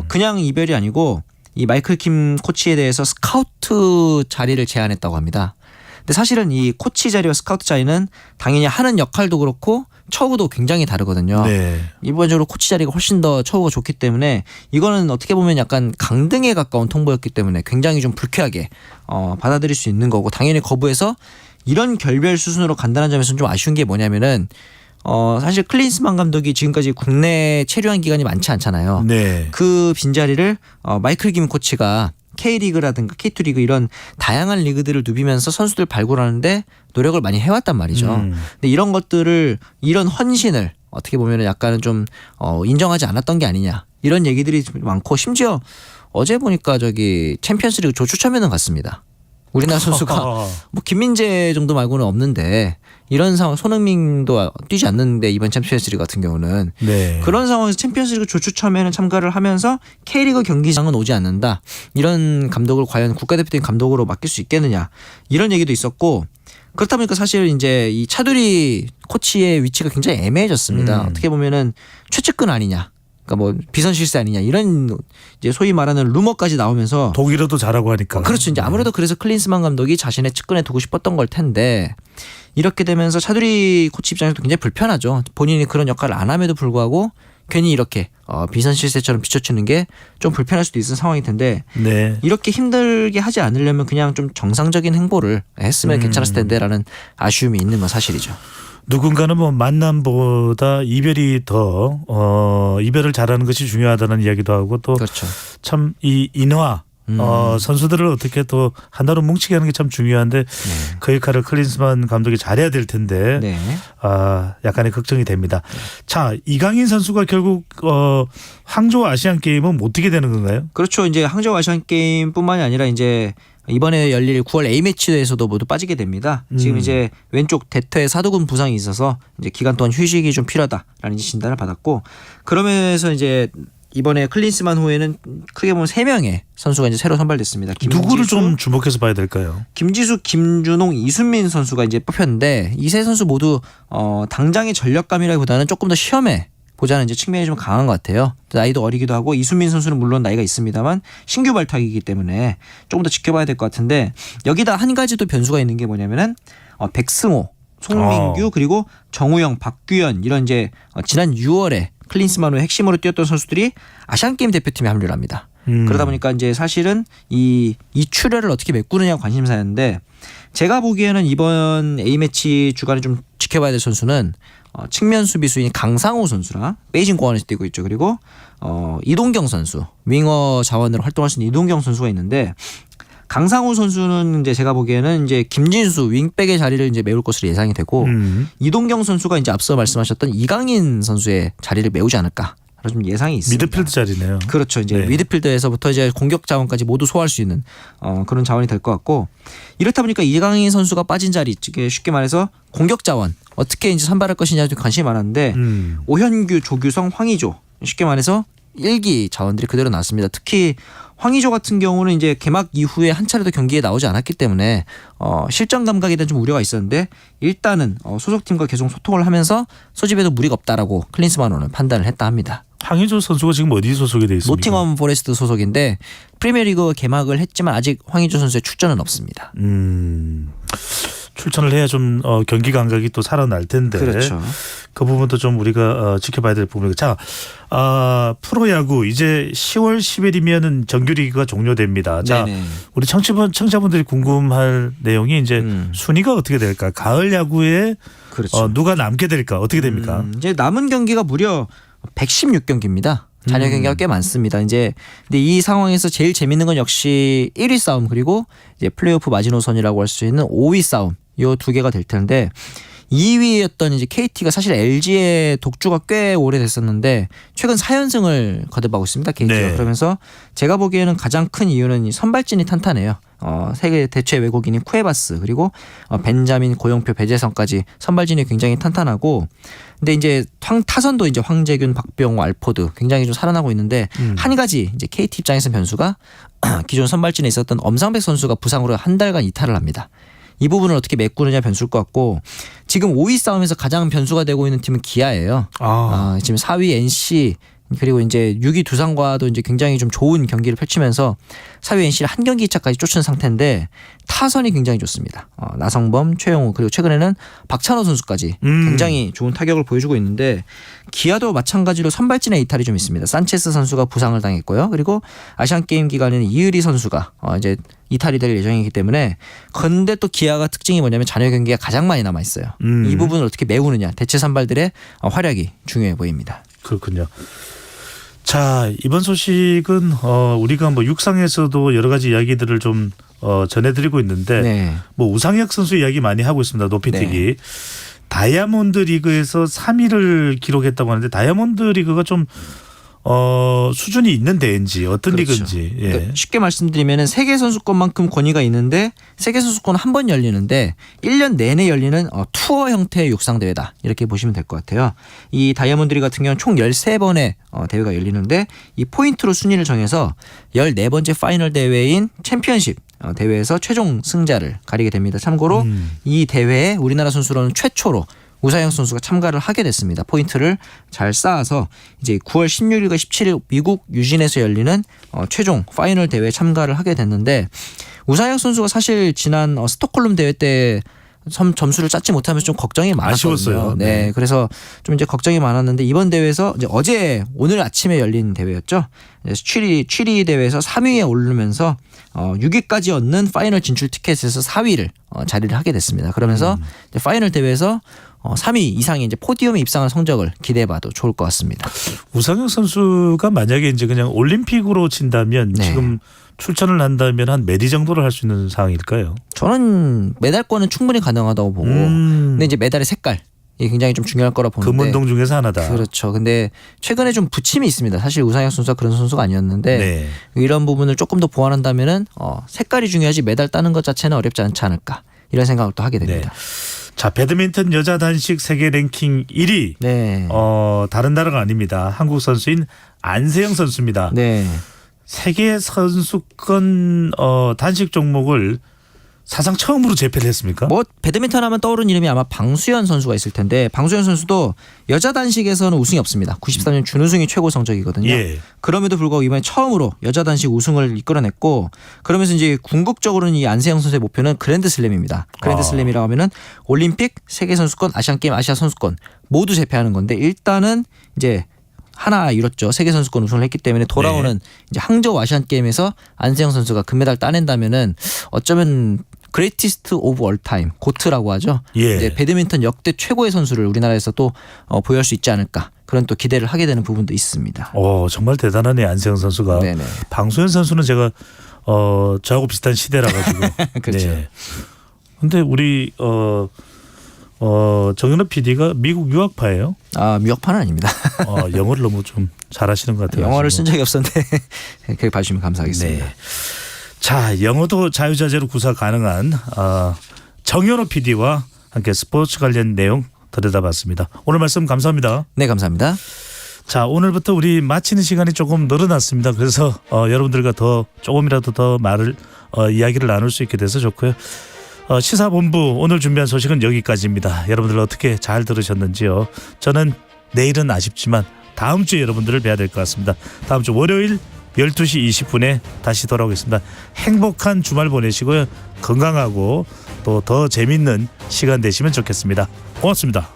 그냥 이별이 아니고 이 마이클 김 코치에 대해서 스카우트 자리를 제안했다고 합니다. 근데 사실은 이 코치 자리와 스카우트 자리는 당연히 하는 역할도 그렇고 처우도 굉장히 다르거든요. 네. 일반적으로 코치 자리가 훨씬 더 처우가 좋기 때문에 이거는 어떻게 보면 약간 강등에 가까운 통보였기 때문에 굉장히 좀 불쾌하게 받아들일 수 있는 거고 당연히 거부해서 이런 결별 수순으로 간다는 점에서는 좀 아쉬운 게 뭐냐면은 사실 클린스만 감독이 지금까지 국내 체류한 기간이 많지 않잖아요. 네. 그 빈자리를 마이클 김 코치가 K리그라든가 K2 리그 이런 다양한 리그들을 누비면서 선수들 발굴하는데 노력을 많이 해왔단 말이죠. 근데 이런 것들을 이런 헌신을 어떻게 보면 약간은 좀 인정하지 않았던 게 아니냐 이런 얘기들이 많고 심지어 어제 보니까 저기 챔피언스리그 조추첨에는 갔습니다. 우리나라 선수가 뭐 김민재 정도 말고는 없는데 이런 상황 손흥민도 뛰지 않는데 이번 챔피언스리그 같은 경우는 네. 그런 상황에서 챔피언스리그 조추첨에는 참가를 하면서 K리그 경기장은 오지 않는다. 이런 감독을 과연 국가대표팀 감독으로 맡길 수 있겠느냐 이런 얘기도 있었고 그렇다 보니까 사실 이제 이 차두리 코치의 위치가 굉장히 애매해졌습니다. 어떻게 보면은 최측근 아니냐. 그러니까 뭐 비선 실세 아니냐 이런 이제 소위 말하는 루머까지 나오면서 독일어도 잘하고 하니까 그렇죠. 이제 아무래도 그래서 클린스만 감독이 자신의 측근에 두고 싶었던 걸 텐데 이렇게 되면서 차두리 코치 입장에서도 굉장히 불편하죠. 본인이 그런 역할을 안 함에도 불구하고 괜히 이렇게 비선 실세처럼 비춰치는 게 좀 불편할 수도 있는 상황일 텐데 네. 이렇게 힘들게 하지 않으려면 그냥 좀 정상적인 행보를 했으면 괜찮았을 텐데라는 아쉬움이 있는 건 사실이죠. 누군가는 뭐 만남보다 이별이 더 이별을 잘하는 것이 중요하다는 이야기도 하고 또 참 이 인화 선수들을 어떻게 또 하나로 뭉치게 하는 게 참 중요한데 그 역할을 클린스만 감독이 잘해야 될 텐데 약간의 걱정이 됩니다. 자, 이강인 선수가 결국 항저우 아시안 게임은 못 뛰게 되는 건가요? 그렇죠. 이제 항저우 아시안 게임뿐만이 아니라 이제 이번에 열릴 9월 A매치에서도 모두 빠지게 됩니다. 지금 이제 왼쪽 대퇴 사두근 부상이 있어서 이제 기간 동안 휴식이 좀 필요하다라는 진단을 받았고 그러면서 이제 이번에 클린스만 후에는 크게 보면 3명의 선수가 이제 새로 선발됐습니다. 누구를 좀 주목해서 봐야 될까요? 김지수, 김준홍, 이순민 선수가 이제 뽑혔는데 이 세 선수 모두 당장의 전력감이라기보다는 조금 더 시험에 보자는 이제 측면이 좀 강한 것 같아요. 나이도 어리기도 하고 이순민 선수는 물론 나이가 있습니다만 신규 발탁이기 때문에 조금 더 지켜봐야 될 것 같은데 여기다 한 가지 또 변수가 있는 게 뭐냐면은 백승호, 송민규 그리고 정우영, 박규현 이런 이제 지난 6월에 클린스만 후 핵심으로 뛰었던 선수들이 아시안게임 대표팀에 합류를 합니다. 그러다 보니까 이제 사실은 이 출혈을 어떻게 메꾸느냐가 관심사였는데 제가 보기에는 이번 A매치 주간에 좀 지켜봐야 될 선수는 측면 수비수인 강상우 선수랑 베이징 공항에서 뛰고 있죠. 그리고 이동경 선수 윙어 자원으로 활동할 수 있는 이동경 선수가 있는데 강상우 선수는 이제 제가 보기에는 이제 김진수 윙백의 자리를 이제 메울 것으로 예상이 되고 이동경 선수가 이제 앞서 말씀하셨던 이강인 선수의 자리를 메우지 않을까. 좀 예상이 있습니다. 미드필드 자리네요. 그렇죠. 이제 미드필더에서부터 이제 공격 자원까지 모두 소화할 수 있는 그런 자원이 될 것 같고 이렇다 보니까 이강인 선수가 빠진 자리, 쉽게 말해서 공격 자원 어떻게 이제 선발할 것이냐에 관심이 많았는데 오현규, 조규성, 황의조 쉽게 말해서 1기 자원들이 그대로 나왔습니다. 특히 황의조 같은 경우는 이제 개막 이후에 한 차례도 경기에 나오지 않았기 때문에 실전 감각에 대한 좀 우려가 있었는데 일단은 소속팀과 계속 소통을 하면서 소집에도 무리가 없다라고 클린스만호는 판단을 했다 합니다. 황의조 선수가 지금 어디 소속이 돼 있습니까? 노팅엄 포레스트 소속인데 프리미어리그 개막을 했지만 아직 황의조 선수의 출전은 없습니다. 출전을 해야 좀 경기 감각이 또 살아날 텐데 그렇죠. 그 부분도 좀 우리가 지켜봐야 될 부분이고 자 프로야구 이제 10월 10일이면은 정규리그가 종료됩니다. 자 네네. 우리 청취자분들이 궁금할 내용이 이제 순위가 어떻게 될까? 가을 야구에 그렇죠. 누가 남게 될까? 어떻게 됩니까? 이제 남은 경기가 무려 116경기입니다. 잔여 경기가 꽤 많습니다. 이제 근데 이 상황에서 제일 재밌는 건 역시 1위 싸움 그리고 이제 플레이오프 마지노선이라고 할 수 있는 5위 싸움 요 두 개가 될 텐데 2위였던 이제 KT가 사실 LG의 독주가 꽤 오래됐었는데 최근 4연승을 거듭하고 있습니다. KT가. 네. 그러면서 제가 보기에는 가장 큰 이유는 이 선발진이 탄탄해요. 세계 대체 외국인인 쿠에바스 그리고 벤자민, 고영표, 배재성까지 선발진이 굉장히 탄탄하고 근데 이제 타선도 이제 황재균, 박병호, 알포드 굉장히 좀 살아나고 있는데 한 가지 이제 KT 입장에서 변수가 기존 선발진에 있었던 엄상백 선수가 부상으로 한 달간 이탈을 합니다. 이 부분을 어떻게 메꾸느냐 변수일 것 같고 지금 5위 싸움에서 가장 변수가 되고 있는 팀은 기아예요. 지금 4위 NC 그리고 이제 6위 두산과도 이제 굉장히 좀 좋은 경기를 펼치면서 4위 NC를 한 경기 차까지 쫓은 상태인데 타선이 굉장히 좋습니다. 나성범, 최영우 그리고 최근에는 박찬호 선수까지 굉장히 좋은 타격을 보여주고 있는데 기아도 마찬가지로 선발진의 이탈이 좀 있습니다. 산체스 선수가 부상을 당했고요. 그리고 아시안 게임 기간에는 이의리 선수가 이제 이탈이 될 예정이기 때문에 근데 또 기아가 특징이 뭐냐면 잔여 경기가 가장 많이 남아 있어요. 이 부분을 어떻게 메우느냐 대체 선발들의 활약이 중요해 보입니다. 그렇군요. 자 이번 소식은 우리가 뭐 육상에서도 여러 가지 이야기들을 좀 전해드리고 있는데 뭐 우상혁 선수 이야기 많이 하고 있습니다. 높이뛰기 다이아몬드 리그에서 3위를 기록했다고 하는데 다이아몬드 리그가 좀 수준이 있는 대회인지 어떤 그렇죠. 리그인지. 예. 그러니까 쉽게 말씀드리면 세계 선수권만큼 권위가 있는데 세계 선수권 한 번 열리는데 1년 내내 열리는 투어 형태의 육상 대회다. 이렇게 보시면 될 것 같아요. 이 다이아몬드 리그 같은 경우는 총 13번의 대회가 열리는데 이 포인트로 순위를 정해서 14번째 파이널 대회인 챔피언십 대회에서 최종 승자를 가리게 됩니다. 참고로 이 대회에 우리나라 선수로는 최초로 우사영 선수가 참가를 하게 됐습니다. 포인트를 잘 쌓아서 이제 9월 16일과 17일 미국 유진에서 열리는 최종 파이널 대회에 참가를 하게 됐는데 우사영 선수가 사실 지난 스톡홀름 대회 때 점수를 쌓지 못하면서 좀 걱정이 많았거든요. 아쉬웠어요. 네, 그래서 좀 이제 걱정이 많았는데 이번 대회에서 이제 오늘 아침에 열린 대회였죠. 취리 대회에서 3위에 오르면서 6위까지 얻는 파이널 진출 티켓에서 4위를 자리를 하게 됐습니다. 그러면서 이제 파이널 대회에서 3위 이상의 이제 포디움에 입상한 성적을 기대해봐도 좋을 것 같습니다. 우상혁 선수가 만약에 이제 그냥 올림픽으로 친다면 네. 지금 출전을 한다면 한 몇 위 정도를 할 수 있는 상황일까요? 저는 메달권은 충분히 가능하다고 보고 근데 이제 메달의 색깔 이게 굉장히 좀 중요할 거라 보는데 금운동 중에서 하나다. 그렇죠. 근데 최근에 좀 부침이 있습니다. 사실 우상혁 선수가 그런 선수가 아니었는데 네. 이런 부분을 조금 더 보완한다면은 색깔이 중요하지 메달 따는 것 자체는 어렵지 않지 않을까 이런 생각을 또 하게 됩니다. 자, 배드민턴 여자 단식 세계 랭킹 1위. 네. 다른 나라가 아닙니다. 한국 선수인 안세영 선수입니다. 네. 세계 선수권 단식 종목을 사상 처음으로 재패를 했습니까? 뭐 배드민턴 하면 떠오르는 이름이 아마 방수현 선수가 있을 텐데 방수현 선수도 여자 단식에서는 우승이 없습니다. 93년 준우승이 최고 성적이거든요. 예. 그럼에도 불구하고 이번에 처음으로 여자 단식 우승을 이끌어냈고 그러면서 이제 궁극적으로는 이 안세영 선수의 목표는 그랜드슬램입니다. 그랜드슬램이라고 하면은 올림픽, 세계 선수권, 아시안 게임, 아시아 선수권 모두 재패하는 건데 일단은 이제 하나 이뤘죠. 세계 선수권 우승을 했기 때문에 돌아오는 이제 항저우 아시안 게임에서 안세영 선수가 금메달 따낸다면은 어쩌면 그레이티스트 오브 올타임 고트라고 하죠. 예. 이제 배드민턴 역대 최고의 선수를 우리나라에서 또 보여줄 수 있지 않을까 그런 또 기대를 하게 되는 부분도 있습니다. 정말 대단하네 안세영 선수가. 네네. 방수현 선수는 제가 저하고 비슷한 시대라 가지고. 그렇죠. 네. 근데 우리 정현우 PD가 미국 유학파예요? 유학파는 아닙니다. 영어를 너무 좀 잘하시는 것 같아요. 영어를 쓴 적이 없었는데 그렇게 봐주시면 감사하겠습니다. 네. 자, 영어도 자유자재로 구사 가능한 정현우 PD와 함께 스포츠 관련 내용 들여다봤습니다. 오늘 말씀 감사합니다. 네, 감사합니다. 자, 오늘부터 우리 마치는 시간이 조금 늘어났습니다. 그래서 여러분들과 더 조금이라도 더 이야기를 나눌 수 있게 돼서 좋고요. 시사본부 오늘 준비한 소식은 여기까지입니다. 여러분들 어떻게 잘 들으셨는지요? 저는 내일은 아쉽지만 다음 주에 여러분들을 뵈야 될 것 같습니다. 다음 주 월요일 12시 20분에 다시 돌아오겠습니다. 행복한 주말 보내시고요. 건강하고 또 더 재밌는 시간 되시면 좋겠습니다. 고맙습니다.